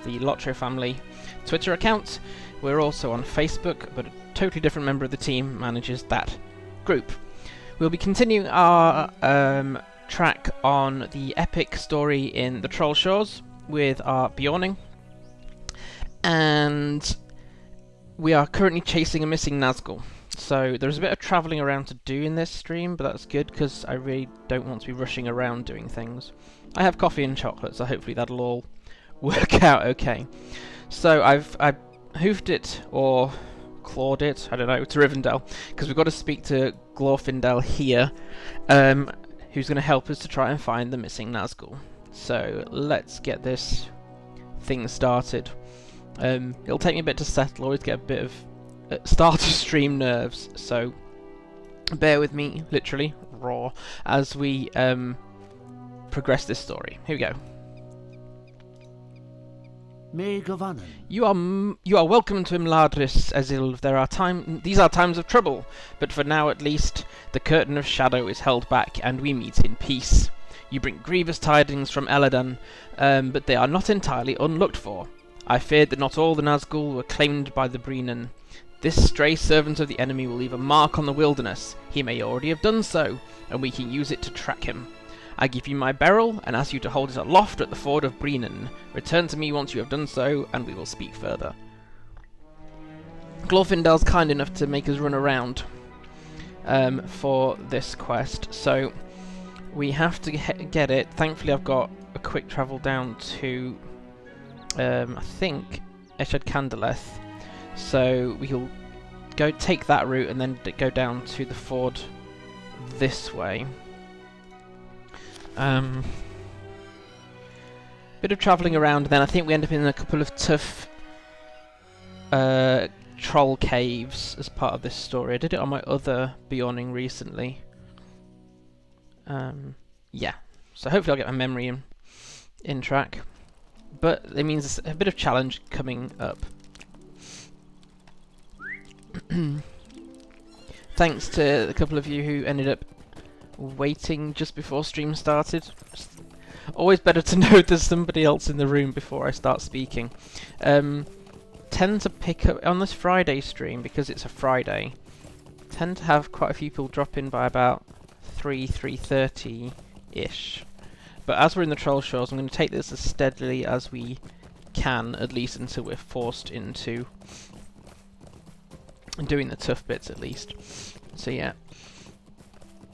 the LOTRO family Twitter account. We're also on Facebook, but a totally different member of the team manages that group. We'll be continuing our track on the epic story in the Trollshaws with our Beorning, and we are currently chasing a missing Nazgûl. So there's a bit of travelling around to do in this stream, but that's good because I really don't want to be rushing around doing things. I have coffee and chocolate, so hopefully that'll all work out okay. So I've hoofed it, or clawed it, I don't know, to Rivendell, because we've got to speak to Glorfindel here, who's going to help us to try and find the missing Nazgûl. So let's get this thing started. It'll take me a bit to settle, always get a bit of start of stream nerves, so bear with me, literally, raw, as we progress this story. Here we go. You are welcome to Imladris, Ezil. These are times of trouble, but for now at least, the curtain of shadow is held back, and we meet in peace. You bring grievous tidings from Elladan, but they are not entirely unlooked for. I feared that not all the Nazgûl were claimed by the Breenan. This stray servant of the enemy will leave a mark on the wilderness. He may already have done so, and we can use it to track him. I give you my beryl, and ask you to hold it aloft at the ford of Breenan. Return to me once you have done so, and we will speak further. Glorfindel's kind enough to make us run around for this quest, so we have to get it. Thankfully I've got a quick travel down to, I think, Eshad Candleth. So we'll go take that route and then go down to the ford this way. Bit of travelling around, and then I think we end up in a couple of tough troll caves as part of this story. I did it on my other Beorning recently. Yeah, so hopefully I'll get my memory in track. But it means a bit of challenge coming up. Thanks to a couple of you who ended up waiting just before stream started. Always better to know there's somebody else in the room before I start speaking. Tend to pick up on this Friday stream, because it's a Friday, tend to have quite a few people drop in by about 3:30-ish. But as we're in the Trollshaws, I'm going to take this as steadily as we can, at least until we're forced into doing the tough bits at least. So yeah.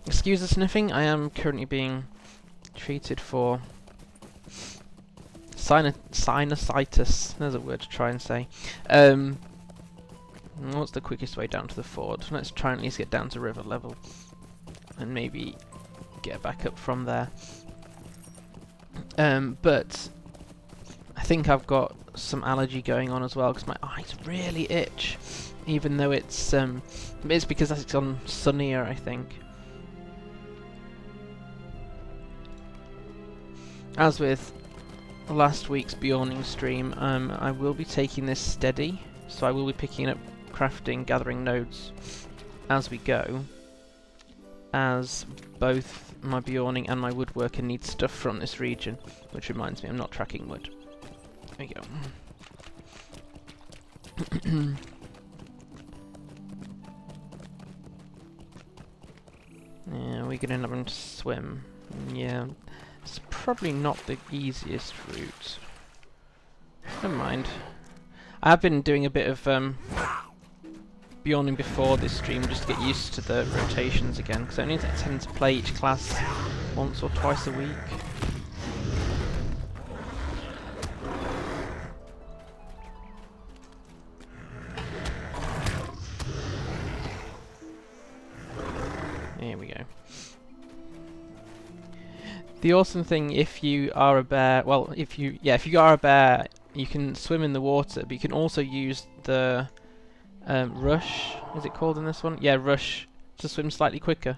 Excuse the sniffing, I am currently being treated for sinusitis. There's a word to try and say. What's the quickest way down to the ford? Let's try and at least get down to river level, and maybe get back up from there. But I think I've got some allergy going on as well, because my eyes really itch, even though it's because it's on sunnier, I think. As with last week's Beorning stream, I will be taking this steady, so I will be picking up crafting, gathering nodes as we go, as both my Beorning and my woodworker need stuff from this region, which reminds me I'm not tracking wood. There we go. Yeah, we're gonna have to swim. Yeah. It's probably not the easiest route. Never mind. I have been doing a bit of Beorning before this stream just to get used to the rotations again, because I only tend to play each class once or twice a week. Here we go. The awesome thing, if you are a bear, well, if you are a bear, you can swim in the water, but you can also use the rush, is it called in this one? Yeah, rush, to swim slightly quicker,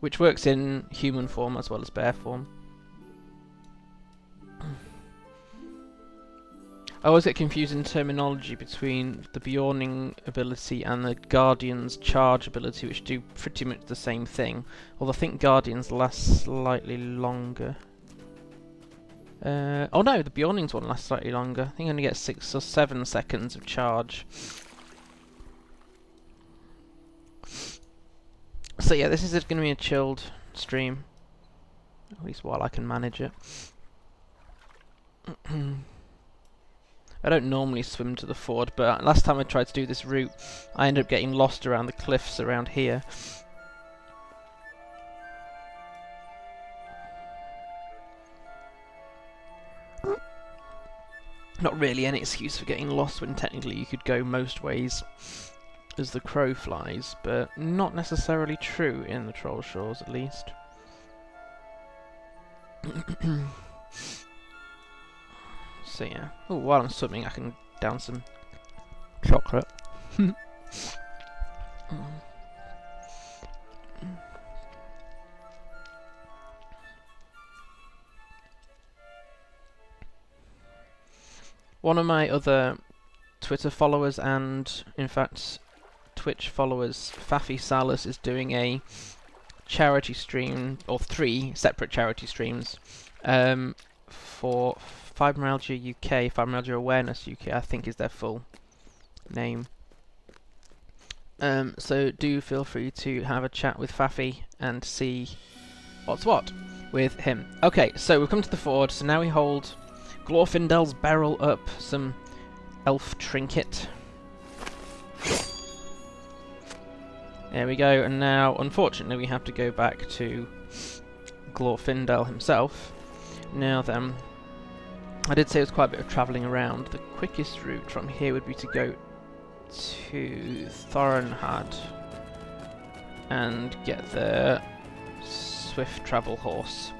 which works in human form as well as bear form. I always get confused in terminology between the Beorning ability and the Guardian's charge ability, which do pretty much the same thing, although I think Guardians last slightly longer. Oh no, the Beorning's one lasts slightly longer. I think I only get 6 or 7 seconds of charge. So yeah, this is going to be a chilled stream. At least while I can manage it. I don't normally swim to the ford, but last time I tried to do this route, I ended up getting lost around the cliffs around here. Not really any excuse for getting lost when technically you could go most ways as the crow flies, but not necessarily true in the Trollshaws at least. So yeah. Oh, while I'm swimming I can down some chocolate. One of my other Twitter followers and, in fact, Twitch followers, Faffy Salas, is doing a charity stream, or 3 separate charity streams, for Fibromyalgia UK, Fibromyalgia Awareness UK, I think is their full name. So do feel free to have a chat with Faffy and see what's what with him. Okay, so we've come to the ford, so now we hold Glorfindel's barrel up some elf trinket. There we go, and now unfortunately we have to go back to Glorfindel himself. Now then, I did say it was quite a bit of travelling around. The quickest route from here would be to go to Thorinhad and get the swift travel horse.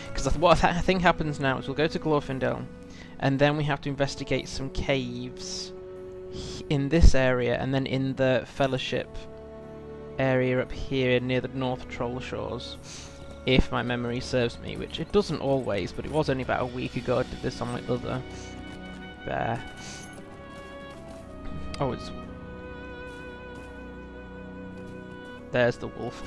Because what I think happens now is we'll go to Glorfindel, and then we have to investigate some caves in this area, and then in the Fellowship area up here near the North Trollshaws, if my memory serves me, which it doesn't always, but it was only about a week ago I did this on my other bear. Oh, it's... There's the wolf.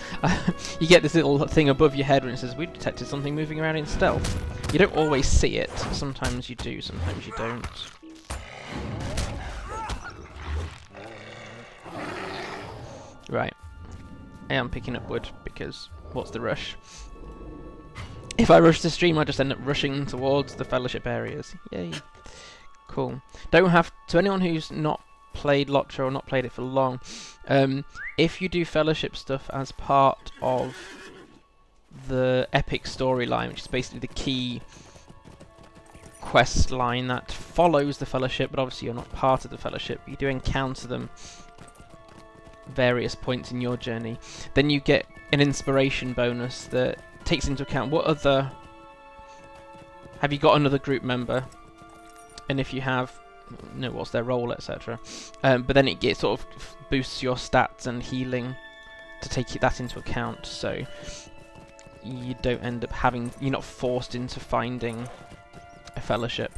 You get this little thing above your head when it says, "We detected something moving around in stealth." You don't always see it. Sometimes you do, sometimes you don't. Right. I am picking up wood, because what's the rush? If I rush the stream, I just end up rushing towards the Fellowship areas. Yay. Cool. Don't have... To anyone who's not played LOTRO or not played it for long, if you do Fellowship stuff as part of the Epic storyline, which is basically the key quest line that follows the Fellowship, but obviously you're not part of the Fellowship, you do encounter them various points in your journey, then you get an inspiration bonus that takes into account what other... Have you got another group member? And if you have, know what's their role, etc. But then it gets sort of boosts your stats and healing to take that into account, so you don't end up having... You're not forced into finding a Fellowship.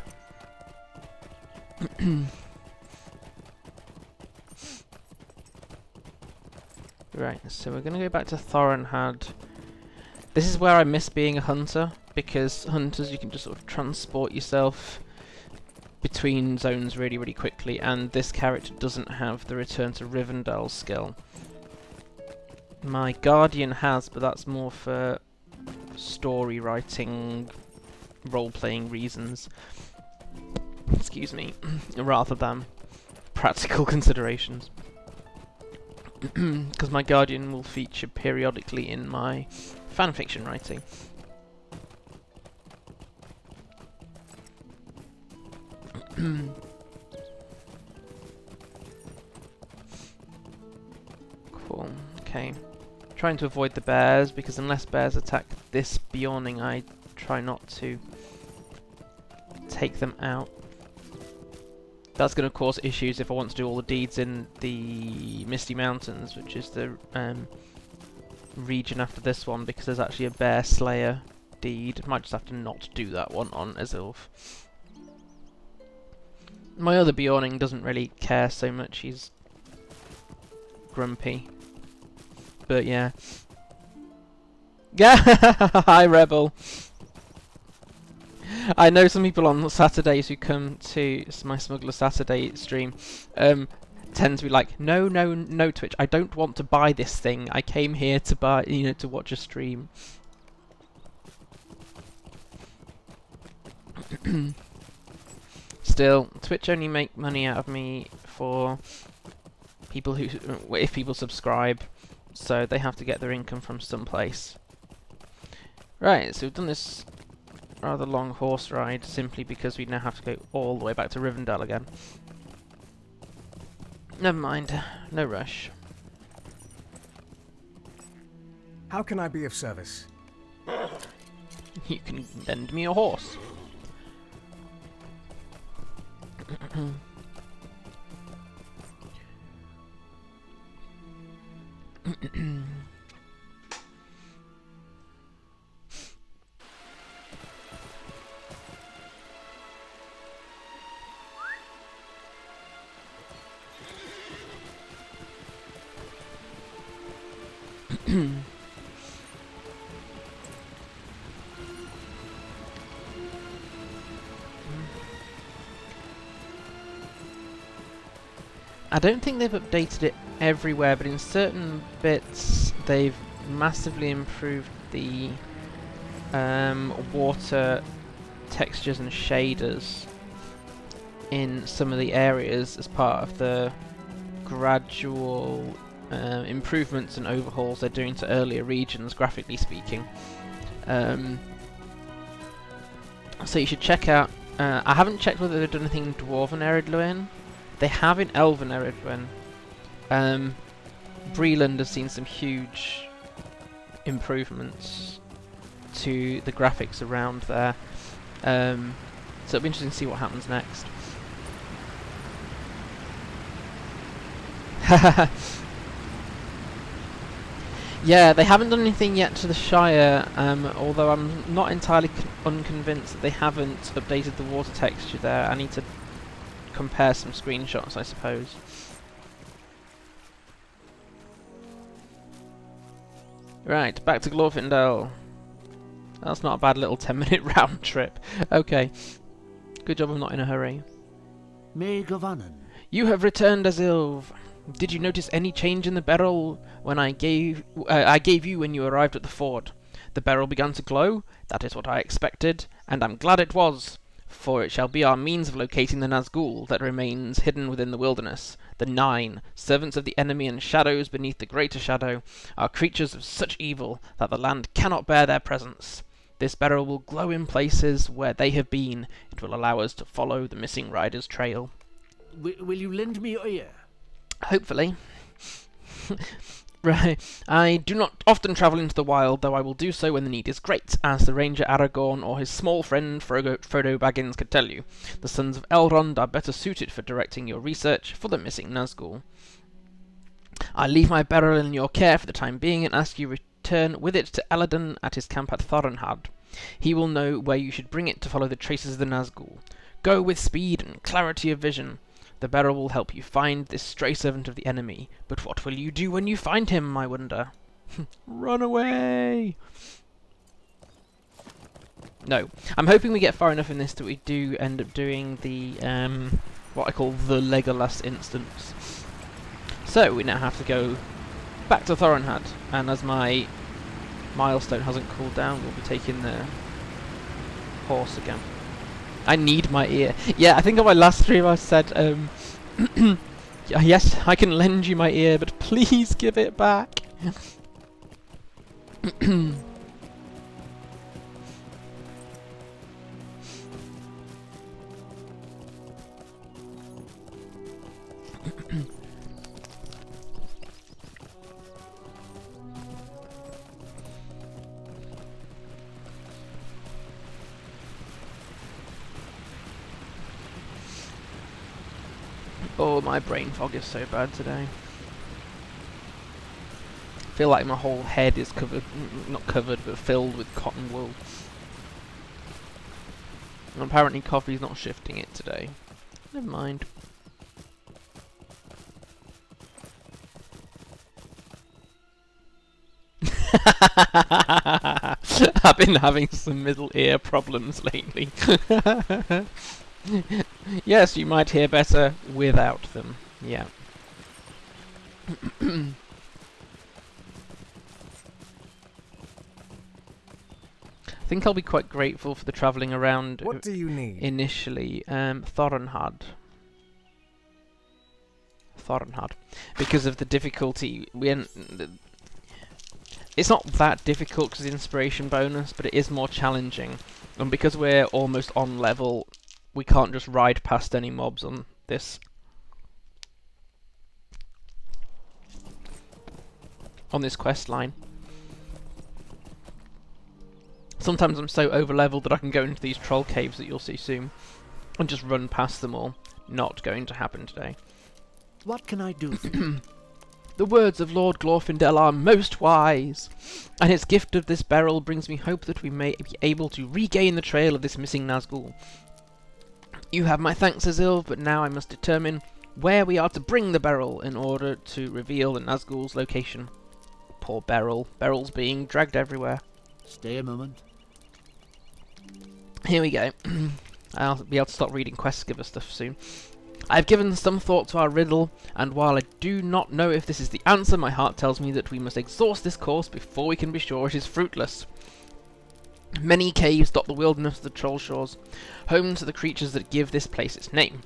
Right, so we're going to go back to Thorinhad. This is where I miss being a hunter, because hunters you can just sort of transport yourself between zones really, really quickly, and this character doesn't have the Return to Rivendell skill. My Guardian has, but that's more for story writing, role-playing reasons. Excuse me, rather than practical considerations. Because my Guardian will feature periodically in my fanfiction writing. Cool, okay. Trying to avoid the bears, because unless bears attack this Beorning, I try not to take them out. That's going to cause issues if I want to do all the deeds in the Misty Mountains, which is the region after this one, because there's actually a bear slayer deed. Might just have to not do that one on Azilf. My other Beorning doesn't really care so much, he's grumpy. But yeah. Hi, Rebel! I know some people on Saturdays who come to my Smuggler Saturday stream tend to be like, no, no, no, Twitch, I don't want to buy this thing. I came here to buy, to watch a stream. Still, Twitch only make money out of me for people who, if people subscribe, so they have to get their income from someplace. Right, so we've done this rather long horse ride simply because we now have to go all the way back to Rivendell again. Never mind, no rush. How can I be of service? You can lend me a horse. I don't think they've updated it everywhere, but in certain bits they've massively improved the water textures and shaders in some of the areas as part of the gradual improvements and overhauls they're doing to earlier regions, graphically speaking. So you should check out... I haven't checked whether they've done anything in Dwarven Eredluin. They have in Elven Eredluin. Breland has seen some huge improvements to the graphics around there. So it'll be interesting to see what happens next. Yeah, they haven't done anything yet to the Shire, although I'm not entirely unconvinced that they haven't updated the water texture there. I need to compare some screenshots, I suppose. Right, back to Glorfindel. That's not a bad little 10-minute round trip. Okay, good job I'm not in a hurry. May Govanen. You have returned, Azilv. Did you notice any change in the beryl when I gave you when you arrived at the ford? The beryl began to glow. That is what I expected, and I'm glad it was, for it shall be our means of locating the Nazgûl that remains hidden within the wilderness. The 9, servants of the enemy and shadows beneath the greater shadow, are creatures of such evil that the land cannot bear their presence. This beryl will glow in places where they have been. It will allow us to follow the missing rider's trail. Will you lend me your ear? Hopefully. Right. I do not often travel into the wild, though I will do so when the need is great, as the ranger Aragorn or his small friend Frodo Baggins could tell you. The sons of Elrond are better suited for directing your research for the missing Nazgûl. I leave my beryl in your care for the time being and ask you return with it to Elladan at his camp at Thorinhad. He will know where you should bring it to follow the traces of the Nazgûl. Go with speed and clarity of vision. The beryl will help you find this stray servant of the enemy. But what will you do when you find him, I wonder? Run away! No. I'm hoping we get far enough in this that we do end up doing the, what I call the Legolas instance. So, we now have to go back to Thorinhad, and as my milestone hasn't cooled down, we'll be taking the horse again. I need my ear. Yeah, I think on my last stream I said, yes, I can lend you my ear, but please give it back. Oh, my brain fog is so bad today. I feel like my whole head is covered, not covered, but filled with cotton wool. And apparently coffee's not shifting it today. Never mind. I've been having some middle ear problems lately. Yes, you might hear better without them. Yeah. I think I'll be quite grateful for the travelling around. What do you need? Initially, Thorinhad, because of the difficulty. It's not that difficult because of the inspiration bonus, but it is more challenging, and because we're almost on level, we can't just ride past any mobs on this quest line. Sometimes I'm so over-leveled that I can go into these troll caves that you'll see soon and just run past them all. Not going to happen today. What can I do for you? The words of Lord Glorfindel are most wise, and his gift of this beryl brings me hope that we may be able to regain the trail of this missing Nazgûl. You have my thanks, Azil, but now I must determine where we are to bring the beryl in order to reveal the Nazgûl's location. Poor beryl. Beryl's being dragged everywhere. Stay a moment. Here we go. I'll be able to stop reading quest giver stuff soon. I've given some thought to our riddle, and while I do not know if this is the answer, my heart tells me that we must exhaust this course before we can be sure it is fruitless. Many caves dot the wilderness of the Trollshaws, home to the creatures that give this place its name.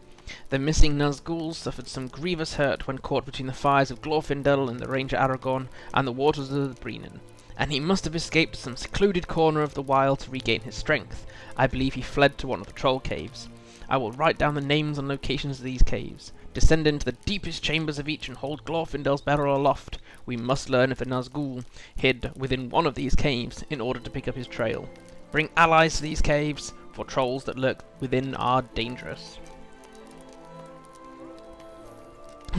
The missing Nazgûl suffered some grievous hurt when caught between the fires of Glorfindel and the Ranger Aragorn and the waters of the Brennan, and he must have escaped to some secluded corner of the wild to regain his strength. I believe he fled to one of the troll caves. I will write down the names and locations of these caves, descend into the deepest chambers of each and hold Glorfindel's beryl aloft. We must learn if a Nazgûl hid within one of these caves in order to pick up his trail. Bring allies to these caves, for trolls that lurk within are dangerous.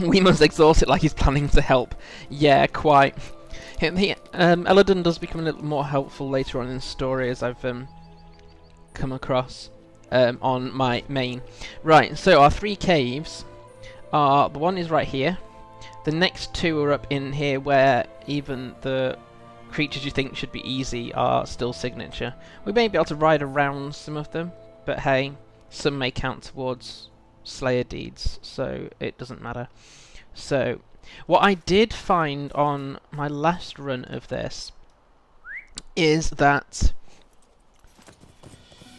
We must exhaust it like he's planning to help. Yeah, quite. Elrond does become a little more helpful later on in the story, as I've come across on my main. Right, so our 3 caves are, the one is right here. The next 2 are up in here where even the creatures you think should be easy are still signature. We may be able to ride around some of them, but hey, some may count towards Slayer deeds, so it doesn't matter. So, what I did find on my last run of this is that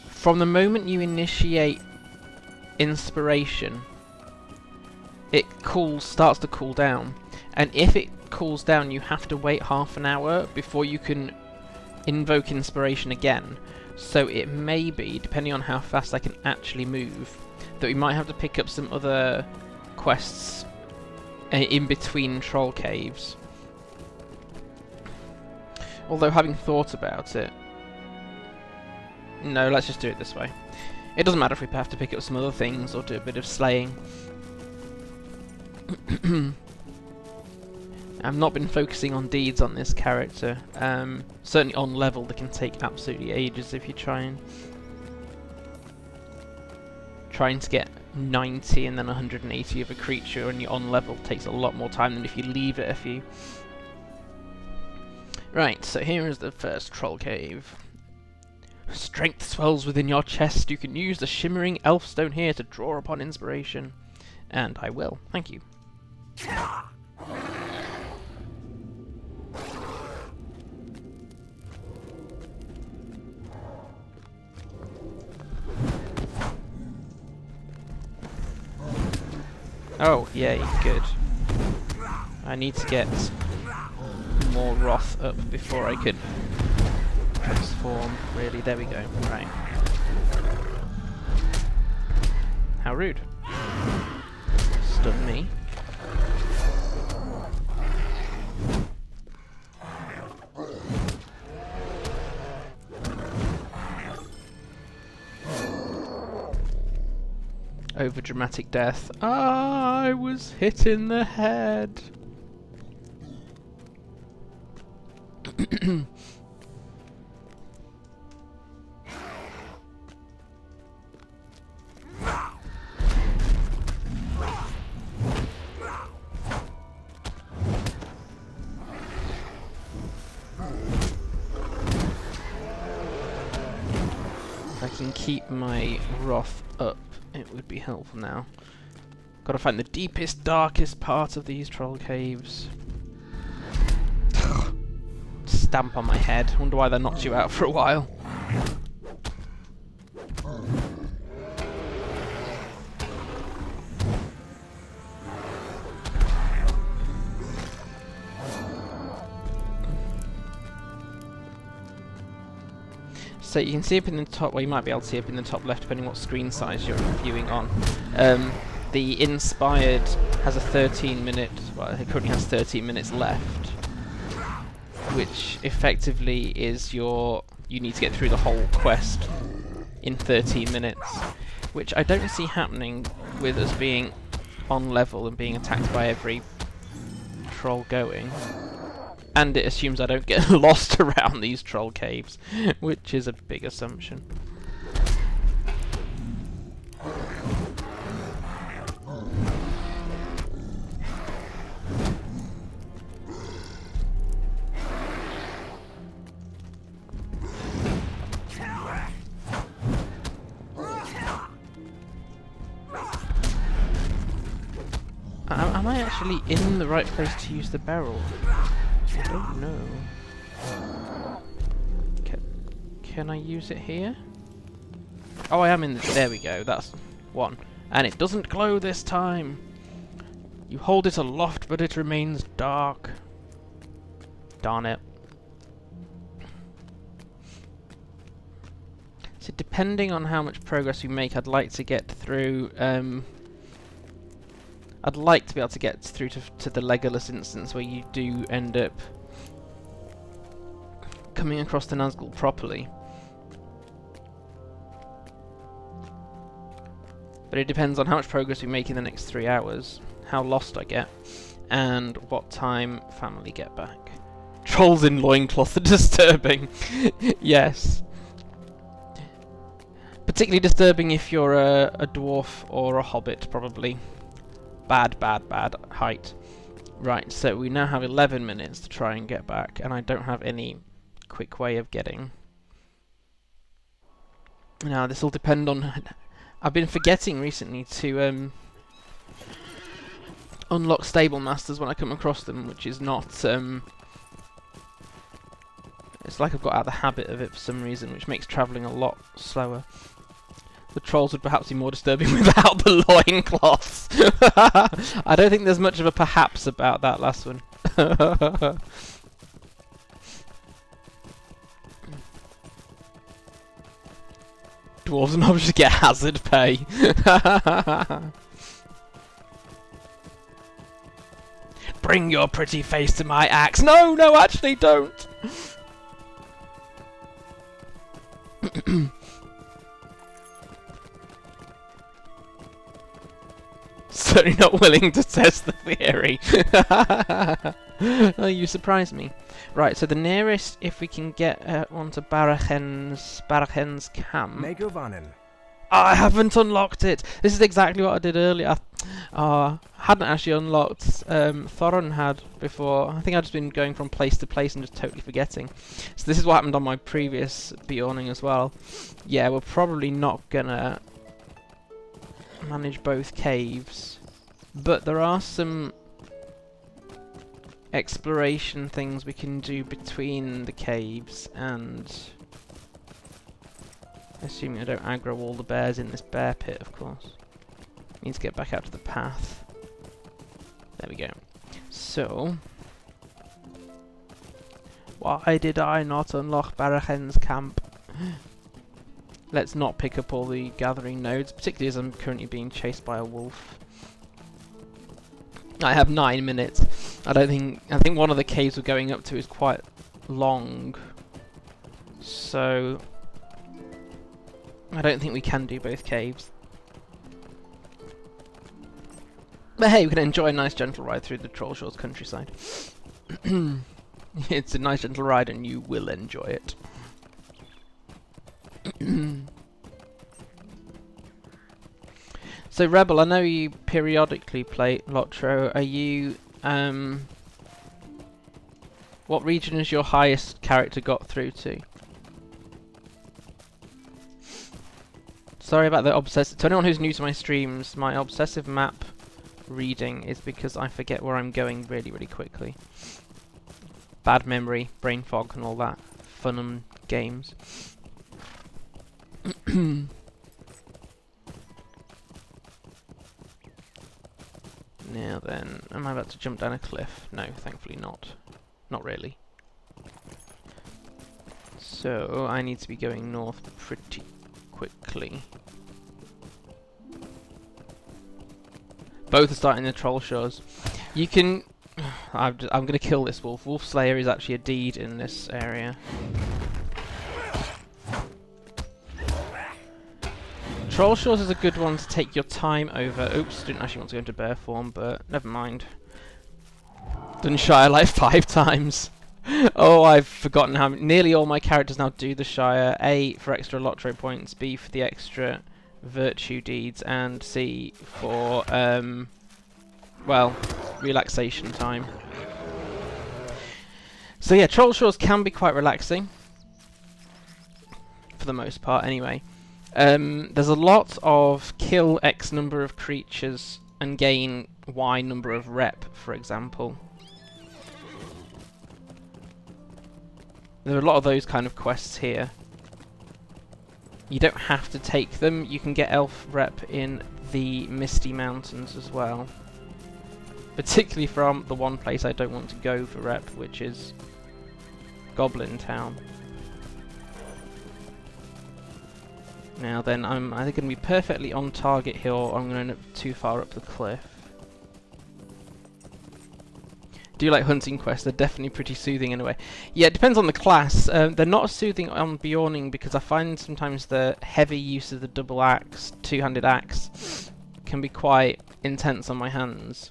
from the moment you initiate inspiration, it starts to cool down, and if it cools down you have to wait half an hour before you can invoke inspiration again. So it may be, depending on how fast I can actually move, that we might have to pick up some other quests in between troll caves. Although, having thought about it, no, let's just do it this way. It doesn't matter if we have to pick up some other things or do a bit of slaying. I've not been focusing on deeds on this character. Certainly on level they can take absolutely ages if you trying to get 90 and then 180 of a creature and you're on level takes a lot more time than if you leave it a few. Right, so here is the first troll cave. Strength swells within your chest. You can use the shimmering elf stone here to draw upon inspiration. And I will. Thank you. Oh, yay, good. I need to get more wrath up before I could transform, really. There we go. Right. How rude. Stun me. Over dramatic death. I was hit in the head. can keep my wrath up, it would be helpful now. Gotta find the deepest, darkest part of these troll caves. Stamp on my head. Wonder why they knocked you out for a while. So you can see up in the top, well you might be able to see up in the top left depending what screen size you're viewing on. The Inspired has a 13-minute, well it currently has 13 minutes left, which effectively is you need to get through the whole quest in 13 minutes, which I don't see happening with us being on level and being attacked by every troll going. And it assumes I don't get lost around these troll caves, which is a big assumption. Am I actually in the right place to use the barrel? I don't know. Can I use it here? Oh, I am in the... There we go, that's one. And it doesn't glow this time! You hold it aloft, but it remains dark. Darn it. So depending on how much progress we make, I'd like to get through... I'd like to be able to get through to the Legolas instance where you do end up coming across the Nazgûl properly. But it depends on how much progress we make in the next 3 hours, how lost I get, and what time family get back. Trolls in loincloth are disturbing. Yes. Particularly disturbing if you're a dwarf or a hobbit, probably. Bad height. Right, so we now have 11 minutes to try and get back, and I don't have any quick way of getting. Now, this will depend on... I've been forgetting recently to unlock stable masters when I come across them, which is not... it's like I've got out of the habit of it for some reason, which makes travelling a lot slower. The trolls would perhaps be more disturbing without the loincloths. I don't think there's much of a perhaps about that last one. Dwarves and hobbits get hazard pay. Bring your pretty face to my axe. No, no, actually don't. Certainly not willing to test the theory. Oh, you surprised me. Right, so the nearest, if we can get onto Barachen's camp. I haven't unlocked it. This is exactly what I did earlier. I hadn't actually unlocked. Thoron had before. I think I'd just been going from place to place and just totally forgetting. So this is what happened on my previous Beorning as well. Yeah, we're probably not gonna manage both caves, but there are some exploration things we can do between the caves, and assuming I don't aggro all the bears in this bear pit, of course. Need to get back out to the path. There we go. So, why did I not unlock Barachen's camp? Let's not pick up all the gathering nodes, particularly as I'm currently being chased by a wolf. I have 9 minutes. I think one of the caves we're going up to is quite long, so I don't think we can do both caves. But hey, we can enjoy a nice gentle ride through the Trollshaws countryside. It's a nice gentle ride and you will enjoy it. So Rebel, I know you periodically play LOTRO. Are you what region has your highest character got through to? Sorry about the obsessive... To anyone who's new to my streams, my obsessive map reading is because I forget where I'm going really, really quickly. Bad memory, brain fog and all that fun and games. Now then, am I about to jump down a cliff? No, thankfully not. Not really. So, I need to be going north pretty quickly. Both are starting the Trollshaws. You can... I'm going to kill this wolf. Wolf Slayer is actually a deed in this area. Trollshaws is a good one to take your time over. Oops, didn't actually want to go into bear form, but never mind. Done Shire like 5 times. Oh, I've forgotten how nearly all my characters now do the Shire. A, for extra LOTRO points, B, for the extra virtue deeds, and C, for, well, relaxation time. So yeah, Trollshaws can be quite relaxing. For the most part, anyway. There's a lot of kill X number of creatures and gain Y number of rep, for example. There are a lot of those kind of quests here. You don't have to take them, you can get elf rep in the Misty Mountains as well. Particularly from the one place I don't want to go for rep, which is Goblin Town. Now then, I'm either going to be perfectly on target here or I'm going to end up too far up the cliff. Do you like hunting quests? They're definitely pretty soothing in a way. Yeah, it depends on the class. They're not soothing on Beorning because I find sometimes the heavy use of the double axe, two-handed axe, can be quite intense on my hands.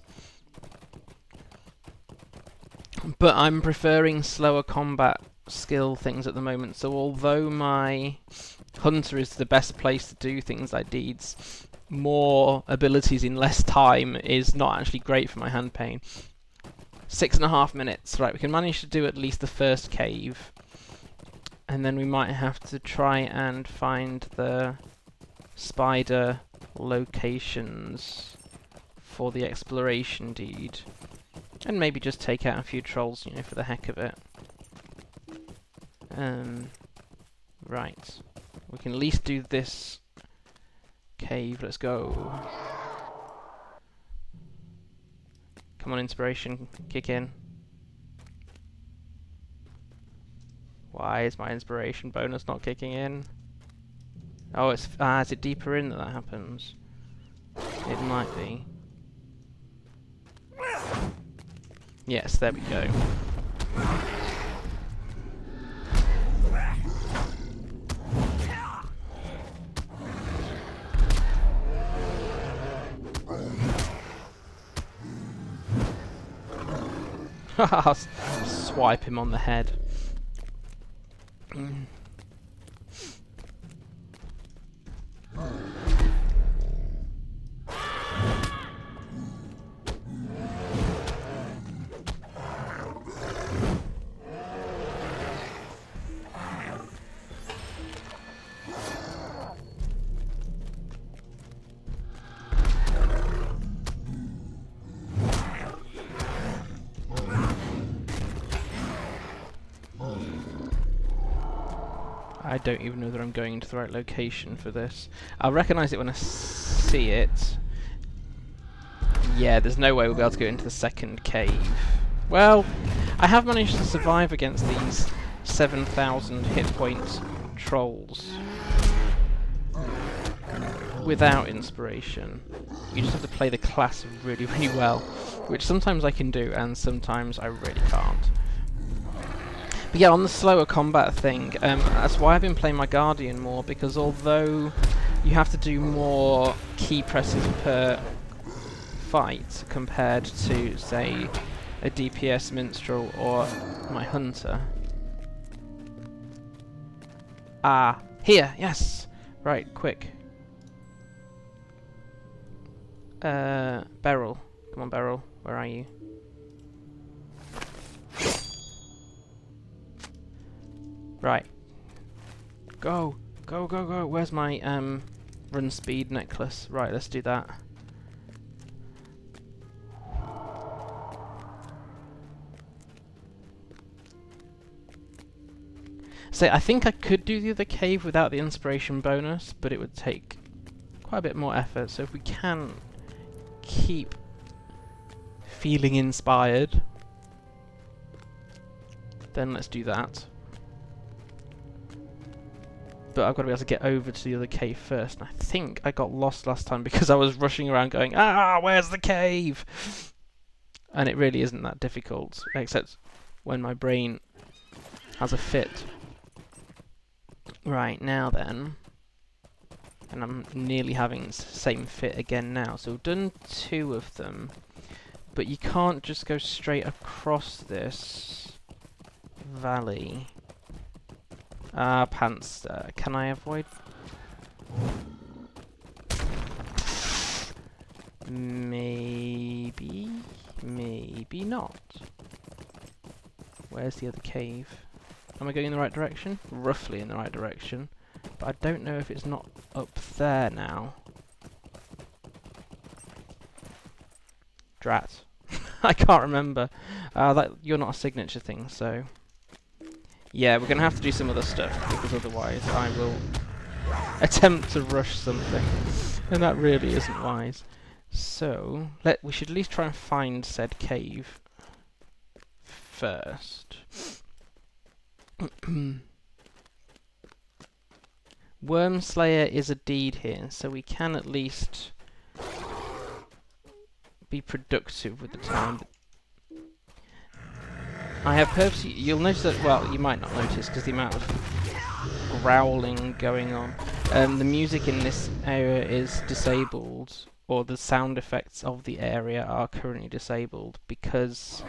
But I'm preferring slower combat skill things at the moment, so although my hunter is the best place to do things like deeds, more abilities in less time is not actually great for my hand pain. 6.5 minutes. Right, we can manage to do at least the first cave. And then we might have to try and find the spider locations for the exploration deed. And maybe just take out a few trolls, you know, for the heck of it. Right. We can at least do this cave. Let's go. Come on, inspiration, kick in. Why is my inspiration bonus not kicking in? Oh, it's is it deeper in that happens? It might be. Yes, there we go. Swipe him on the head. I don't even know that I'm going into the right location for this. I'll recognise it when I see it. Yeah, there's no way we'll be able to go into the second cave. Well, I have managed to survive against these 7,000 hit point trolls without inspiration. You just have to play the class really, really well, which sometimes I can do and sometimes I really can't. But yeah, on the slower combat thing, that's why I've been playing my Guardian more, because although you have to do more key presses per fight compared to, say, a DPS Minstrel or my Hunter. Ah, here, yes! Right, quick. Beryl. Come on, Beryl, where are you? Right. Go! Go, go, go! Where's my, Run speed necklace. Right, let's do that. So I think I could do the other cave without the inspiration bonus, but it would take quite a bit more effort. So if we can keep feeling inspired, then let's do that. But I've got to be able to get over to the other cave first. And I think I got lost last time because I was rushing around going, ah, where's the cave? And it really isn't that difficult, except when my brain has a fit. Right, now then. And I'm nearly having the same fit again now. So we've done 2 of them. But you can't just go straight across this valley. Ah, pants. Can I avoid? Maybe. Maybe not. Where's the other cave? Am I going in the right direction? Roughly in the right direction. But I don't know if it's not up there now. Drat. I can't remember. You're not a signature thing, so... Yeah, we're going to have to do some other stuff, because otherwise I will attempt to rush something. And that really isn't wise. So, we should at least try and find said cave first. Wormslayer is a deed here, so we can at least be productive with the time. I have purposely... You'll notice that... Well, you might not notice because the amount of growling going on. The music in this area is disabled, or the sound effects of the area are currently disabled because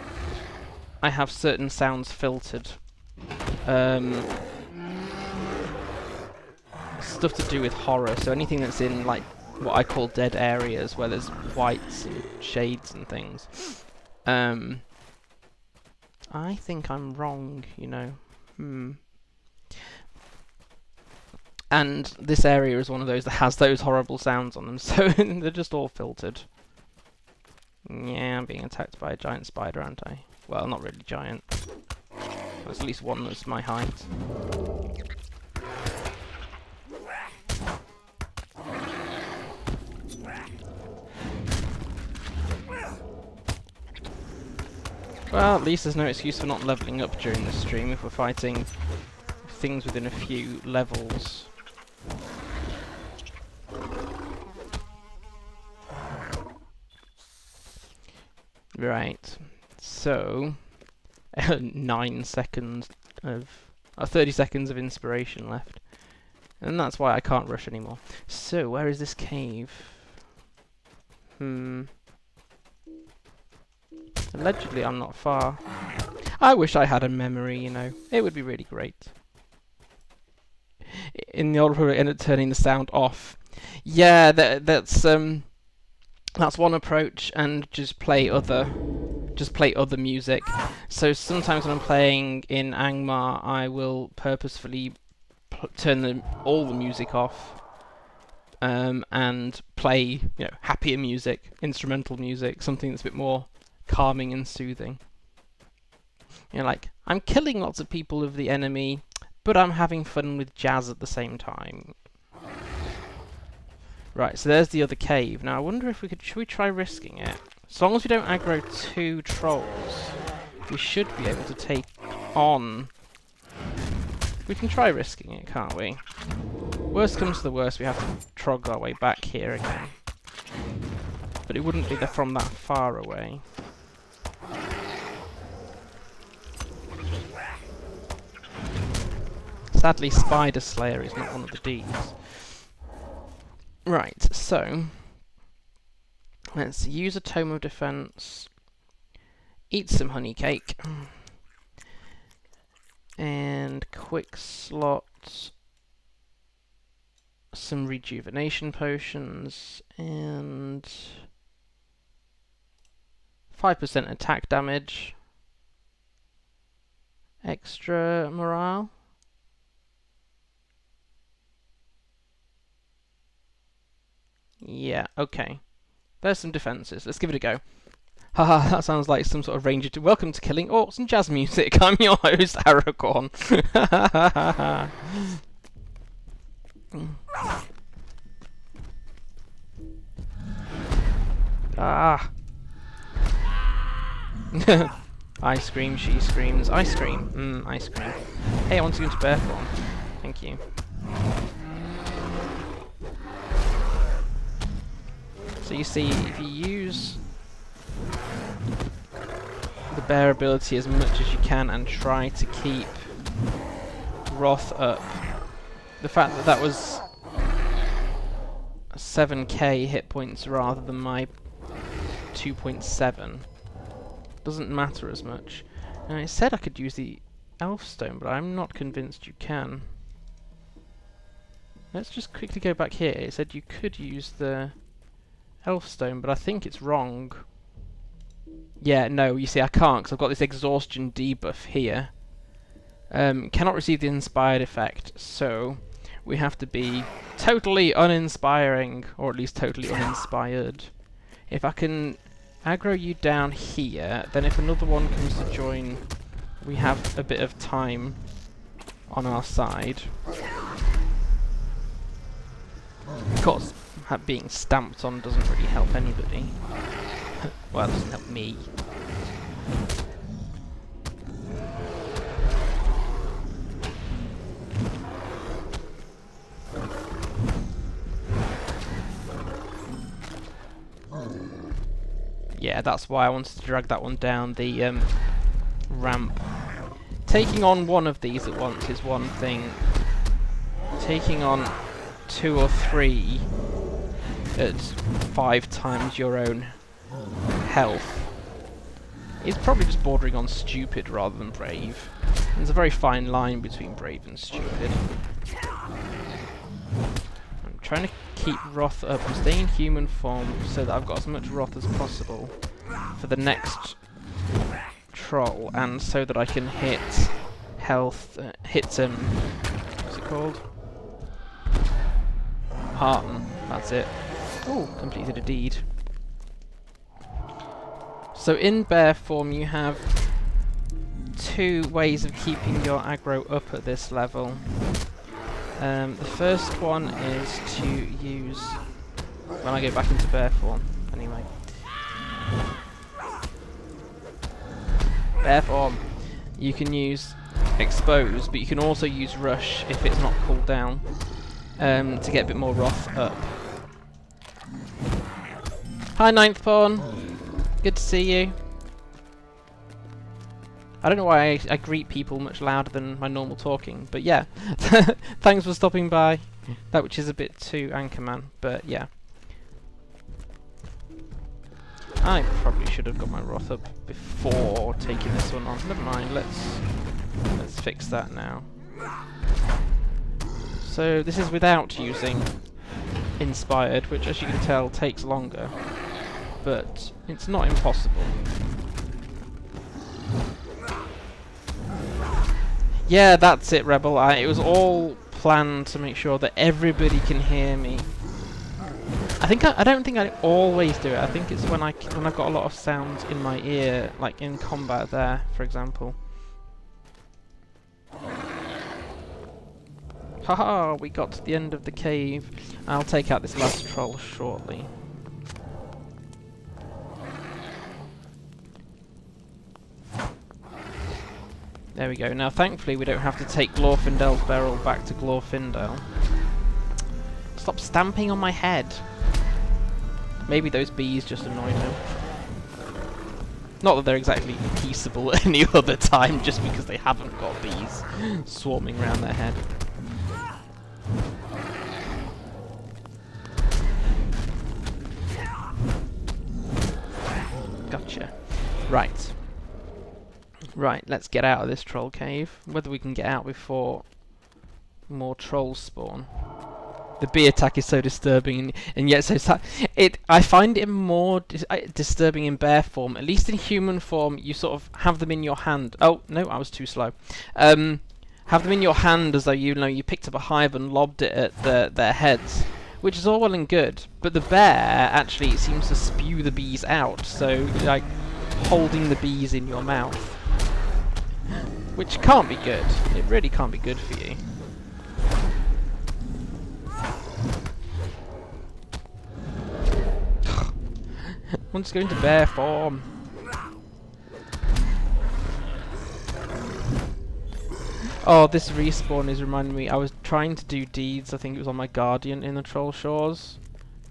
I have certain sounds filtered. Stuff to do with horror, so anything that's in like what I call dead areas where there's whites and shades and things. I think I'm wrong, you know. And this area is one of those that has those horrible sounds on them, so they're just all filtered. Yeah, I'm being attacked by a giant spider, aren't I? Well, not really giant. There's at least one that's my height. Well, at least there's no excuse for not levelling up during the stream if we're fighting things within a few levels. Right, so 9 seconds of 30 seconds of inspiration left, and that's why I can't rush anymore. So where is this cave? Allegedly I'm not far. I wish I had a memory, you know. It would be really great. In the old I ended up turning the sound off. Yeah, that's one approach, and just play other music. So sometimes when I'm playing in Angmar, I will purposefully turn all the music off, and play, you know, happier music, instrumental music, something that's a bit more calming and soothing. You know, like, I'm killing lots of people of the enemy, but I'm having fun with jazz at the same time. Right, so there's the other cave. Now I wonder if should we try risking it? As long as we don't aggro 2 trolls, we should be able to take on... We can try risking it, can't we? Worst comes to the worst, we have to trog our way back here again. But it wouldn't be from that far away. Sadly, Spider Slayer is not one of the deeds. Right, so let's use a Tome of Defense, eat some honey cake, and quick slot some rejuvenation potions, and 5% attack damage, extra morale. Yeah, okay. There's some defences. Let's give it a go. Haha, that sounds like some sort of ranger to welcome to Killing Orcs and Jazz Music. I'm your host, Aragorn. Ah. I scream, she screams, I scream, ice cream. Hey, I want to go into bear form. Thank you. So you see, if you use the bear ability as much as you can and try to keep Wrath up, the fact that that was 7k hit points rather than my 2.7 doesn't matter as much. Now it said I could use the Elf Stone, but I'm not convinced you can. Let's just quickly go back here. It said you could use the Elf Stone, but I think it's wrong. Yeah, no, you see I can't because I've got this exhaustion debuff here. Cannot receive the inspired effect, so we have to be totally uninspiring, or at least totally uninspired. If I can aggro you down here, then if another one comes to join, we have a bit of time on our side. Of course, being stamped on doesn't really help anybody. Well, it doesn't help me. Yeah, that's why I wanted to drag that one down the ramp. Taking on one of these at once is one thing. Taking on 2 or 3 at 5 times your own health is probably just bordering on stupid rather than brave. There's a very fine line between brave and stupid. I'm trying to keep Wrath up. I'm staying in human form so that I've got as much Wrath as possible for the next troll, and so that I can hit health, what's it called? Hearten, that's it. Oh, completed a deed. So in bear form you have 2 ways of keeping your aggro up at this level. The first one is to use, when I go back into bear form, anyway. Bear form, you can use expose, but you can also use rush if it's not cooled down, to get a bit more Wrath up. Hi Ninth Pawn, good to see you. I don't know why I greet people much louder than my normal talking, but yeah. Thanks for stopping by. That which is a bit too Anchorman, but yeah. I probably should have got my Wrath up before taking this one on. Never mind, let's fix that now. So this is without using Inspired, which as you can tell takes longer, but it's not impossible. Yeah, that's it, Rebel. It was all planned to make sure that everybody can hear me. I don't think I always do it. I think it's when I've got a lot of sounds in my ear, like in combat there, for example. Haha, we got to the end of the cave. I'll take out this last troll shortly. There we go. Now, thankfully, we don't have to take Glorfindel's barrel back to Glorfindel. Stop stamping on my head. Maybe those bees just annoyed him. Not that they're exactly peaceable at any other time, just because they haven't got bees swarming around their head. Gotcha. Right. Right, let's get out of this troll cave. Whether we can get out before more trolls spawn. The bee attack is so disturbing, and yet so I find it more disturbing in bear form. At least in human form, you sort of have them in your hand. Oh no, I was too slow. Have them in your hand as though you picked up a hive and lobbed it at their heads. which is all well and good, but the bear actually seems to spew the bees out, so you're, like, holding the bees in your mouth. Which can't be good. It really can't be good for you. I want to go into bear form. Oh, this respawn is reminding me. I was trying to do deeds. I think it was on my Guardian in the Trollshaws,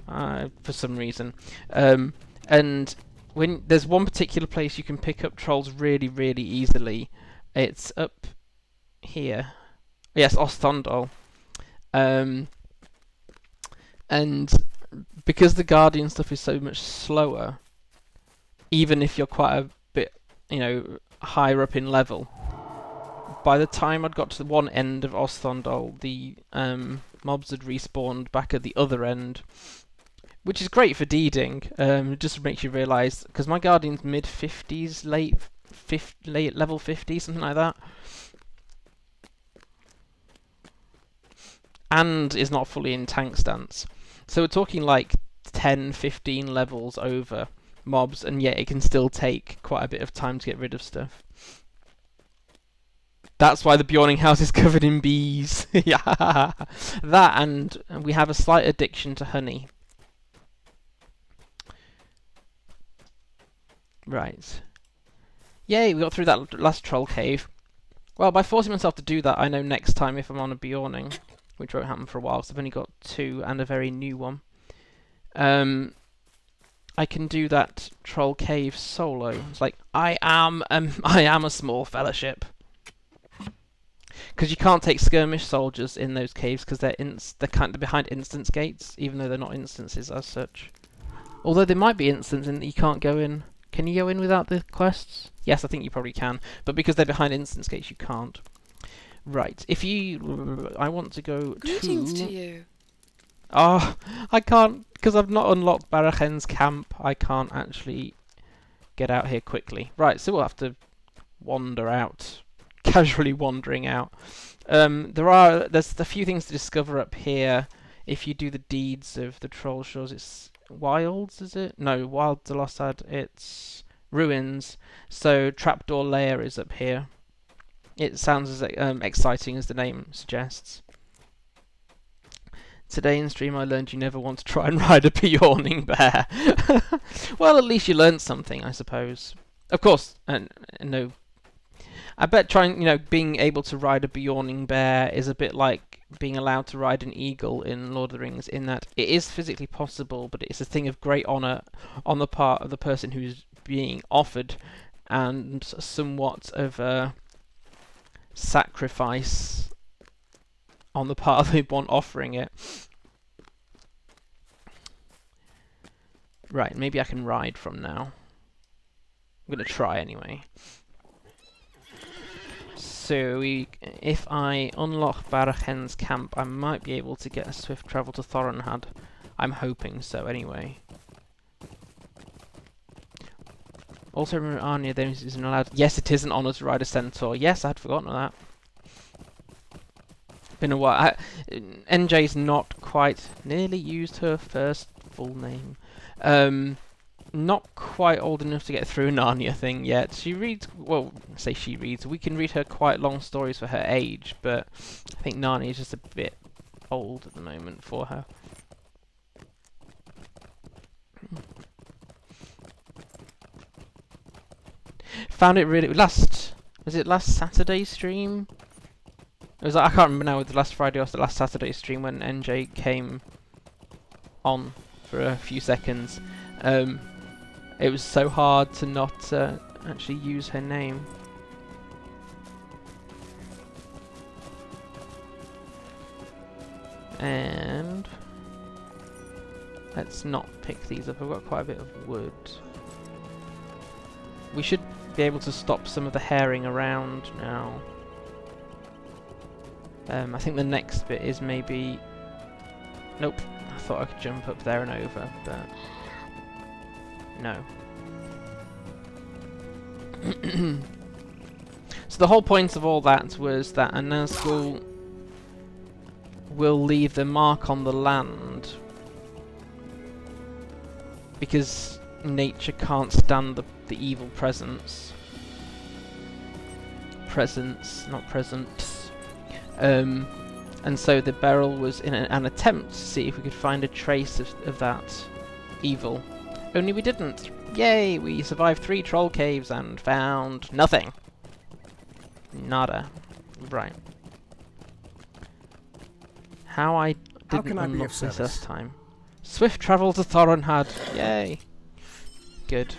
for some reason. And when there's one particular place you can pick up trolls really, really easily. It's up here. Yes, Ostondol. And because the Guardian stuff is so much slower, even if you're quite a bit, you know, higher up in level, by the time I'd got to the one end of Ostondol, the mobs had respawned back at the other end, which is great for deeding. It just makes you realise, because my Guardian's mid-50s, late level 50, something like that, and is not fully in tank stance. So we're talking like 10, 15 levels over mobs, and yet it can still take quite a bit of time to get rid of stuff. That's why the Beorning house is covered in bees. Yeah, that, and we have a slight addiction to honey. Right. Yay, we got through that last troll cave. Well, by forcing myself to do that, I know next time if I'm on a Beorning, which won't happen for a while, because I've only got 2 and a very new one, I can do that troll cave solo. It's like, I am a small fellowship. Because you can't take skirmish soldiers in those caves because they're kind of behind instance gates, even though they're not instances as such. Although there might be instances in that you can't go in. Can you go in without the quests? Yes, I think you probably can, but because they're behind instance gates, you can't. Right, I want to go Greetings to you. Oh, I can't, because I've not unlocked Barachen's camp. I can't actually get out here quickly. Right, so we'll have to wander out. Casually wandering out. There's a few things to discover up here. If you do the deeds of the Trollshaws, it's Wilds, is it? No, Wild Delosad, it's Ruins. So Trapdoor Lair is up here. It sounds as exciting as the name suggests. Today in stream I learned you never want to try and ride a Beorning bear. Well, at least you learned something, I suppose. Of course, no. I bet being able to ride a Beorning bear is a bit like being allowed to ride an eagle in Lord of the Rings, in that it is physically possible, but it's a thing of great honour on the part of the person who's being offered, and somewhat of a sacrifice on the part of the one offering it. Right, maybe I can ride from now. I'm going to try anyway. So if I unlock Barachen's camp, I might be able to get a swift travel to Thoronhad. I'm hoping so anyway. Also remember Arnia then isn't allowed. Yes, it is an honour to ride a centaur. Yes, I had forgotten that. Been a while. NJ's not quite nearly used her first full name. Not quite old enough to get through a Narnia thing yet. She reads, well, say she reads, we can read her quite long stories for her age, but I think Narnia is just a bit old at the moment for her. Found it really, was it last Saturday's stream? It was, I can't remember now, with the last Friday or the last Saturday stream when NJ came on for a few seconds. It was so hard to not actually use her name. And let's not pick these up. I've got quite a bit of wood. We should be able to stop some of the herring around now. I think the next bit is maybe... Nope. I thought I could jump up there and over, but... No. So the whole point of all that was that a Nazgûl will leave the mark on the land. Because nature can't stand the evil presence. Presence, not presents. And so the beryl was in an attempt to see if we could find a trace of that evil. Only we didn't. Yay! We survived 3 troll caves and found nothing. Nada. Right. How I didn't unlock this last time. Swift travel to Thoronhad. Yay! Good.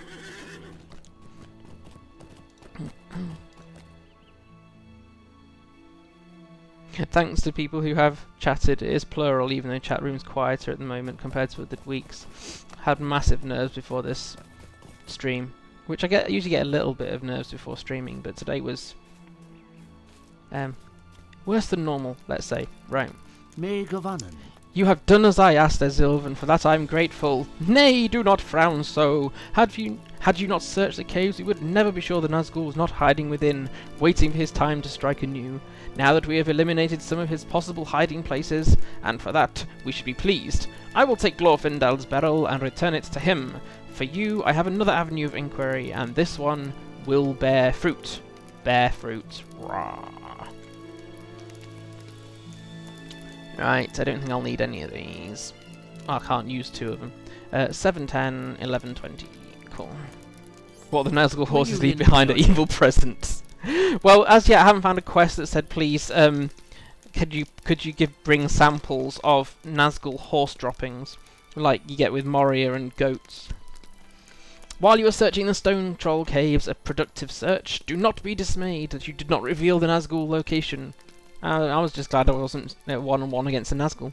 Thanks to people who have chatted. It is plural, even though chat room's quieter at the moment compared to other weeks. Had massive nerves before this stream, which I usually get a little bit of nerves before streaming, but today was worse than normal, let's say. Right. You have done as I asked, Ezilvan, for that I am grateful. Nay, do not frown so. Had you not searched the caves, we would never be sure the Nazgûl was not hiding within, waiting for his time to strike anew. Now that we have eliminated some of his possible hiding places, and for that we should be pleased, I will take Glorfindel's beryl and return it to him. For you, I have another avenue of inquiry, and this one will bear fruit. Bear fruit. Rah. Right, I don't think I'll need any of these. I can't use 2 of them. 7, 10, 11, 20. Cool. What the Nazgûl horses leave behind are evil presents. Well, as yet I haven't found a quest that said, please, could you bring samples of Nazgûl horse droppings, like you get with Moria and goats. While you are searching the stone troll caves, a productive search, do not be dismayed that you did not reveal the Nazgûl location. I was just glad I wasn't one-on-one against the Nazgûl.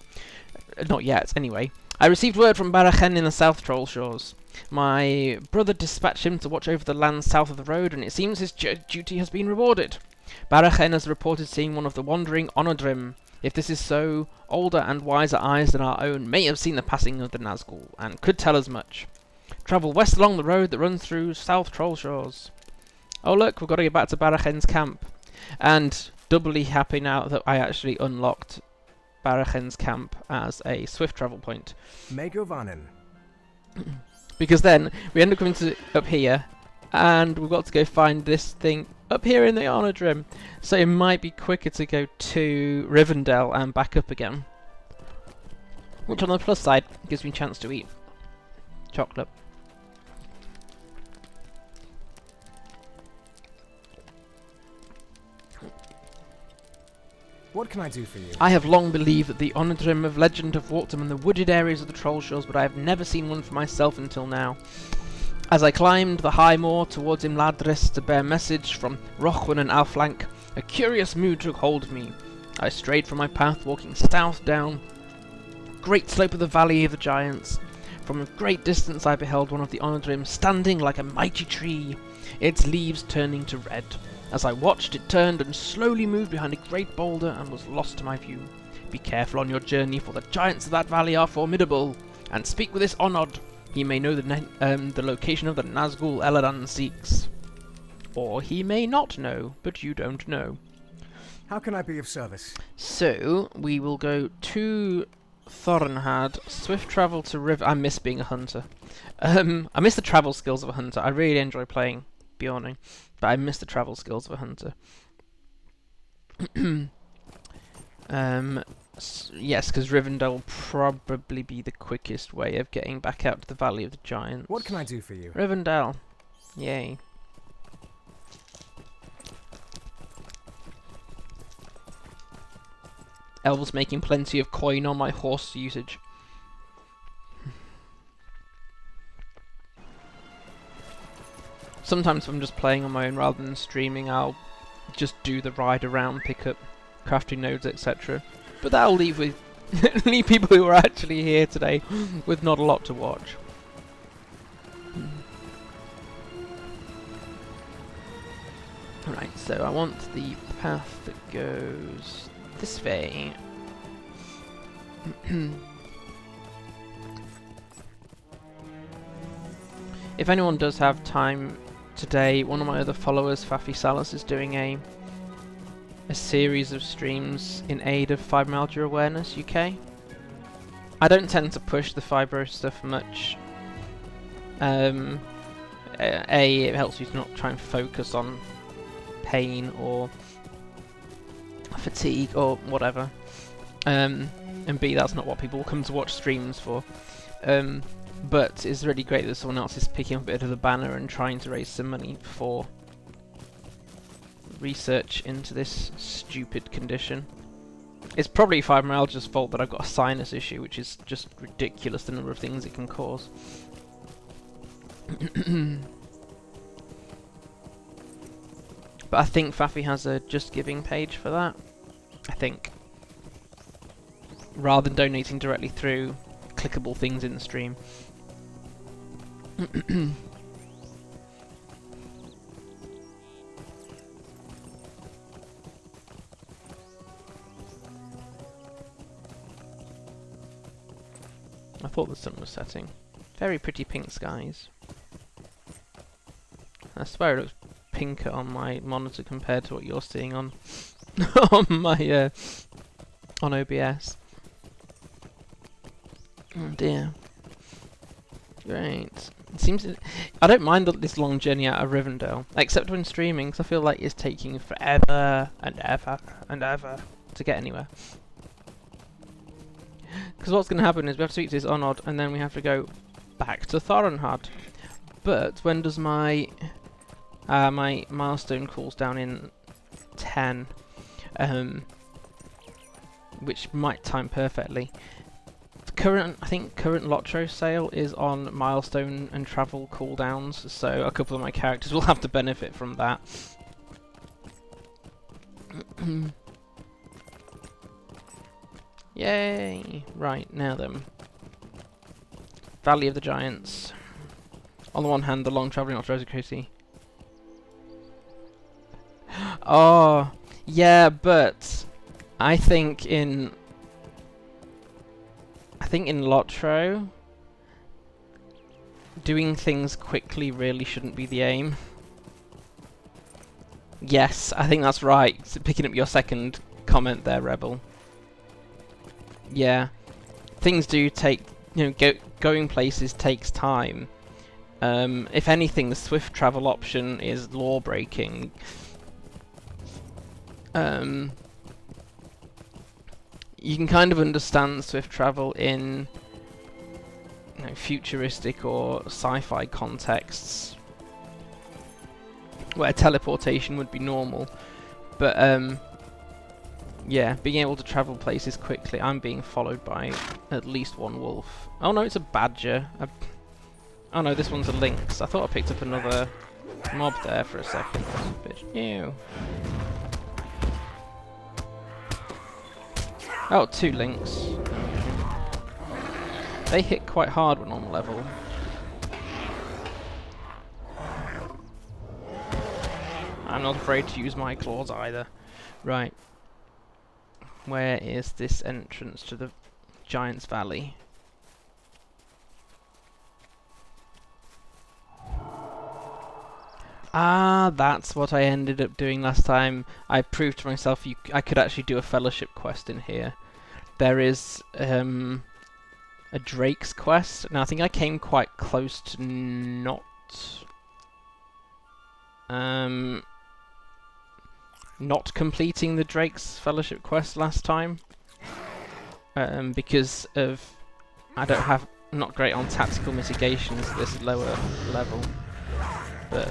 Not yet, anyway. I received word from Barachen in the South Trollshaws. My brother dispatched him to watch over the land south of the road, and it seems his duty has been rewarded. Barachen has reported seeing one of the wandering Onodrim. If this is so, older and wiser eyes than our own may have seen the passing of the Nazgûl, and could tell us much. Travel west along the road that runs through South Trollshaws. Oh look, we've got to get back to Barachen's camp. And doubly happy now that I actually unlocked Barachen's camp as a swift travel point. Because then we end up coming to up here, and we've got to go find this thing up here in the Onodrim. So it might be quicker to go to Rivendell and back up again. Which on the plus side gives me a chance to eat chocolate. What can I do for you? I have long believed that the Onodrim of legend have walked among the wooded areas of the Trollshaws, but I have never seen one for myself until now. As I climbed the high moor towards Imladris to bear message from Rochwan and Alflank, a curious mood took hold of me. I strayed from my path, walking south down great slope of the Valley of the Giants. From a great distance I beheld one of the Onodrim standing like a mighty tree, its leaves turning to red. As I watched, it turned and slowly moved behind a great boulder and was lost to my view. Be careful on your journey, for the giants of that valley are formidable. And speak with this Onod. He may know the location of the Nazgûl Elrond seeks. Or he may not know, but you don't know. How can I be of service? So, we will go to Thoronhad, swift travel to River... I miss being a hunter. I miss the travel skills of a hunter. I really enjoy playing Beorning, but I miss the travel skills of a hunter. Yes, because Rivendell will probably be the quickest way of getting back out to the Valley of the Giants. What can I do for you? Rivendell. Yay. Elves making plenty of coin on my horse usage. Sometimes if I'm just playing on my own rather than streaming, I'll just do the ride around, pick up crafting nodes, etc. But that'll leave with leave people who are actually here today with not a lot to watch. Right, so I want the path that goes this way. If anyone does have time today, one of my other followers, Fafi Salas, is doing a a series of streams in aid of Fibromyalgia Awareness UK. I don't tend to push the fibro stuff much. A, it helps you to not try and focus on pain or fatigue or whatever. And B, that's not what people come to watch streams for. But it's really great that someone else is picking up a bit of the banner and trying to raise some money for research into this stupid condition. It's probably fibromyalgia's fault that I've got a sinus issue, which is just ridiculous, the number of things it can cause. But I think Faffy has a Just Giving page for that. I think. Rather than donating directly through clickable things in the stream. I thought the sun was setting. Very pretty pink skies. I swear it looks pinker on my monitor compared to what you're seeing on on my on OBS. Oh dear. Great. It seems I don't mind this long journey out of Rivendell, except when streaming, because I feel like it's taking forever and ever and ever to get anywhere. Because what's going to happen is we have to speak to this Onod, and then we have to go back to Thorinhad. But when does my my milestone cools down in 10, which might time perfectly. I think current LOTRO sale is on milestone and travel cooldowns, so a couple of my characters will have to benefit from that. Yay! Right, now then. Valley of the Giants. On the one hand, the long travelling LOTROs are crazy. Oh, yeah, but I think in LOTRO, doing things quickly really shouldn't be the aim. Yes, I think that's right. So picking up your second comment there, Rebel. Yeah, things do take, going places takes time. If anything, the swift travel option is law breaking. You can kind of understand swift travel in futuristic or sci-fi contexts where teleportation would be normal, but yeah, being able to travel places quickly. I'm being followed by at least one wolf. Oh no, it's a badger. Oh no, this one's a lynx. I thought I picked up another mob there for a second. Bitch. Ew. Oh, 2 lynx. They hit quite hard when on level. I'm not afraid to use my claws either. Right. Where is this entrance to the Giants Valley? Ah, that's what I ended up doing last time. I proved to myself I could actually do a fellowship quest in here. There is a Drake's quest. Now I think I came quite close to not completing the Drake's fellowship quest last time, because of I'm not great on tactical mitigations at this lower level, but.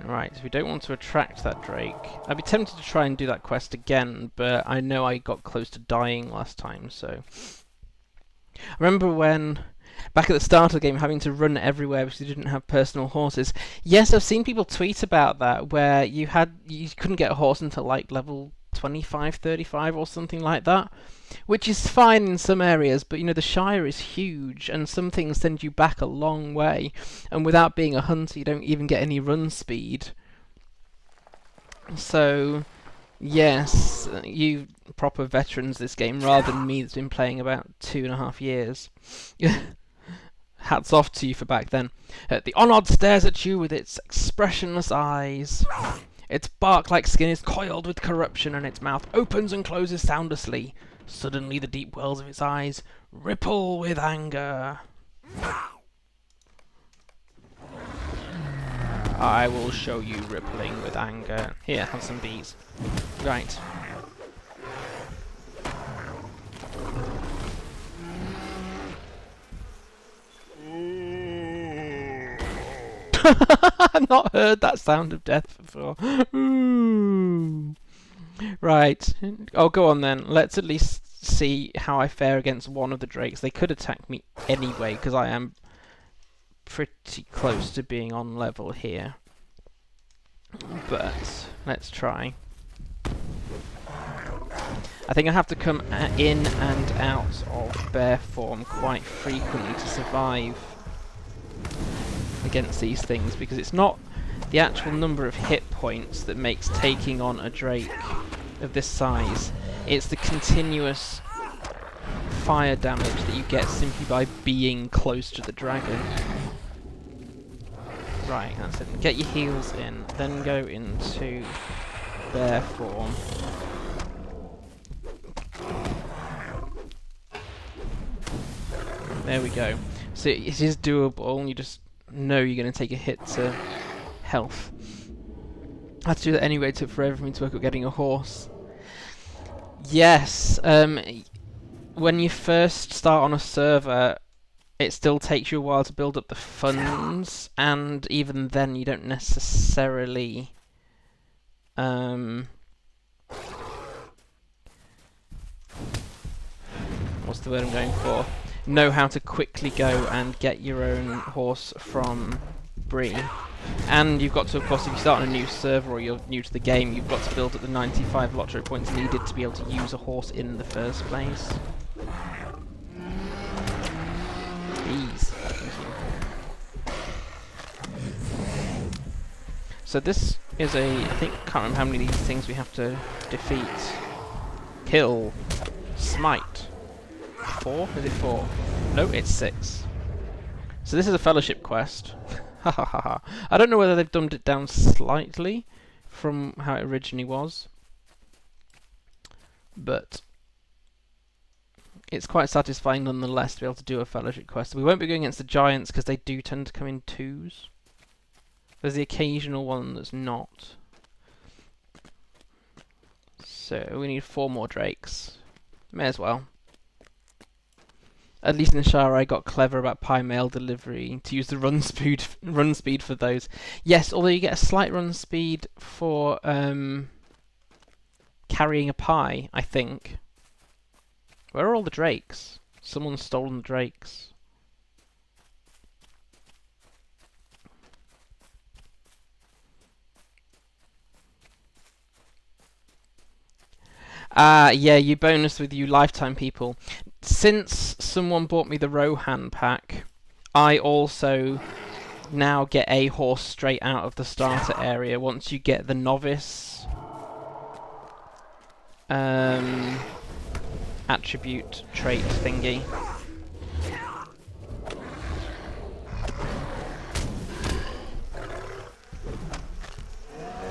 Right, so we don't want to attract that Drake. I'd be tempted to try and do that quest again, but I know I got close to dying last time, so... I remember when, back at the start of the game, having to run everywhere because you didn't have personal horses. Yes, I've seen people tweet about that, where you couldn't get a horse until like level 25, 35 or something like that, which is fine in some areas, but you know, the Shire is huge and some things send you back a long way, and without being a hunter you don't even get any run speed. So yes, you proper veterans this game rather than me that's been playing about 2.5 years. Hats off to you for back then. The Onod stares at you with its expressionless eyes. Its bark-like skin is coiled with corruption, and its mouth opens and closes soundlessly. Suddenly the deep wells of its eyes ripple with anger. I will show you rippling with anger. Here, have some bees. Right. I've not heard that sound of death before. Right. Oh, go on then. Let's at least see how I fare against one of the drakes. They could attack me anyway, because I am pretty close to being on level here. But let's try. I think I have to come in and out of bear form quite frequently to survive against these things, because it's not the actual number of hit points that makes taking on a drake of this size, it's the continuous fire damage that you get simply by being close to the dragon. Right, that's it. Get your heals in, then go into bear form. There we go. So it is doable, and you just know you're going to take a hit to health. I had to do that anyway, it took forever for me to work up getting a horse. Yes, when you first start on a server, it still takes you a while to build up the funds, and even then you don't necessarily what's the word I'm going for? Know how to quickly go and get your own horse from Bree. And you've got to, of course, if you start on a new server or you're new to the game, you've got to build up the 95 LOTRO points needed to be able to use a horse in the first place. Bees. Thank you. So this is a, I think, can't remember how many of these things we have to defeat. Kill. Smite. 4? Is it 4? No, it's 6. So this is a fellowship quest. Ha ha ha ha. I don't know whether they've dumbed it down slightly from how it originally was, but it's quite satisfying nonetheless to be able to do a fellowship quest. We won't be going against the giants because they do tend to come in twos. There's the occasional one that's not. So we need 4 more drakes. May as well. At least in the Shire I got clever about pie mail delivery to use the run speed for those. Yes, although you get a slight run speed for carrying a pie, I think. Where are all the drakes? Someone's stolen the drakes. Yeah, you bonus with you lifetime people. Since someone bought me the Rohan pack, I also now get a horse straight out of the starter area once you get the novice attribute trait thingy.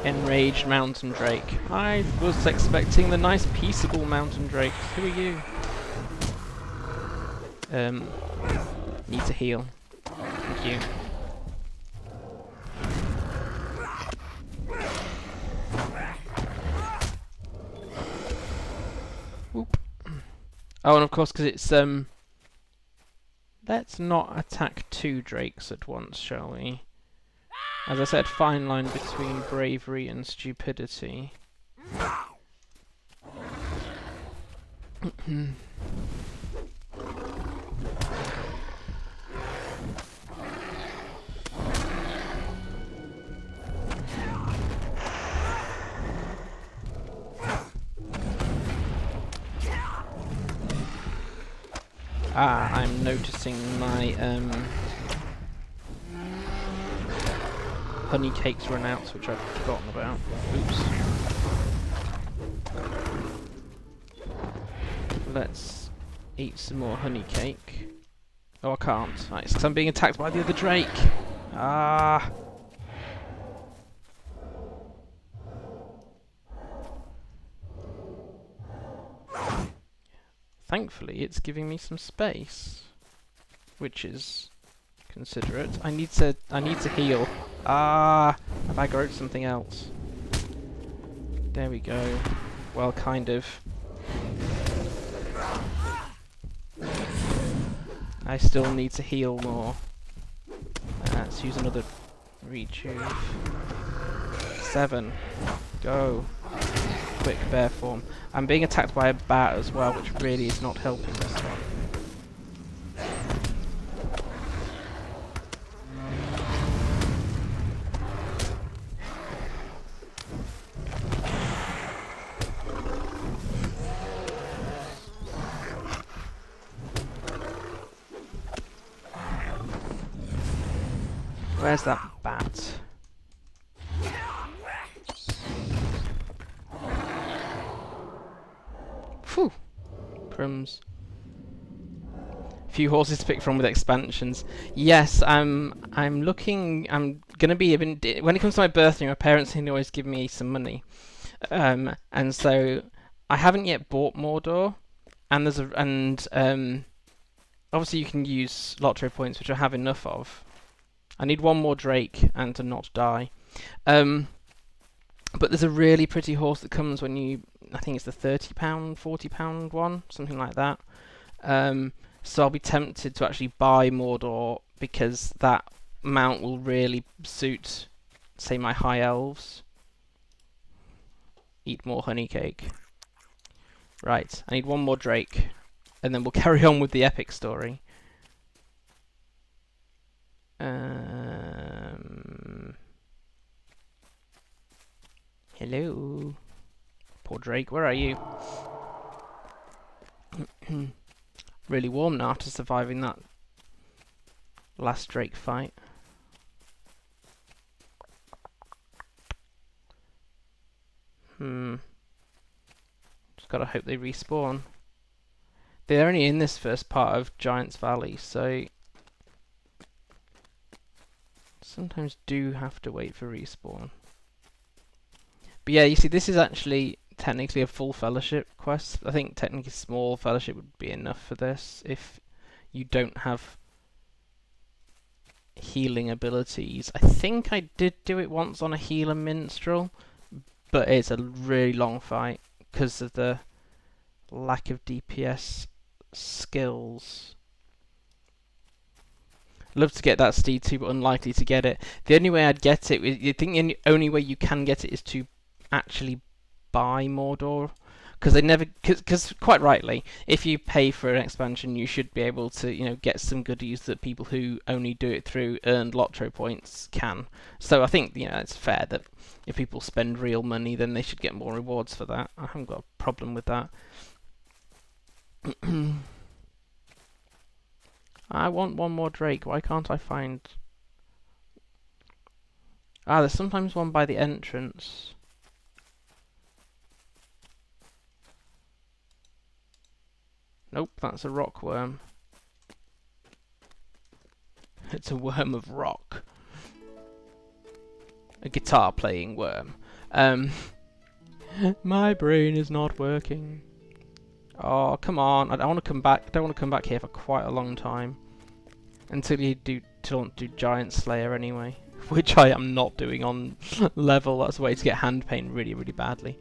Enraged mountain drake. I was expecting the nice peaceable mountain drake. Who are you? Need to heal. Thank you. Whoop. Oh, and of course, because it's let's not attack 2 drakes at once, shall we? As I said, fine line between bravery and stupidity. Ah, I'm noticing my honey cakes run out, which I've forgotten about. Oops. Let's eat some more honey cake. Oh, I can't. Right, it's 'cause I'm being attacked by the other drake. Ah. Thankfully, it's giving me some space, which is considerate. I need to heal. Ah, have I grown something else? There we go. Well, kind of. I still need to heal more. Let's use another rejuve. 7. Go. Quick bear form. I'm being attacked by a bat as well, which really is not helping this one. Where's that bat? Phew! Crumbs. Few horses to pick from with expansions. Yes, I'm looking. I'm gonna be even. When it comes to my birthday, my parents can always give me some money, and so I haven't yet bought Mordor. And obviously you can use LOTRO points, which I have enough of. I need one more Drake and to not die. But there's a really pretty horse that comes when you, I think it's the £30, £40 one, something like that. So I'll be tempted to actually buy Mordor because that mount will really suit, say, my high elves. Eat more honey cake. Right, I need one more Drake, and then we'll carry on with the epic story. Hello. Poor Drake, where are you? Really warm now after surviving that last Drake fight. Just gotta hope they respawn. They're only in this first part of Giant's Valley, so sometimes do have to wait for respawn. But yeah, you see, this is actually technically a full fellowship quest. I think technically small fellowship would be enough for this if you don't have healing abilities. I think I did do it once on a healer minstrel, but it's a really long fight because of the lack of DPS skills. Love to get that steed too, but unlikely to get it. The only way I'd get it, I think the only way you can get it is to actually buy Mordor, because they never, because quite rightly, if you pay for an expansion, you should be able to, you know, get some goodies that people who only do it through earned LOTRO points can. So I think, you know, it's fair that if people spend real money, then they should get more rewards for that. I haven't got a problem with that. I want one more Drake. Why can't I find... Ah, there's sometimes one by the entrance. Nope, that's a rock worm. It's a worm of rock. A guitar playing worm. My brain is not working. Oh, come on. I don't want to come back. I don't want to come back here for quite a long time. Until you don't do Giant Slayer anyway. Which I am not doing on level. That's a way to get hand pain really, really badly.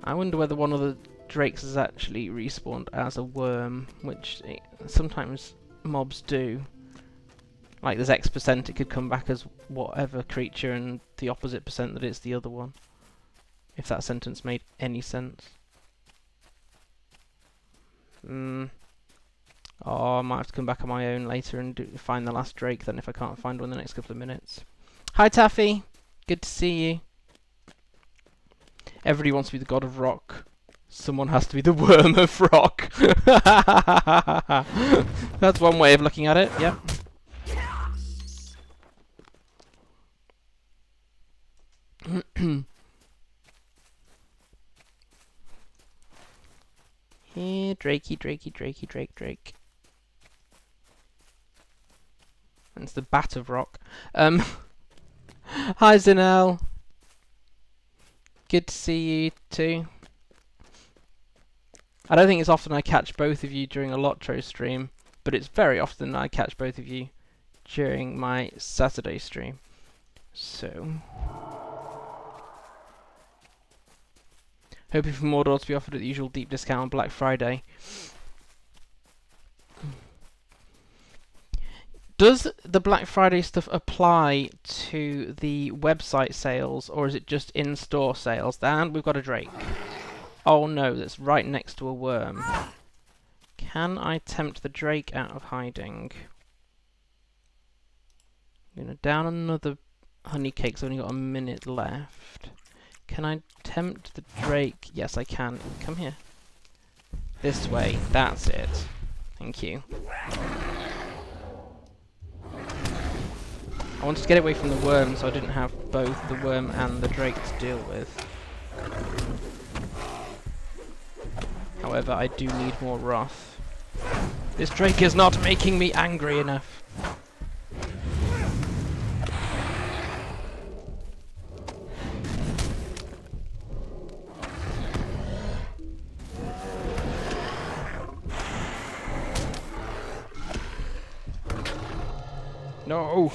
I wonder whether one of the drakes has actually respawned as a worm, which sometimes mobs do. Like there's X% it could come back as whatever creature and the opposite percent that it's the other one. If that sentence made any sense. Oh, I might have to come back on my own later and find the last drake then if I can't find one in the next couple of minutes. Hi Taffy! Good to see you. Everybody wants to be the god of rock. Someone has to be the worm of rock. That's one way of looking at it, yep. Here, Drakey, Drakey, Drakey, Drake. It's the bat of rock. Hi, Zinel. Good to see you too. I don't think it's often I catch both of you during a LOTRO stream, but it's very often I catch both of you during my Saturday stream. So, hoping for Mordor to be offered at the usual deep discount on Black Friday. Does the Black Friday stuff apply to the website sales, or is it just in-store sales? And we've got a Drake. Oh no, that's right next to a worm. Can I tempt the Drake out of hiding? I'm gonna down another honey cake, so I've only got a minute left. Can I tempt the Drake? Yes, I can. Come here. This way. That's it. Thank you. I wanted to get away from the worm, so I didn't have both the worm and the Drake to deal with. However, I do need more wrath. This Drake is not making me angry enough. No!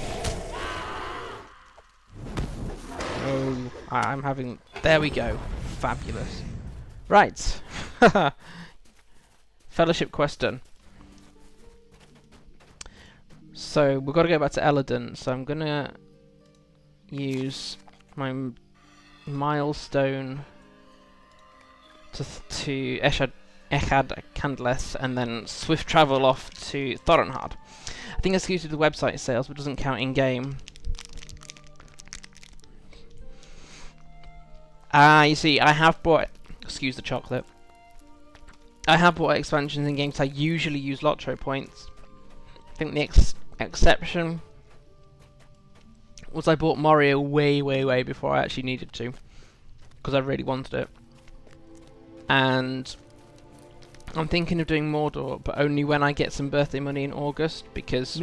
No, I'm having... There we go. Fabulous. Right. Fellowship quest done. So, we've got to go back to Elrond, so I'm gonna use my milestone to Echad Candleth, and then swift travel off to Thorinhard. I think it's exclusive to the website sales, but doesn't count in-game. Ah, you see, I have bought... Excuse the chocolate. I have bought expansions in games I usually use LOTRO points. I think the exception was I bought Mario way before I actually needed to, because I really wanted it. And I'm thinking of doing Mordor, but only when I get some birthday money in August, because...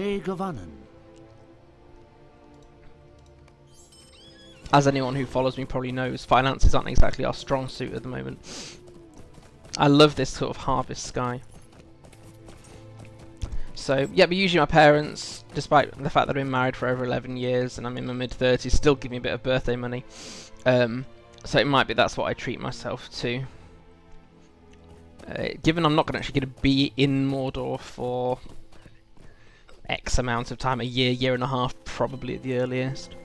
As anyone who follows me probably knows, finances aren't exactly our strong suit at the moment. I love this sort of harvest sky. So, yeah, but usually my parents, despite the fact that I've been married for over 11 years and I'm in my mid-30s, still give me a bit of birthday money. So it might be that's what I treat myself to. Given I'm not actually going to be in Mordor for X amount of time, a year, year and a half, probably at the earliest.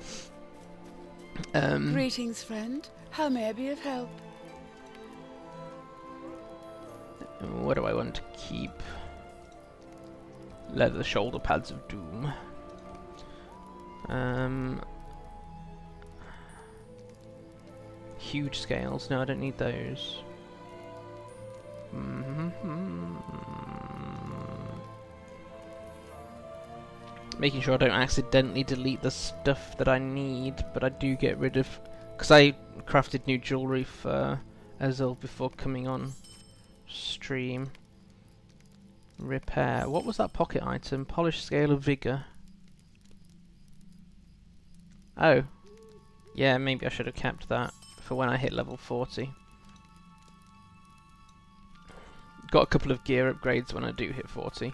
Greetings, friend. How may I be of help? What do I want to keep? Leather shoulder pads of doom. Huge scales. No, I don't need those. Making sure I don't accidentally delete the stuff that I need, but I do get rid of... Because I crafted new jewellery for Ezil before coming on stream. Repair. What was that pocket item? Polished scale of vigour. Oh. Yeah, maybe I should have kept that for when I hit level 40. Got a couple of gear upgrades when I do hit 40.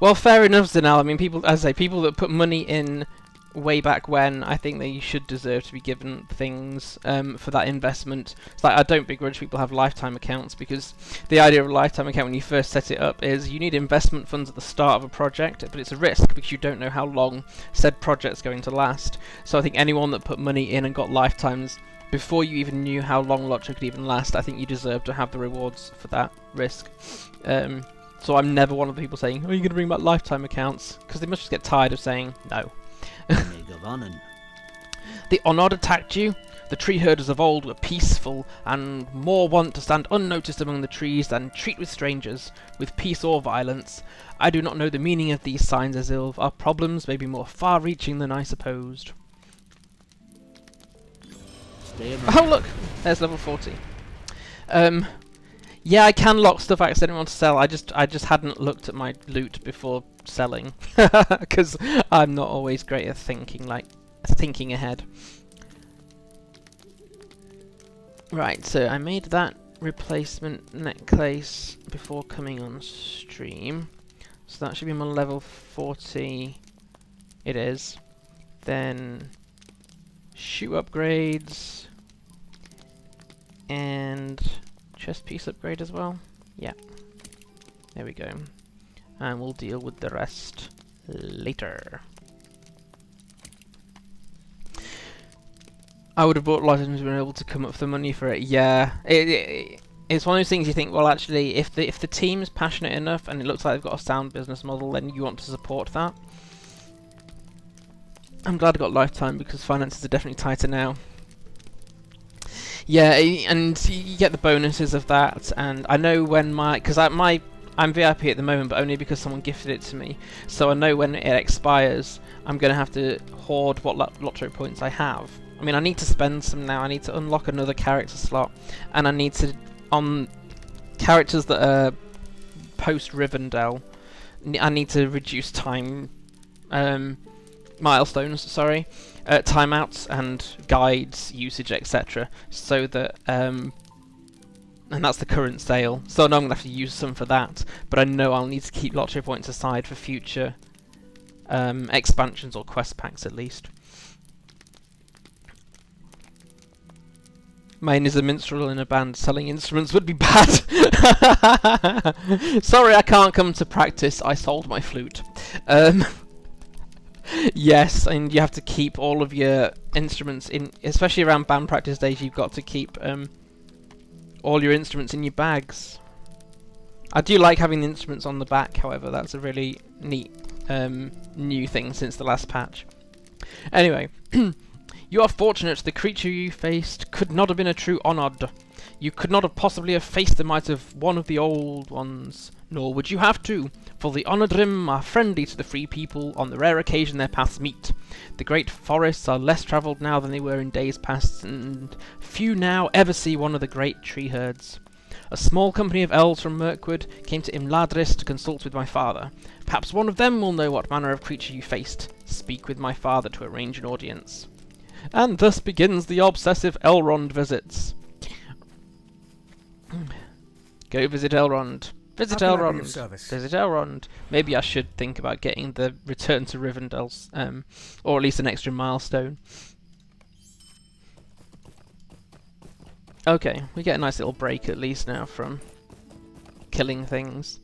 Well, fair enough, Zanel. I mean, people, as I say, people that put money in way back when, I think they should deserve to be given things for that investment. It's like, I don't begrudge people have lifetime accounts, because the idea of a lifetime account when you first set it up is you need investment funds at the start of a project, but it's a risk because you don't know how long said project's going to last. So I think anyone that put money in and got lifetimes before you even knew how long LOTRO could even last, I think you deserve to have the rewards for that risk. So I'm never one of the people saying, oh, you're going to bring back lifetime accounts, because they must just get tired of saying no. I may go on and... The Onod attacked you? The tree herders of old were peaceful, and more wont to stand unnoticed among the trees than treat with strangers, with peace or violence. I do not know the meaning of these signs, Azilv. Our problems may be more far-reaching than I supposed. Stay a moment. Oh look! There's level 40. Yeah, I can lock stuff I accidentally want to sell. I just hadn't looked at my loot before selling. Because I'm not always great at thinking ahead. Right, so I made that replacement necklace before coming on stream. So that should be my level 40. It is. Then shoe upgrades and chest piece upgrade as well. Yeah. There we go. And we'll deal with the rest later. I would have bought a lot of items, been able to come up with the money for it. Yeah, it's one of those things you think, well, actually, if the team's passionate enough and it looks like they've got a sound business model, then you want to support that. I'm glad I got lifetime because finances are definitely tighter now. Yeah, and you get the bonuses of that, and I know when I'm VIP at the moment, but only because someone gifted it to me. So I know when it expires, I'm going to have to hoard what LOTRO points I have. I mean, I need to spend some now. I need to unlock another character slot, and I need to, on characters that are post Rivendell, I need to reduce time, milestones, sorry, timeouts and guides usage, etc. So that, and that's the current sale. So I know I'm gonna have to use some for that, but I know I'll need to keep LOTRO points aside for future expansions or quest packs at least. Mine is a minstrel in a band. Selling instruments would be bad. Sorry, I can't come to practice. I sold my flute. Yes, and you have to keep all of your instruments in, especially around band practice days. You've got to keep all your instruments in your bags. I do like having the instruments on the back, however. That's a really neat new thing since the last patch. Anyway. You are fortunate the creature you faced could not have been a true Onod. You could not have possibly have faced the might of one of the old ones, nor would you have to, for the Onodrim are friendly to the free people on the rare occasion their paths meet. The great forests are less travelled now than they were in days past, and few now ever see one of the great tree herds. A small company of elves from Mirkwood came to Imladris to consult with my father. Perhaps one of them will know what manner of creature you faced. Speak with my father to arrange an audience. And thus begins the obsessive Elrond visits. Go visit Elrond. Visit How can I be Elrond. of service? Visit Elrond. Maybe I should think about getting the return to Rivendell's, or at least an extra milestone. Okay, we get a nice little break at least now from killing things.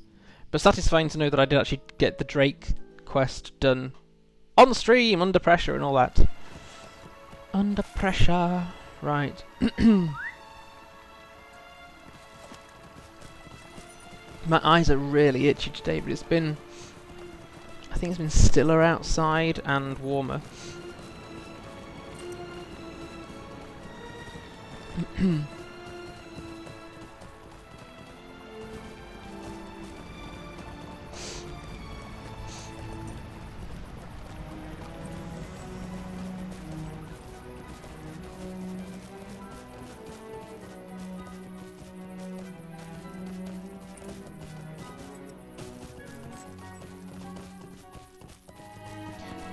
But satisfying to know that I did actually get the Drake quest done on stream, under pressure and all that. Under pressure. Right. My eyes are really itchy today, but it's been... I think it's been stiller outside and warmer.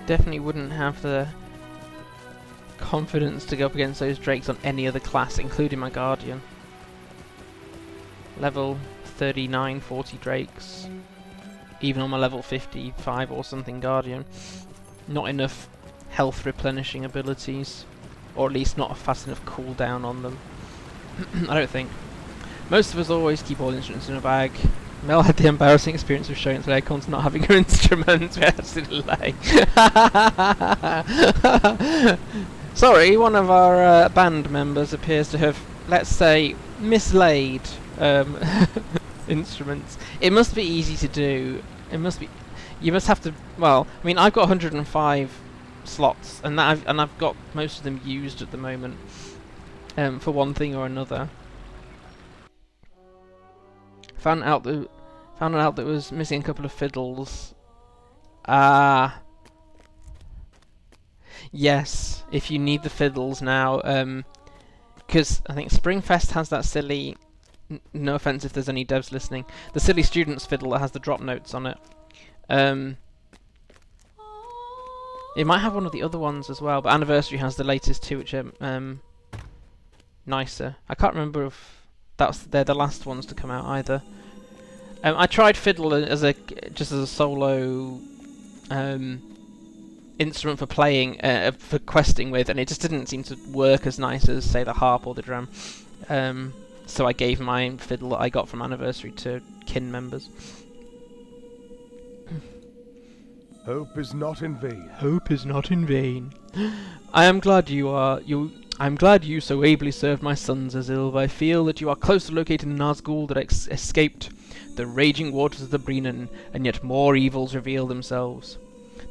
Definitely wouldn't have the confidence to go up against those drakes on any other class, including my guardian. Level 39, 40 drakes. Even on my level 55 or something guardian. Not enough health replenishing abilities. Or at least not a fast enough cooldown on them. I don't think. Most of us always keep all instruments in a bag. Mel had the embarrassing experience of showing today Acorns not having her instruments. We had to delay. Sorry, one of our band members appears to have, let's say, mislaid instruments. It must be easy to do. It must be. You must have to. Well, I mean, I've got 105 slots, and I've got most of them used at the moment, for one thing or another. Found out that was missing a couple of fiddles. Yes, if you need the fiddles now, because I think Springfest has that silly, no offense if there's any devs listening, the silly student's fiddle that has the drop notes on it. It might have one of the other ones as well, but Anniversary has the latest two, which are nicer. I can't remember if they're the last ones to come out either. I tried fiddle as just as a solo instrument for playing, for questing with, and it just didn't seem to work as nice as, say, the harp or the drum. So I gave my fiddle that I got from Anniversary to kin members. Hope is not in vain. Hope is not in vain. I'm glad you so ably served my sons, Azilv. I feel that you are close to locating the Nazgûl that escaped the raging waters of the Breenan, and yet more evils reveal themselves.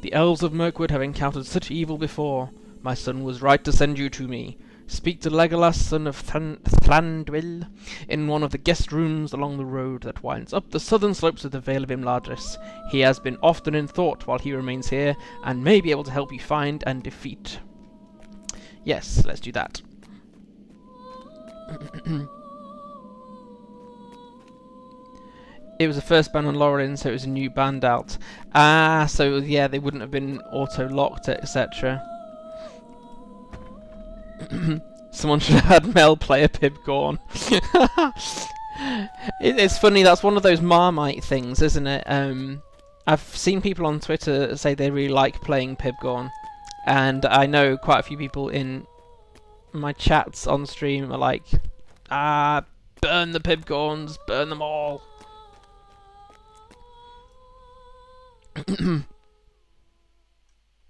The elves of Mirkwood have encountered such evil before. My son was right to send you to me. Speak to Legolas, son of Thranduil, in one of the guest rooms along the road that winds up the southern slopes of the Vale of Imladris. He has been often in thought while he remains here, and may be able to help you find and defeat. Yes, let's do that. It was the first band on Lorien, so it was a new band out. So yeah, they wouldn't have been auto-locked, etc. Someone should have had Mel play a Pibgorn. It's funny, that's one of those Marmite things, isn't it? I've seen people on Twitter say they really like playing Pibgorn, and I know quite a few people in my chats on stream are like, burn the Pibgorns, burn them all.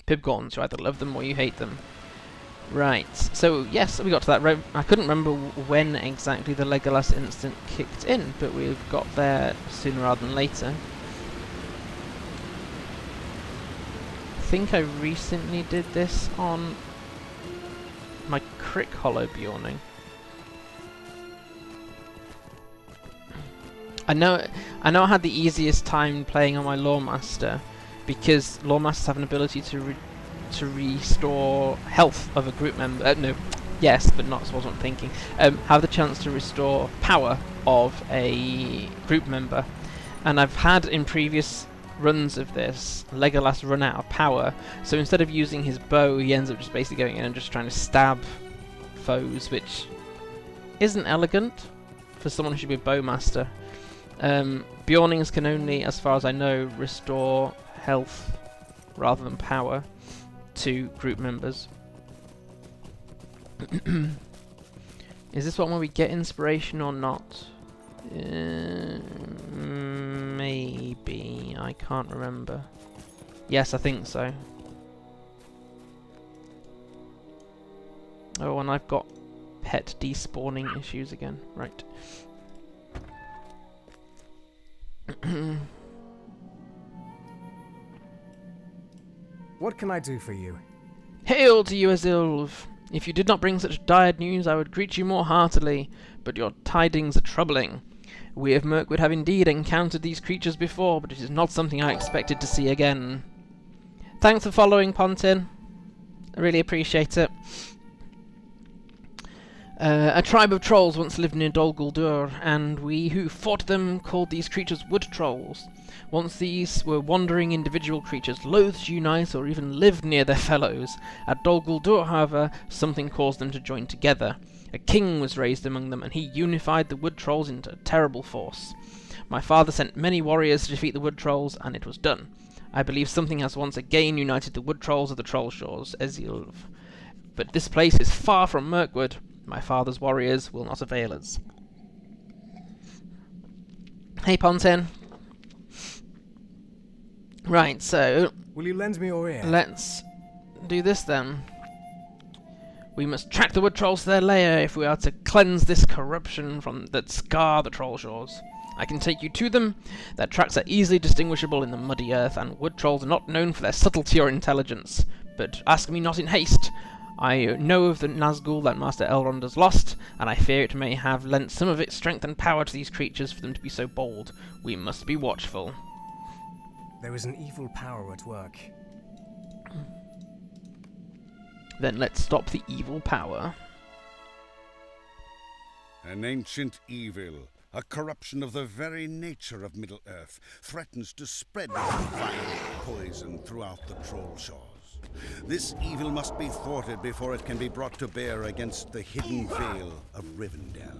Pibgorns, you either love them or you hate them. Right, so yes, we got to that. I couldn't remember when exactly the Legolas instant kicked in, but we've got there sooner rather than later. I think I recently did this on my Crick Hollow Beorning. I know I had the easiest time playing on my Lawmaster, because Lawmasters have an ability to restore health of a group member. No, yes, but not what I'm thinking. Have the chance to restore power of a group member, and I've had in previous runs of this Legolas run out of power, so instead of using his bow, he ends up just basically going in and just trying to stab foes, which isn't elegant for someone who should be a bowmaster. Beornings can only, as far as I know, restore health rather than power to group members. Is this one where we get inspiration or not? Maybe. I can't remember. Yes, I think so. Oh, and I've got pet despawning issues again. Right. What can I do for you? Hail to you, Azilv! If you did not bring such dire news, I would greet you more heartily, but your tidings are troubling. We of Mirkwood have indeed encountered these creatures before, but it is not something I expected to see again. Thanks for following, Pontin. I really appreciate it. A tribe of trolls once lived near Dol Guldur, and we who fought them called these creatures wood trolls. Once these were wandering individual creatures, loath to unite or even live near their fellows. At Dol Guldur, however, something caused them to join together. A king was raised among them, and he unified the wood trolls into a terrible force. My father sent many warriors to defeat the wood trolls, and it was done. I believe something has once again united the wood trolls of the Trollshaws, Ezilv. But this place is far from Mirkwood. My father's warriors will not avail us. Hey, Pontin. Right, so Will you lend me your ear? let's do this then. We must track the wood trolls to their lair if we are to cleanse this corruption that scar the Trollshaws. I can take you to them. Their tracks are easily distinguishable in the muddy earth, and wood trolls are not known for their subtlety or intelligence. But ask me not in haste. I know of the Nazgûl that Master Elrond has lost, and I fear it may have lent some of its strength and power to these creatures for them to be so bold. We must be watchful. There is an evil power at work. Then let's stop the evil power. An ancient evil, a corruption of the very nature of Middle-earth, threatens to spread its vile poison throughout the Trollshaws. This evil must be thwarted before it can be brought to bear against the hidden vale of Rivendell.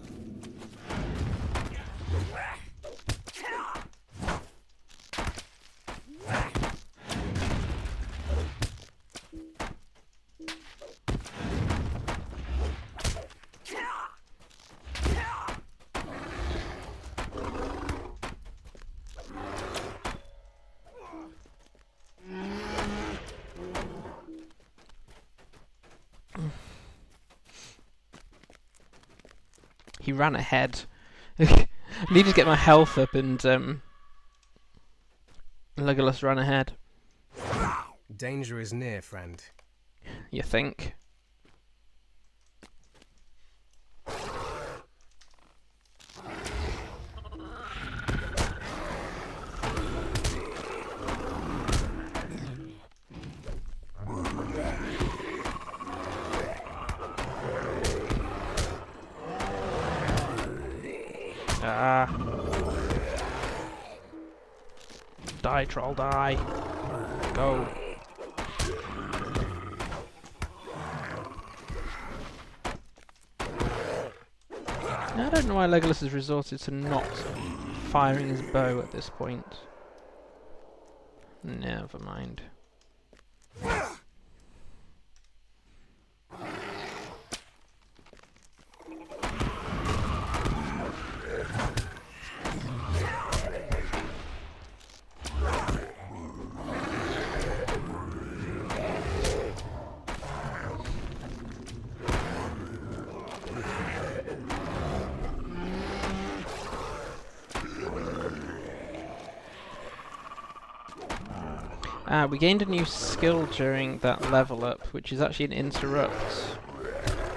He ran ahead. I needed to get my health up, and Legolas ran ahead. Danger is near, friend. You think? Die, troll, die. Go. I don't know why Legolas has resorted to not firing his bow at this point. Never mind. We gained a new skill during that level up, which is actually an interrupt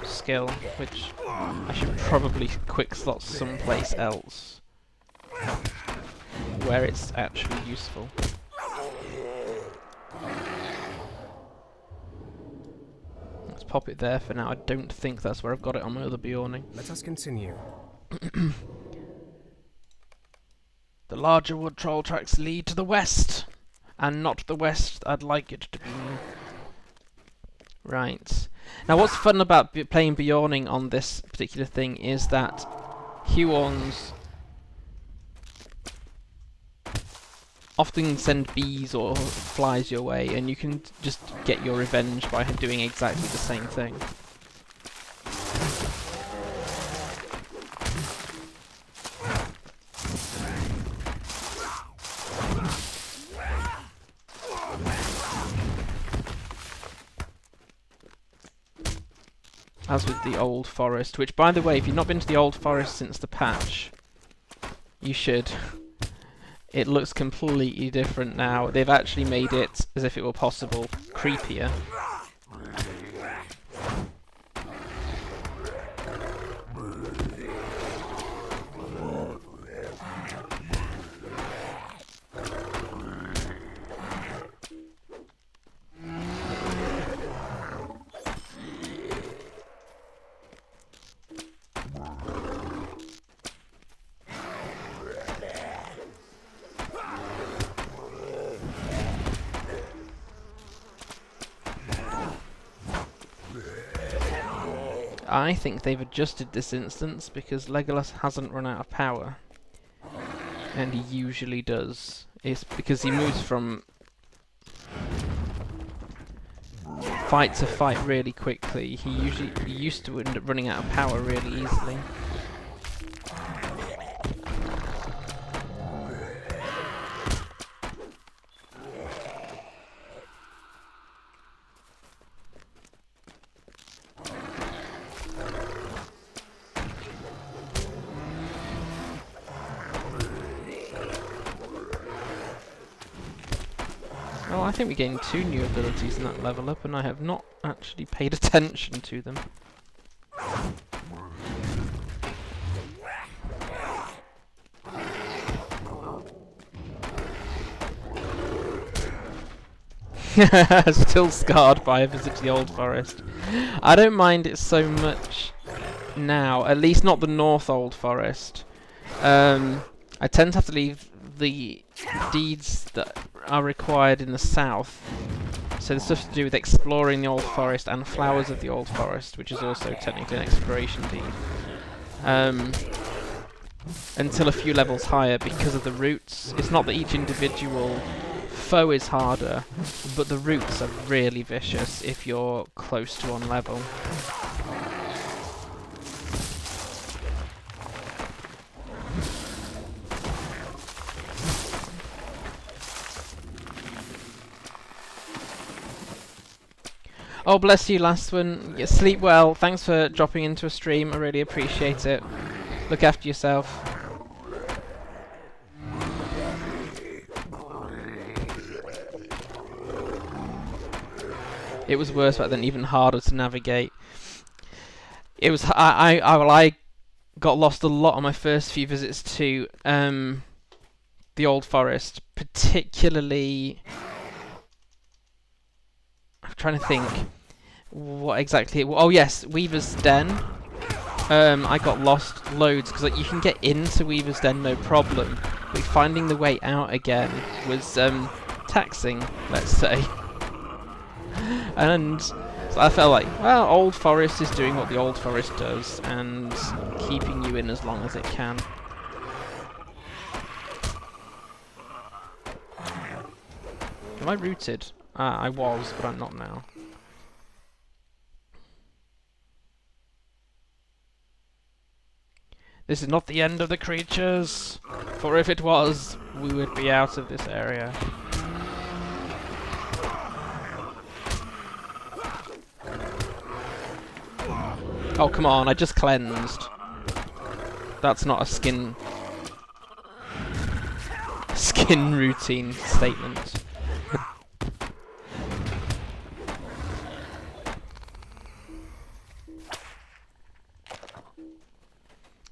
skill, which I should probably quick slot someplace else where it's actually useful. Let's pop it there for now. I don't think that's where I've got it on my other Beorning. Let us continue. The larger wood troll tracks lead to the west, and not the west I'd like it to be. Right. Now what's fun about playing Beorning on this particular thing is that Huorns often send bees or flies your way, and you can just get your revenge by doing exactly the same thing. As with the Old Forest, which, by the way, if you've not been to the Old Forest since the patch, you should. It looks completely different now. They've actually made it, as if it were possible, creepier. I think they've adjusted this instance because Legolas hasn't run out of power. And he usually does. It's because he moves from fight to fight really quickly. He used to end up running out of power really easily. Oh, I think we gained 2 new abilities in that level up, and I have not actually paid attention to them. Still scarred by a visit to the Old Forest. I don't mind it so much now, at least not the North Old Forest. I tend to have to leave the deeds that are required in the South. So there's stuff to do with exploring the Old Forest and Flowers of the Old Forest, which is also technically an exploration deed. Until a few levels higher because of the routes. It's not that each individual foe is harder, but the routes are really vicious if you're close to one level. Oh, bless you, last one. Yeah, sleep well. Thanks for dropping into a stream. I really appreciate it. Look after yourself. It was worse back then, even harder to navigate. It was. I got lost a lot on my first few visits to the Old Forest, particularly. I'm trying to think what exactly. Oh yes, Weaver's Den. I got lost loads because you can get into Weaver's Den no problem, but finding the way out again was taxing, let's say. And so I felt like, well, Old Forest is doing what the Old Forest does and keeping you in as long as it can. Am I rooted? I was, but I'm not now. This is not the end of the creatures, for if it was, we would be out of this area. Oh, come on, I just cleansed. That's not a skin routine statement.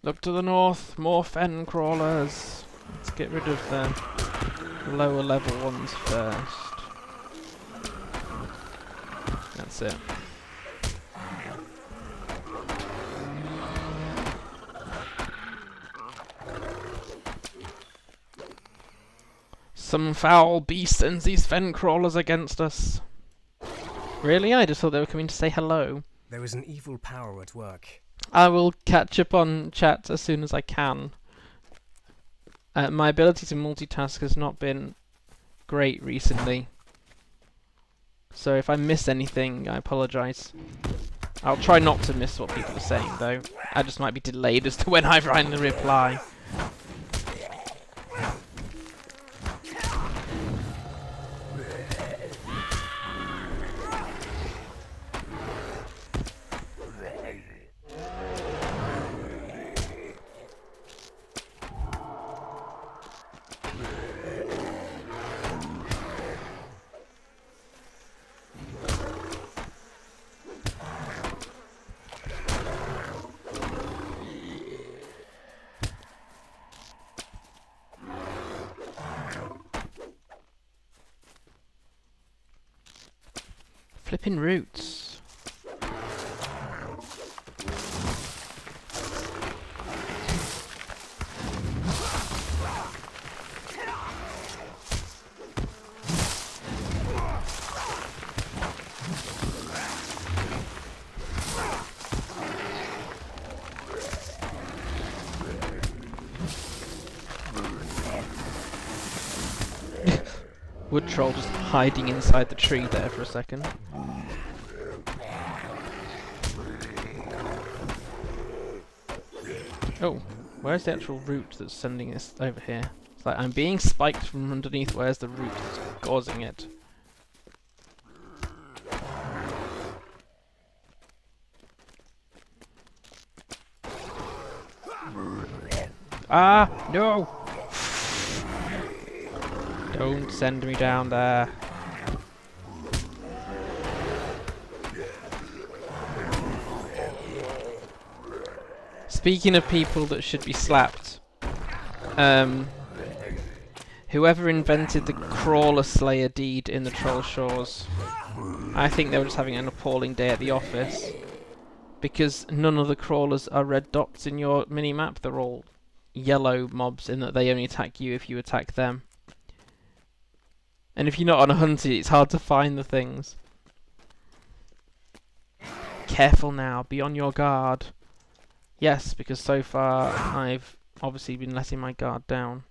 Look to the north, more fen crawlers. Let's get rid of the lower level ones first. That's it. Some foul beast sends these fen crawlers against us. Really? I just thought they were coming to say hello. There was an evil power at work. I will catch up on chat as soon as I can. My ability to multitask has not been great recently. So if I miss anything, I apologise. I'll try not to miss what people are saying though. I just might be delayed as to when I finally reply. Flipping roots. Wood troll just hiding inside the tree there for a second. Oh, where's the actual root that's sending this over here? It's like, I'm being spiked from underneath, where's the root that's causing it? Ah, no! Don't send me down there. Speaking of people that should be slapped, whoever invented the crawler slayer deed in the Trollshaws, I think they were just having an appalling day at the office, because none of the crawlers are red dots in your mini-map. They're all yellow mobs in that they only attack you if you attack them. And if you're not on a hunt, it's hard to find the things. Careful now, be on your guard. Yes, because so far I've obviously been letting my guard down.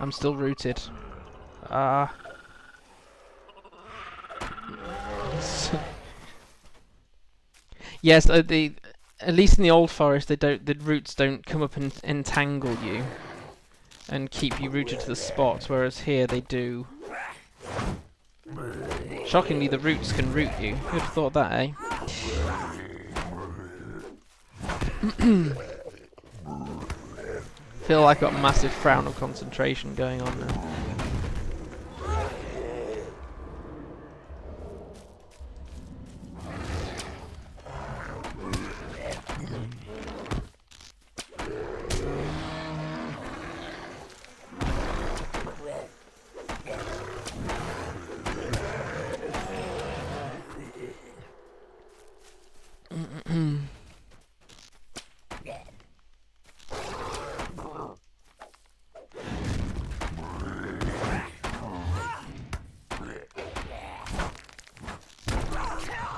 I'm still rooted. Yes, at least in the old forest, the roots don't come up and entangle you and keep you rooted to the spot, whereas here they do. Shockingly, the roots can root you. Who'd have thought that, eh? Feel like I've got a massive frown of concentration going on now.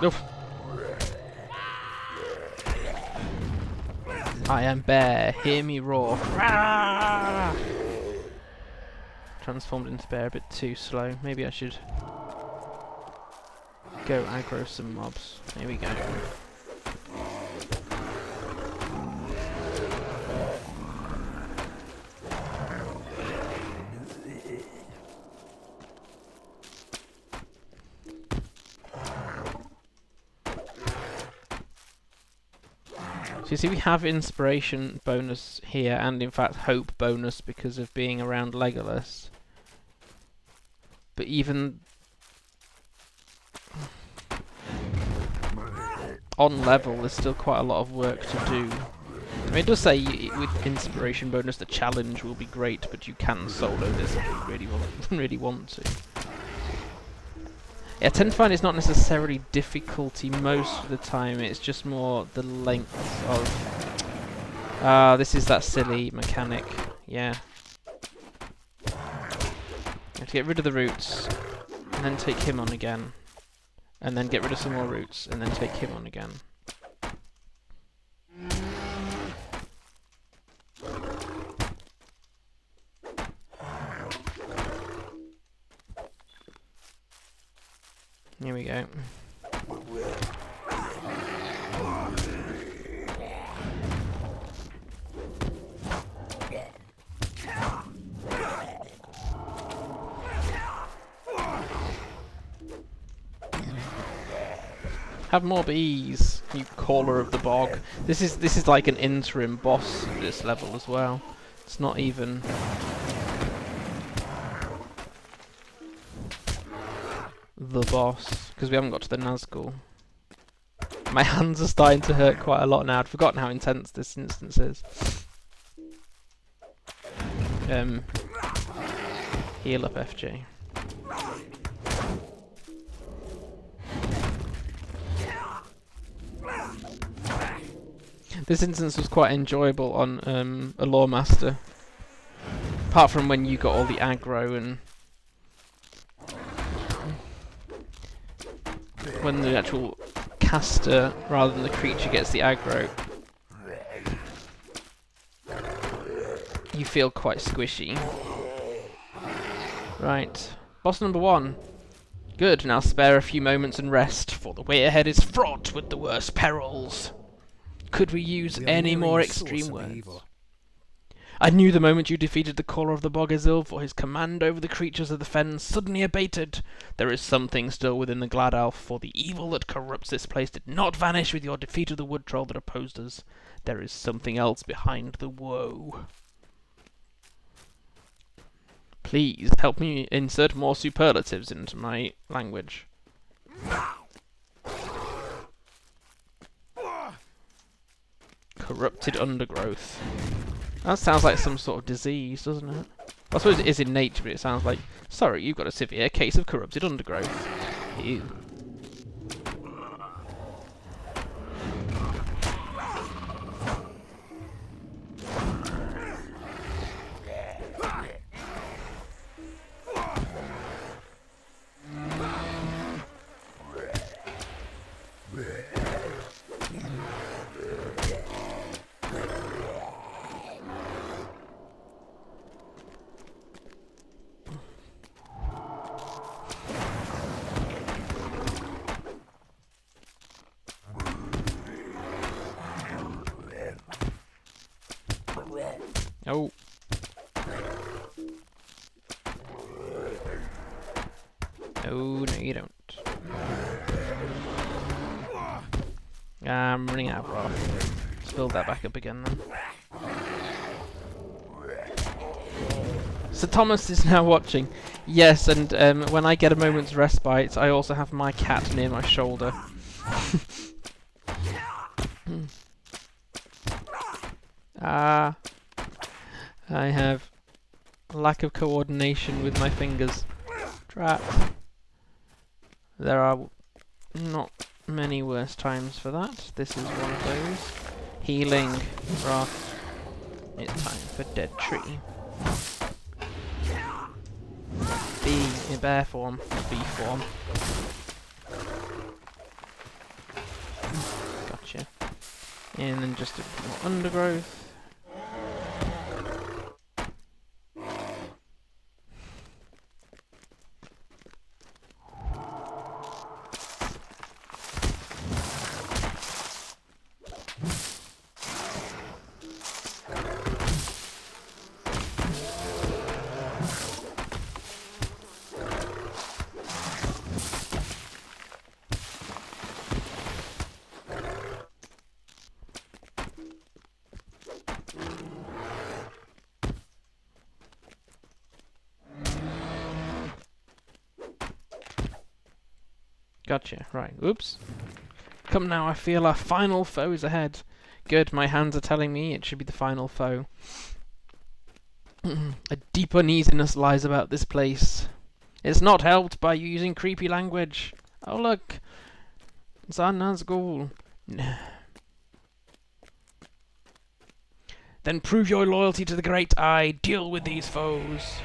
Oof. I am bear, hear me roar. Rah! Transformed into bear a bit too slow. Maybe I should go aggro some mobs. Here we go. So you see we have inspiration bonus here, and in fact hope bonus because of being around Legolas. But even on level, there's still quite a lot of work to do. I mean, it does say with inspiration bonus the challenge will be great, but you can solo this if you really want to. Yeah, I tend to find it's not necessarily difficulty most of the time, it's just more the length of... this is that silly mechanic, yeah. You have to get rid of the roots, and then take him on again. And then get rid of some more roots, and then take him on again. Here we go. Have more bees, you caller of the bog. This is like an interim boss at this level as well. It's not even the boss, because we haven't got to the Nazgûl. My hands are starting to hurt quite a lot now. I'd forgotten how intense this instance is. Heal up, FJ. This instance was quite enjoyable on a Lore Master. Apart from when you got all the aggro and when the actual caster, rather than the creature, gets the aggro, you feel quite squishy. Right, boss number 1. Good, now spare a few moments and rest, for the way ahead is fraught with the worst perils. Could we use any more extreme words? I knew the moment you defeated the caller of the Bogazil, for his command over the creatures of the fen suddenly abated. There is something still within the Glad Elf, for the evil that corrupts this place did not vanish with your defeat of the wood troll that opposed us. There is something else behind the woe. Please help me insert more superlatives into my language. Corrupted undergrowth. That sounds like some sort of disease, doesn't it? I suppose it is in nature, but it sounds like, sorry, you've got a severe case of corrupted undergrowth. Ew. Oh. Oh, no you don't. I'm running out of wrath. Let's build that back up again then. Sir Thomas is now watching. Yes, and when I get a moment's respite, I also have my cat near my shoulder. I have lack of coordination with my fingers. Drat. There are not many worse times for that. This is one of those. Healing. Wrath. It's time for dead tree. B in bear form, B form. Gotcha. And then just a bit more undergrowth. Gotcha, right, oops. Come now, I feel our final foe is ahead. Good, my hands are telling me it should be the final foe. A deep uneasiness lies about this place. It's not helped by you using creepy language. Oh look, it's our Nazgûl. Then prove your loyalty to the Great Eye. Deal with these foes.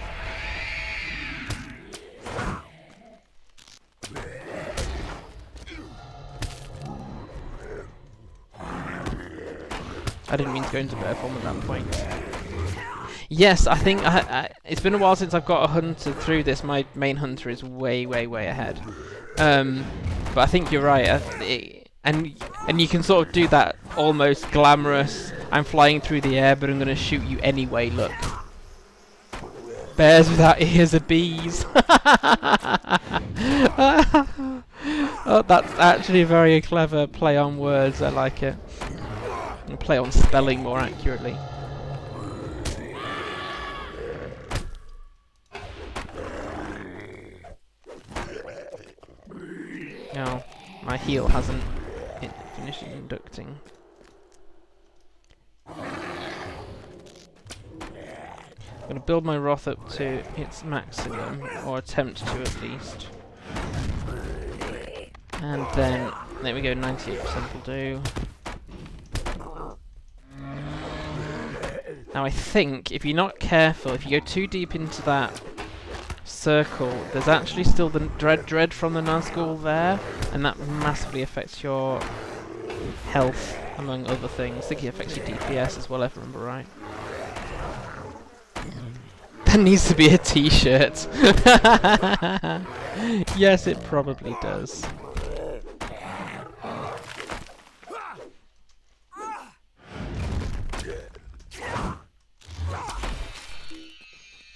I didn't mean to go into bear form at that point. Yes, I think it's been a while since I've got a hunter through this. My main hunter is way ahead. But I think you're right. And you can sort of do that almost glamorous. I'm flying through the air, but I'm going to shoot you anyway. Look, bears without ears are bees. Oh, that's actually a very clever play on words. I like it. And play on spelling more accurately. Oh, my heal hasn't finished inducting. I'm going to build my wrath up to its maximum, or attempt to at least. And then, there we go, 98% will do. Now I think, if you're not careful, if you go too deep into that circle, there's actually still the dread from the Nazgûl there, and that massively affects your health, among other things. I think it affects your DPS as well, if I remember right. That needs to be a t-shirt. Yes, it probably does.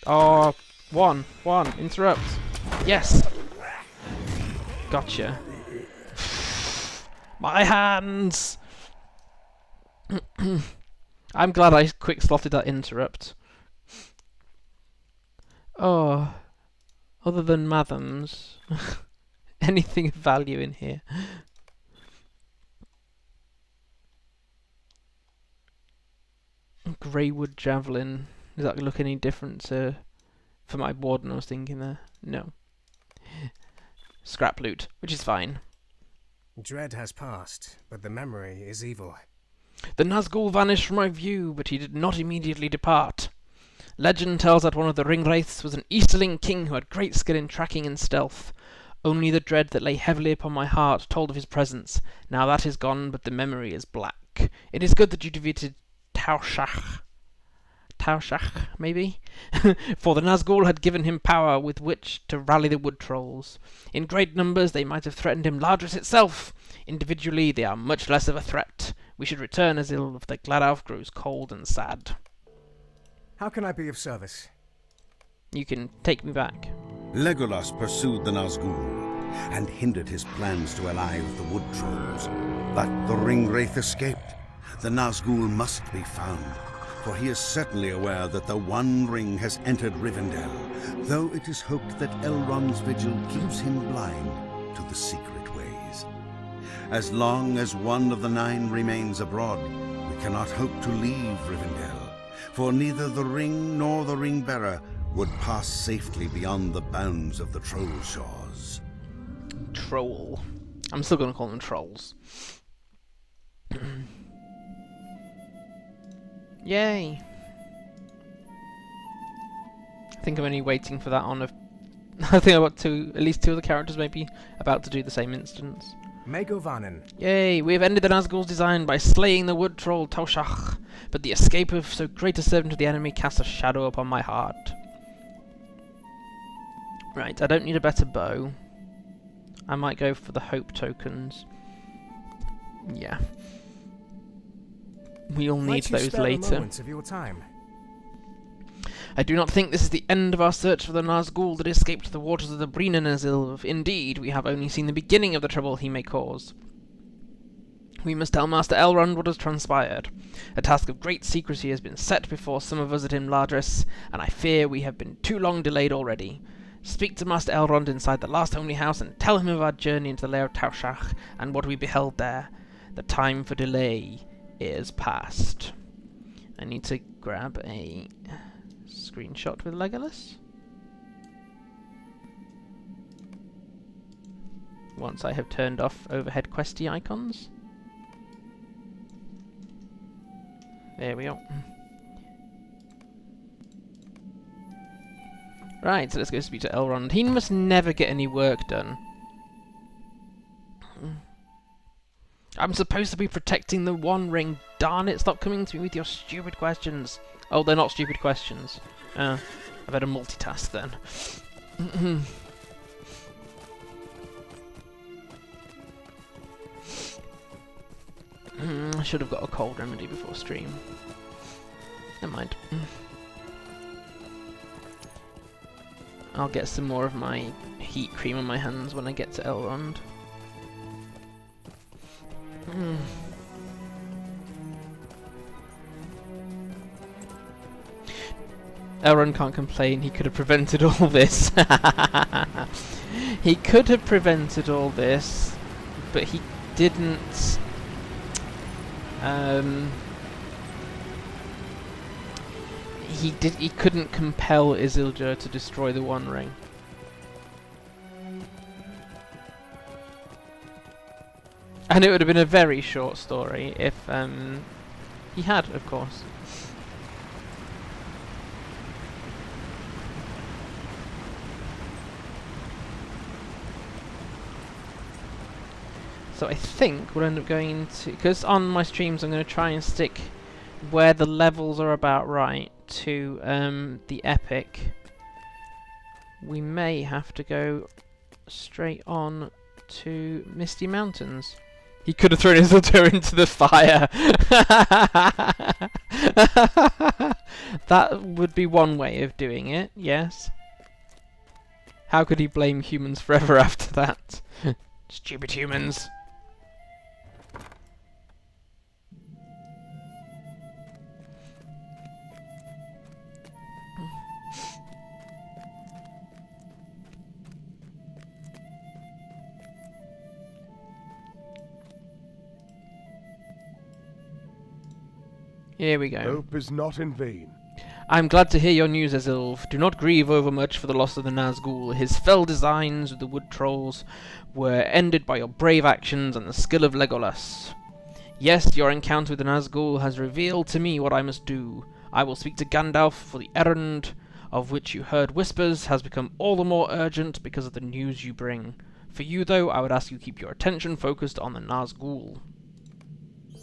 Oh, one, interrupt. Yes. Gotcha. My hands! I'm glad I quick slotted that interrupt. Oh, other than Mathams, anything of value in here? Greywood Javelin. Does that look any different to, for my warden I was thinking there? No. Scrap loot, which is fine. Dread has passed, but the memory is evil. The Nazgûl vanished from my view, but he did not immediately depart. Legend tells that one of the Ringwraiths was an Easterling king who had great skill in tracking and stealth. Only the dread that lay heavily upon my heart told of his presence. Now that is gone, but the memory is black. It is good that you defeated Trollshaws, maybe? For the Nazgûl had given him power with which to rally the wood trolls. In great numbers they might have threatened him Lardris itself. Individually they are much less of a threat. We should return as ill if the Gladelf grows cold and sad. How can I be of service? You can take me back. Legolas pursued the Nazgûl and hindered his plans to ally with the wood trolls. But the Ringwraith escaped. The Nazgûl must be found, for he is certainly aware that the One Ring has entered Rivendell, though it is hoped that Elrond's vigil keeps him blind to the secret ways. As long as one of the 9 remains abroad, we cannot hope to leave Rivendell, for neither the ring nor the ring-bearer would pass safely beyond the bounds of the Trollshaws. Troll. I'm still going to call them trolls. Yay! I think I'm only waiting for that on a... I think I've got at least 2 of the characters maybe about to do the same instance. Megovanen. Yay! We have ended the Nazgûl's design by slaying the wood troll Trollshaws, but the escape of so great a servant of the enemy casts a shadow upon my heart. Right, I don't need a better bow. I might go for the hope tokens. Yeah. We'll need Might you those spare a later. moment of your time? I do not think this is the end of our search for the Nazgûl that escaped the waters of the Brina. Indeed, we have only seen the beginning of the trouble he may cause. We must tell Master Elrond what has transpired. A task of great secrecy has been set before some of us at Lardris, and I fear we have been too long delayed already. Speak to Master Elrond inside the last homely house and tell him of our journey into the lair of Trollshaws and what we beheld there. The time for delay is past. I need to grab a screenshot with Legolas. Once I have turned off overhead questy icons. There we go. Right, so let's go speak to Elrond. He must never get any work done. I'm supposed to be protecting the One Ring. Darn it, stop coming to me with your stupid questions. Oh, they're not stupid questions. I better multitask then. I should have got a cold remedy before stream. Never mind. I'll get some more of my heat cream on my hands when I get to Elrond. Elrond can't complain, he could have prevented all this. He could have prevented all this, but he didn't. He couldn't compel Isildur to destroy the One Ring. And it would have been a very short story if he had, of course. So I think we'll end up going to... Because on my streams I'm going to try and stick where the levels are about right to the Epic. We may have to go straight on to Misty Mountains. He could have thrown his Isildur into the fire! That would be one way of doing it, yes. How could he blame humans forever after that? Stupid humans. Here we go. Hope is not in vain. I'm glad to hear your news, Ezilv. Do not grieve overmuch for the loss of the Nazgûl. His fell designs with the wood trolls were ended by your brave actions and the skill of Legolas. Yes, your encounter with the Nazgûl has revealed to me what I must do. I will speak to Gandalf, for the errand of which you heard whispers has become all the more urgent because of the news you bring. For you, though, I would ask you keep your attention focused on the Nazgûl.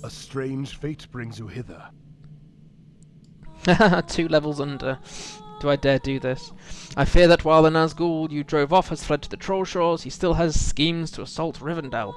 A strange fate brings you hither. 2 levels under. Do I dare do this? I fear that while the Nazgûl you drove off has fled to the Trollshaws, he still has schemes to assault Rivendell.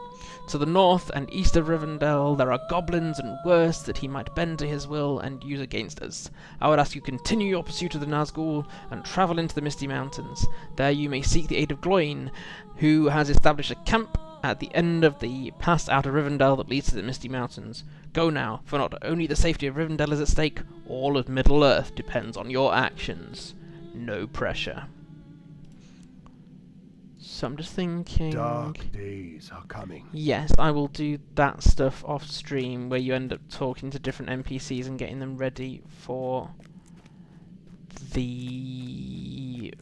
To the north and east of Rivendell there are goblins and worse that he might bend to his will and use against us. I would ask you continue your pursuit of the Nazgûl and travel into the Misty Mountains. There you may seek the aid of Gloin, who has established a camp at the end of the pass out of Rivendell that leads to the Misty Mountains. Go now, for not only the safety of Rivendell is at stake, all of Middle-earth depends on your actions. No pressure. So I'm just thinking... Dark days are coming. Yes, I will do that stuff off stream, where you end up talking to different NPCs and getting them ready for the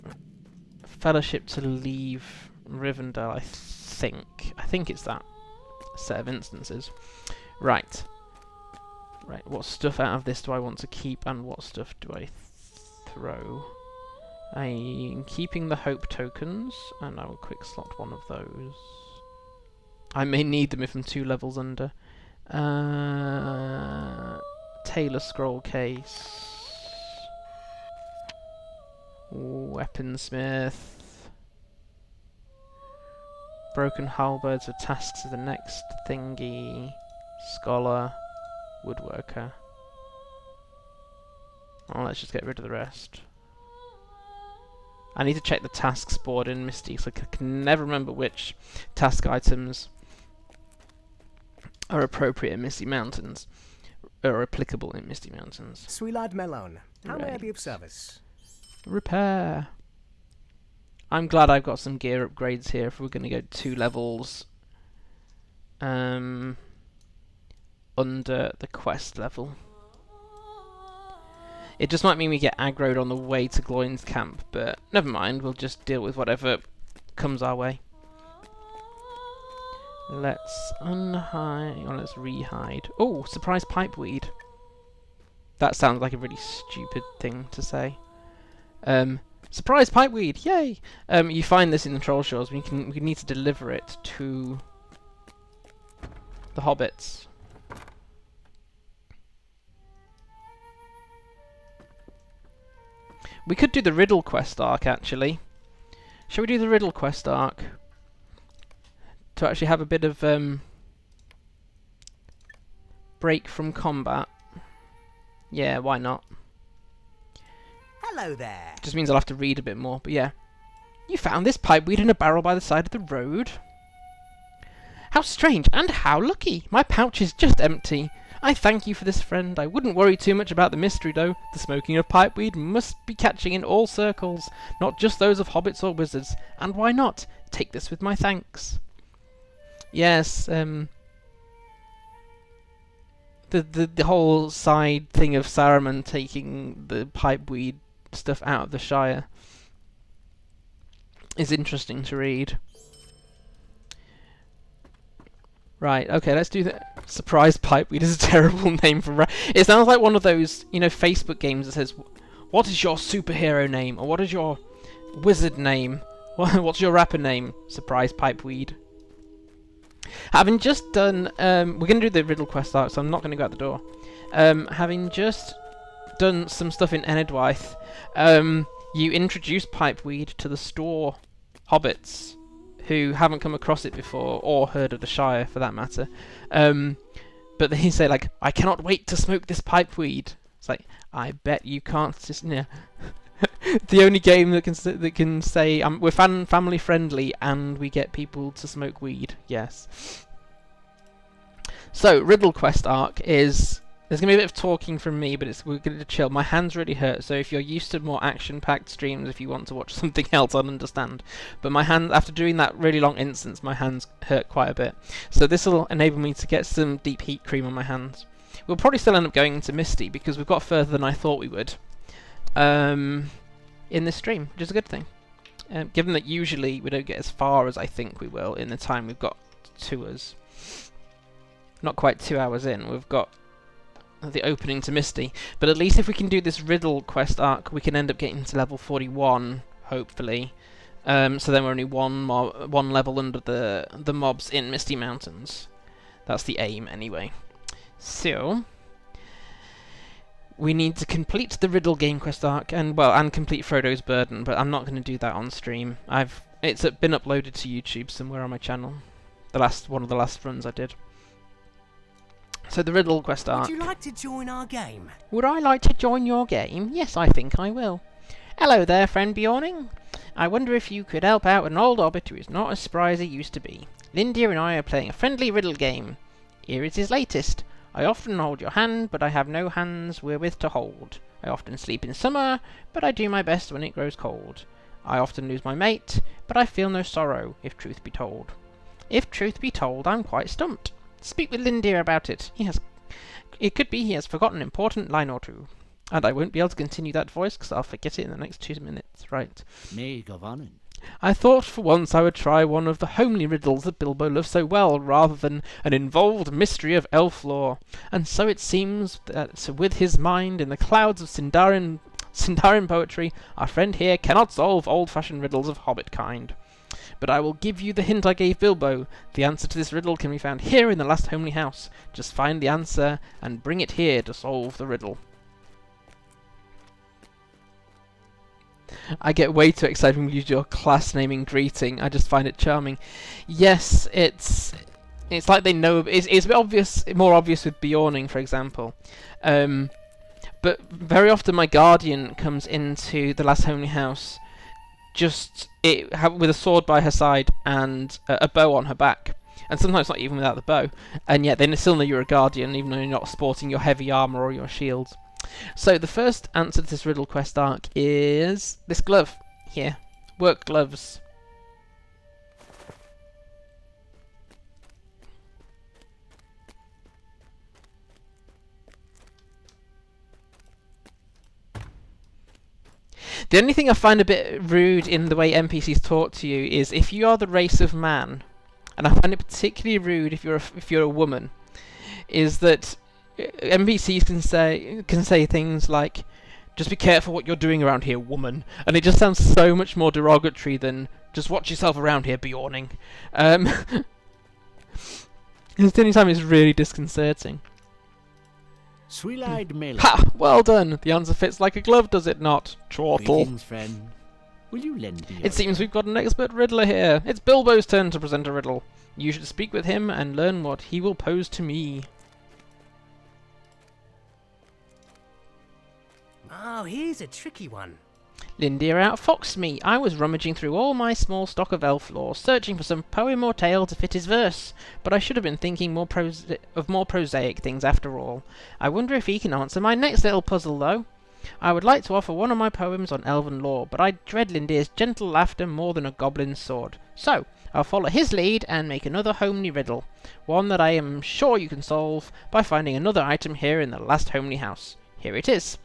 Fellowship to leave Rivendell, I think. I think it's that set of instances. Right. Right, what stuff out of this do I want to keep and what stuff do I throw? I'm keeping the hope tokens and I will quick slot one of those. I may need them if I'm 2 levels under. Tailor scroll case. Weaponsmith. Broken halberds for tasks of the next thingy. Scholar. Woodworker. Oh, let's just get rid of the rest. I need to check the tasks board in Misty, so I can never remember which task items are appropriate in Misty Mountains, or applicable in Misty Mountains. Sweelad Melon, how may I Right. be of service? Repair. I'm glad I've got some gear upgrades here if we're going to go 2 levels under the quest level. It just might mean we get aggroed on the way to Gloin's camp, but never mind, we'll just deal with whatever comes our way. Let's unhide, or let's rehide. Oh, surprise pipeweed. That sounds like a really stupid thing to say. Surprise pipeweed, yay! You find this in the Trollshaws. We need to deliver it to the hobbits. We could do the Riddle quest arc, actually. Shall we do the Riddle quest arc? To actually have a bit of break from combat. Yeah, why not? Hello there. Just means I'll have to read a bit more, but yeah. You found this pipeweed in a barrel by the side of the road? How strange, and how lucky! My pouch is just empty. I thank you for this, friend. I wouldn't worry too much about the mystery, though. The smoking of pipeweed must be catching in all circles, not just those of hobbits or wizards. And why not? Take this with my thanks. Yes, the whole side thing of Saruman taking the pipeweed stuff out of the Shire is interesting to read. Right, okay, let's do the surprise pipeweed is a terrible name for it sounds like one of those, you know, Facebook games that says, what is your superhero name? Or what is your wizard name? What's your rapper name? Surprise pipeweed. Having just done, we're going to do the Riddle quest arc, so I'm not going to go out the door. Having just done some stuff in Enedwaith, you introduce pipeweed to the store hobbits who haven't come across it before, or heard of the Shire for that matter. But they say, like, I cannot wait to smoke this pipeweed. It's like, I bet you can't. Yeah. The only game that can say we're family friendly and we get people to smoke weed. Yes. So Riddle Quest arc is. There's going to be a bit of talking from me, but we're going to chill. My hands really hurt, so if you're used to more action-packed streams, if you want to watch something else, I'll understand. But my hand, after doing that really long instance, my hands hurt quite a bit. So this will enable me to get some deep heat cream on my hands. We'll probably still end up going into Misty, because we've got further than I thought we would in this stream, which is a good thing. Given that usually we don't get as far as I think we will in the time we've got to us. Not quite 2 hours in, we've got the opening to Misty, but at least if we can do this Riddle Quest arc, we can end up getting to level 41, hopefully. So then we're only one level under the mobs in Misty Mountains. That's the aim, anyway. So we need to complete the Riddle Game Quest arc, and complete Frodo's Burden, but I'm not going to do that on stream. It's been uploaded to YouTube somewhere on my channel. One of the last runs I did. So the Riddle Quest arc. Would you like to join our game? Would I like to join your game? Yes, I think I will. Hello there, friend Beorning. I wonder if you could help out an old hobbit who is not as spry as he used to be. Lindy and I are playing a friendly riddle game. Here is his latest. I often hold your hand, but I have no hands wherewith to hold. I often sleep in summer, but I do my best when it grows cold. I often lose my mate, but I feel no sorrow, if truth be told. If truth be told, I'm quite stumped. Speak with Lindir about it. It could be he has forgotten an important line or two. And I won't be able to continue that voice because I'll forget it in the next 2 minutes. Right. Nay, Govanen. I thought for once I would try one of the homely riddles that Bilbo loves so well, rather than an involved mystery of elf lore. And so it seems that with his mind in the clouds of Sindarin poetry, our friend here cannot solve old-fashioned riddles of hobbit kind. But I will give you the hint I gave Bilbo. The answer to this riddle can be found here in the last homely house. Just find the answer and bring it here to solve the riddle. I get way too excited when you use your class naming greeting. I just find it charming. Yes, it's like they know. It's a bit obvious, more obvious with Beorning, for example. But very often my guardian comes into the last homely house with a sword by her side and a bow on her back, and sometimes not even without the bow, and yet they still know you're a guardian even though you're not sporting your heavy armour or your shield. So the first answer to this Riddle Quest arc is this glove here. Work gloves. The only thing I find a bit rude in the way NPCs talk to you is if you are the race of man, and I find it particularly rude if you're a woman, is that NPCs can say things like, "Just be careful what you're doing around here, woman," and it just sounds so much more derogatory than "Just watch yourself around here, Beorning." It's the only time it's really disconcerting. Sweet-eyed Mela. Ha! Well done! The answer fits like a glove, does it not? Chortle. Greetings, friend. Will you lend me your... It seems we've got an expert riddler here. It's Bilbo's turn to present a riddle. You should speak with him and learn what he will pose to me. Oh, here's a tricky one. Lindir outfoxed me. I was rummaging through all my small stock of elf lore, searching for some poem or tale to fit his verse. But I should have been thinking of more prosaic things after all. I wonder if he can answer my next little puzzle, though. I would like to offer one of my poems on elven lore, but I dread Lindir's gentle laughter more than a goblin's sword. So, I'll follow his lead and make another homely riddle. One that I am sure you can solve by finding another item here in the last homely house. Here it is.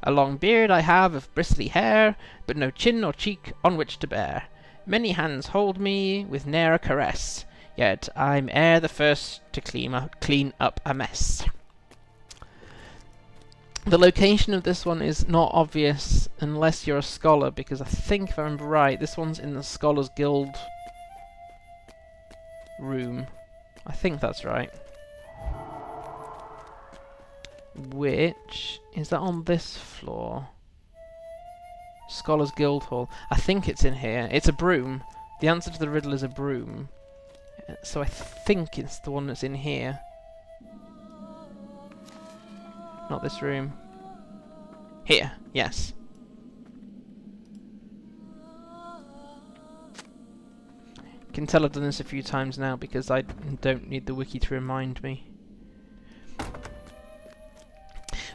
A long beard I have of bristly hair, but no chin or cheek on which to bear. Many hands hold me with ne'er a caress, yet I'm e'er the first to clean up a mess. The location of this one is not obvious unless you're a scholar, because I think, if I remember right, this one's in the Scholars Guild room. I think that's right. Which is that on this floor? Scholars Guild Hall. I think it's in here. It's a broom. The answer to the riddle is a broom. So I think it's the one that's in here. Not this room. Here, yes. You can tell I've done this a few times now because I don't need the wiki to remind me.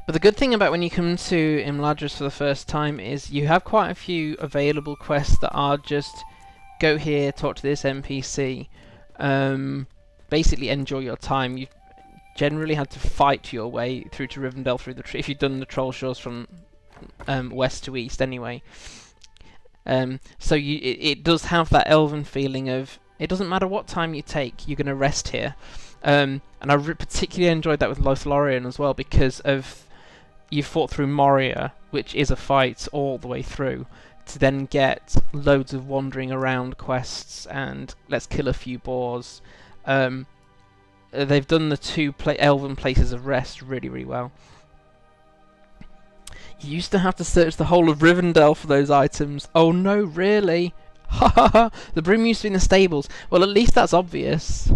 But the good thing about when you come to Imladris for the first time is you have quite a few available quests that are just go here, talk to this NPC, basically enjoy your time. You generally had to fight your way through to Rivendell through the tree if you've done the Trollshaws from west to east anyway. So it does have that elven feeling of it doesn't matter what time you take, you're going to rest here. And I particularly enjoyed that with Lothlorien as well because of you fought through Moria, which is a fight all the way through, to then get loads of wandering around quests and let's kill a few boars. They've done the two elven places of rest really, really well. You used to have to search the whole of Rivendell for those items. Oh no, really? Ha ha ha! The broom used to be in the stables. Well, at least that's obvious.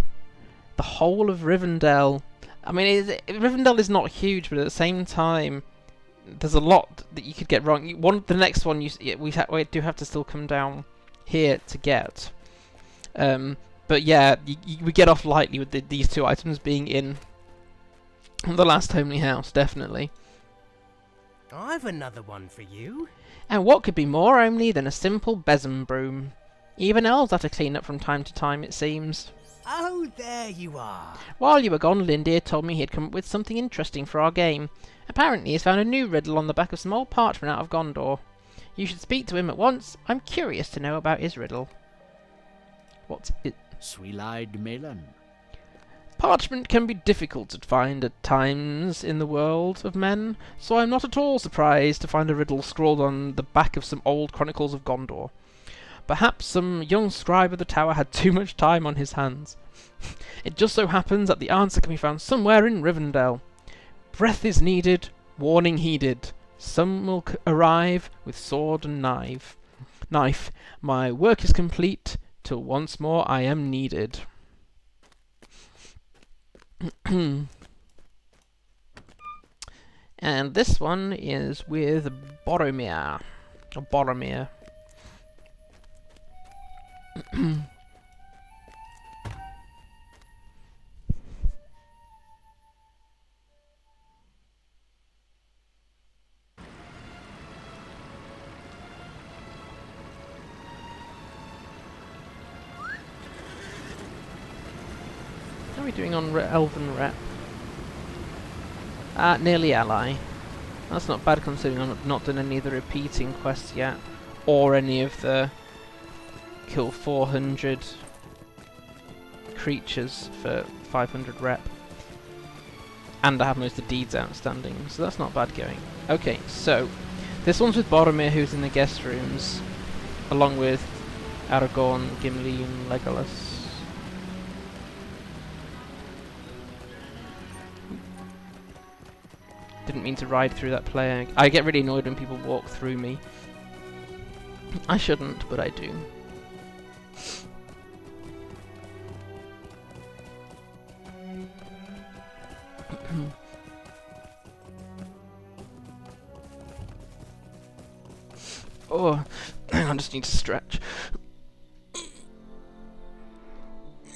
The whole of Rivendell. I mean, Rivendell is not huge, but at the same time, there's a lot that you could get wrong. The next one, we do have to still come down here to get. But yeah, we get off lightly with these two items being in the last homely house, definitely. I've another one for you. And what could be more homely than a simple besom broom? Even elves have to clean up from time to time, it seems. Oh, there you are. While you were gone, Lindir told me he had come up with something interesting for our game. Apparently he's found a new riddle on the back of some old parchment out of Gondor. You should speak to him at once. I'm curious to know about his riddle. What's it? Sweet-eyed Melon. Parchment can be difficult to find at times in the world of men, so I'm not at all surprised to find a riddle scrawled on the back of some old chronicles of Gondor. Perhaps some young scribe of the tower had too much time on his hands. It just so happens that the answer can be found somewhere in Rivendell. Breath is needed, warning heeded. Some will arrive with sword and knife. My work is complete, till once more I am needed. And this one is with Boromir. Or Boromir. How are we doing on Elven Rep? Nearly ally. That's not bad considering I've not done any of the repeating quests yet. Or any of the kill 400 creatures for 500 rep. And I have most of the deeds outstanding, so that's not bad going. Okay, so this one's with Boromir, who's in the guest rooms, along with Aragorn, Gimli and Legolas. Didn't mean to ride through that player. I get really annoyed when people walk through me. I shouldn't, but I do. Oh, hang on, I just need to stretch.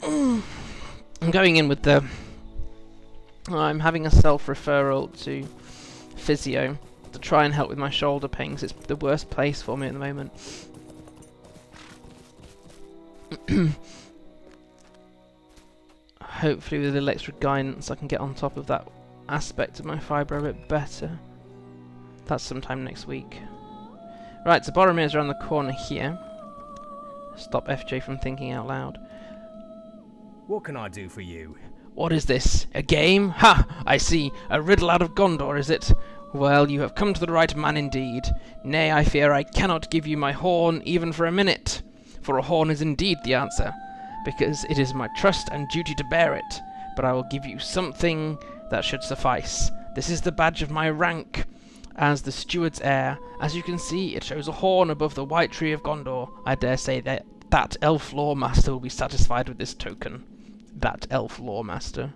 I'm going in with the... I'm having a self-referral to physio to try and help with my shoulder pains. It's the worst place for me at the moment. Hopefully with a little extra guidance I can get on top of that aspect of my fibro a bit better. That's sometime next week. Right, so Boromir's around the corner here. Stop FJ from thinking out loud. What can I do for you? What is this? A game? Ha! I see. A riddle out of Gondor, is it? Well, you have come to the right man indeed. Nay, I fear I cannot give you my horn even for a minute. For a horn is indeed the answer, because it is my trust and duty to bear it. But I will give you something that should suffice. This is the badge of my rank as the steward's heir. As you can see, it shows a horn above the white tree of Gondor. I dare say that elf lore master will be satisfied with this token. That elf lore master.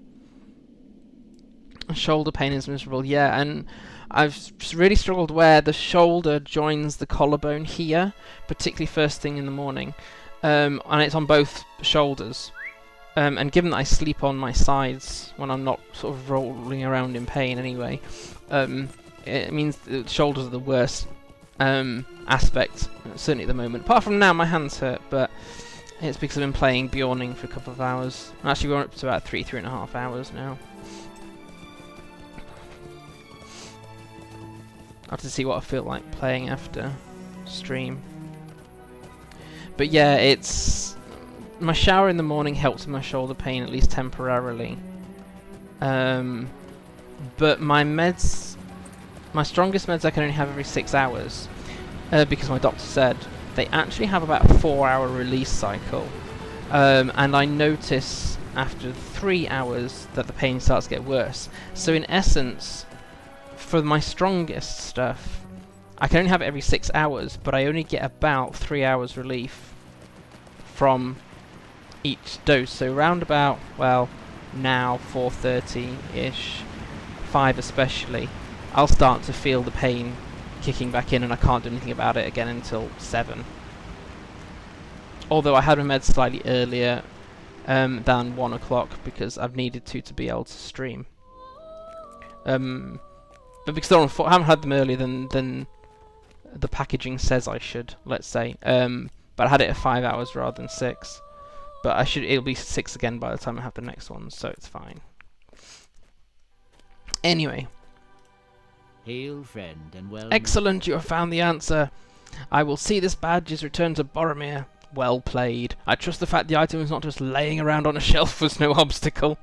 Shoulder pain is miserable, yeah, and I've really struggled where the shoulder joins the collarbone here, particularly first thing in the morning, and it's on both shoulders. And given that I sleep on my sides when I'm not sort of rolling around in pain anyway, it means the shoulders are the worst aspect, certainly at the moment. Apart from now, my hands hurt, but it's because I've been playing Beorning for a couple of hours. Actually, we're up to about 3.5 hours now. I have to see what I feel like playing after stream. But yeah, it's... my shower in the morning helps with my shoulder pain, at least temporarily. But my meds... my strongest meds I can only have every 6 hours. Because my doctor said they actually have about a 4-hour release cycle. And I notice after 3 hours that the pain starts to get worse. So in essence, for my strongest stuff, I can only have it every 6 hours, but I only get about 3 hours relief from each dose. So round about, well, now 4:30-ish, 5 especially, I'll start to feel the pain kicking back in, and I can't do anything about it again until 7. Although I had my meds slightly earlier than 1 o'clock because I've needed to be able to stream. But because they're on I haven't had them earlier than the packaging says I should, let's say. But I had it at 5 hours rather than 6. But it'll be 6 again by the time I have the next one, so it's fine. Anyway. Hail, friend, and well... Excellent, you have found the answer. I will see this badge is returned to Boromir. Well played. I trust the fact the item is not just laying around on a shelf was no obstacle.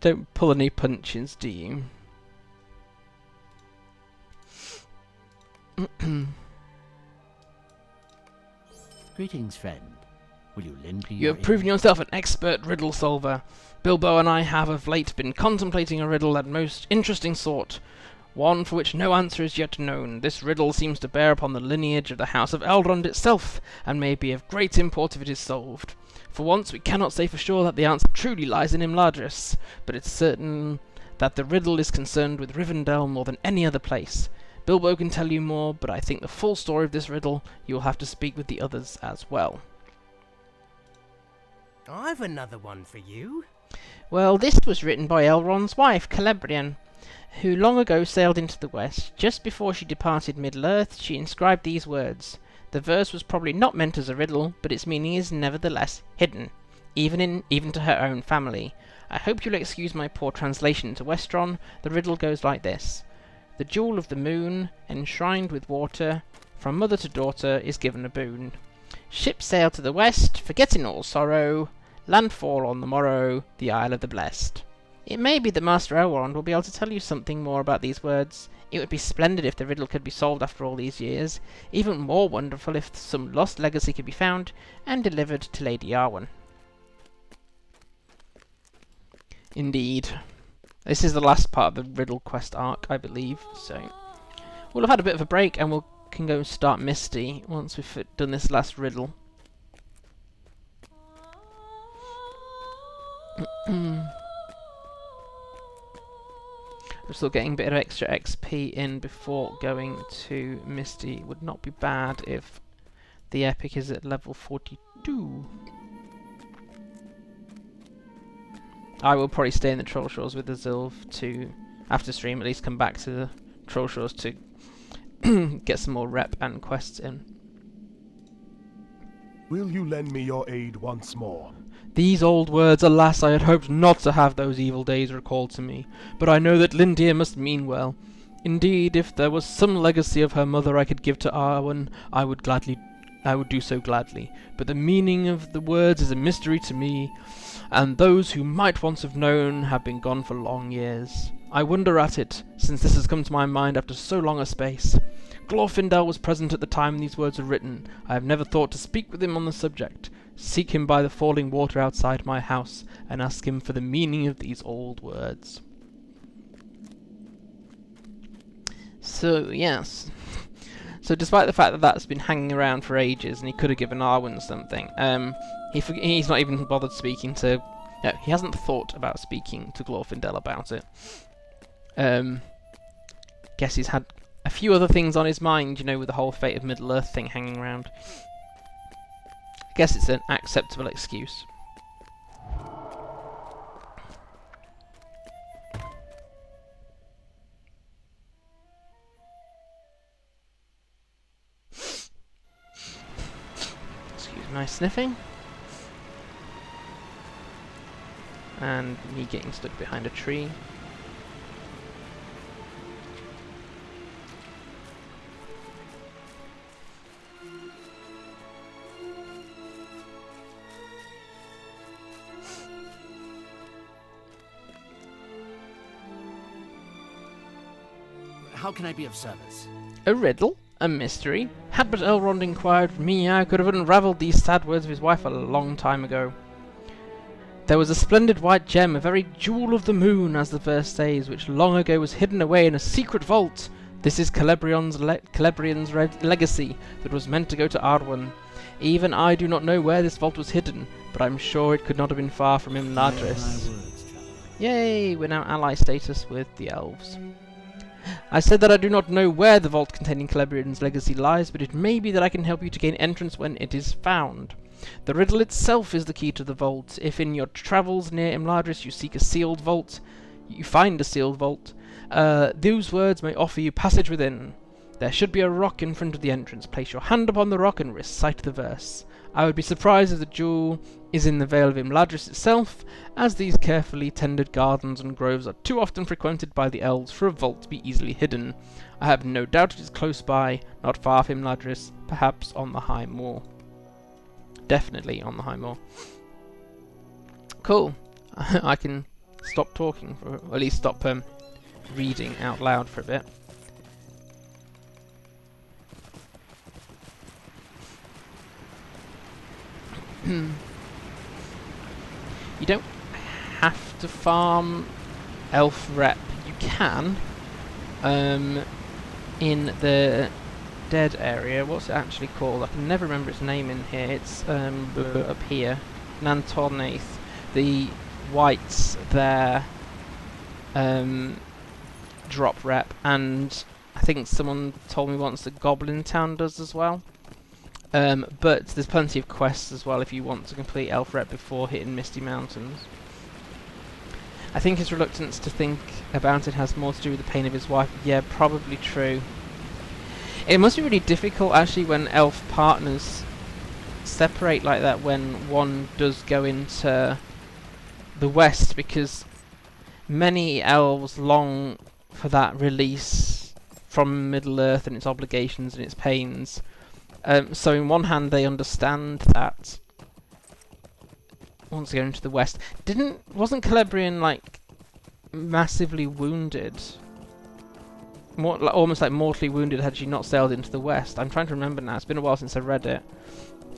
Don't pull any punches, do you? Greetings, friend. Will you lend me You your have proven ear? yourself an expert riddle solver. Bilbo and I have of late been contemplating a riddle that most interesting sort, one for which no answer is yet known. This riddle seems to bear upon the lineage of the House of Elrond itself, and may be of great import if it is solved. For once we cannot say for sure that the answer truly lies in Imladris, but it's certain that the riddle is concerned with Rivendell more than any other place. Bilbo can tell you more, but I think the full story of this riddle you will have to speak with the others as well. I've another one for you. Well, this was written by Elrond's wife, Celebrian, who long ago sailed into the west. Just before she departed Middle-earth, she inscribed these words. The verse was probably not meant as a riddle, but its meaning is nevertheless hidden, even to her own family. I hope you'll excuse my poor translation into Westron. The riddle goes like this. The jewel of the moon, enshrined with water, from mother to daughter is given a boon. Ship sail to the west, forgetting all sorrow, landfall on the morrow, the Isle of the Blessed. It may be that Master Elrond will be able to tell you something more about these words. It would be splendid if the riddle could be solved after all these years. Even more wonderful if some lost legacy could be found and delivered to Lady Arwen. Indeed. This is the last part of the Riddle Quest arc, I believe, so... We'll have had a bit of a break and we can go start Misty once we've done this last riddle. I'm still getting a bit of extra XP in before going to Misty. Would not be bad if the epic is at level 42. I will probably stay in the Trollshaws with the Zilv to, after stream, at least come back to the Trollshaws to get some more rep and quests in. Will you lend me your aid once more? These old words, alas, I had hoped not to have those evil days recalled to me, but I know that Lindir must mean well. Indeed, if there was some legacy of her mother I could give to Arwen, I would do so gladly. But the meaning of the words is a mystery to me, and those who might once have known have been gone for long years. I wonder at it, since this has come to my mind after so long a space. Glorfindel was present at the time these words were written. I have never thought to speak with him on the subject. Seek him by the falling water outside my house, and ask him for the meaning of these old words. So, yes. So despite the fact that that's been hanging around for ages, and he could have given Arwen something, he's not even bothered speaking to No, he hasn't thought about speaking to Glorfindel about it. Guess he's had a few other things on his mind, you know, with the whole fate of Middle-earth thing hanging around. I guess it's an acceptable excuse. Excuse my sniffing. And me getting stuck behind a tree. How can I be of service? A riddle? A mystery? Had but Elrond inquired from me, I could have unravelled these sad words of his wife a long time ago. There was a splendid white gem, a very jewel of the moon, as the verse says, which long ago was hidden away in a secret vault. This is Celebrion's legacy that was meant to go to Arwen. Even I do not know where this vault was hidden, but I'm sure it could not have been far from Imladris. Yay, we're now ally status with the elves. I said that I do not know where the vault containing Celebrion's legacy lies, but it may be that I can help you to gain entrance when it is found. The riddle itself is the key to the vault. If in your travels near Imladris you seek a sealed vault, you find a sealed vault, those words may offer you passage within. There should be a rock in front of the entrance. Place your hand upon the rock and recite the verse. I would be surprised if the jewel is in the Vale of Imladris itself, as these carefully tended gardens and groves are too often frequented by the elves for a vault to be easily hidden. I have no doubt it is close by, not far from Imladris, perhaps on the High Moor. Definitely on the High Moor. Cool. I can stop talking, or at least stop reading out loud for a bit. You don't have to farm elf rep. You can in the dead area. What's it actually called? I can never remember its name in here. It's up here, Nantornath. The whites there drop rep, and I think someone told me once that Goblin Town does as well. But there's plenty of quests as well if you want to complete elf rep before hitting Misty Mountains. I think his reluctance to think about it has more to do with the pain of his wife. Yeah, probably true. It must be really difficult actually when elf partners separate like that when one does go into the west, because many elves long for that release from Middle-earth and its obligations and its pains. So in one hand they understand that once they go into the west, wasn't Celebrion like massively wounded? Almost like mortally wounded had she not sailed into the west. I'm trying to remember now, it's been a while since I read it.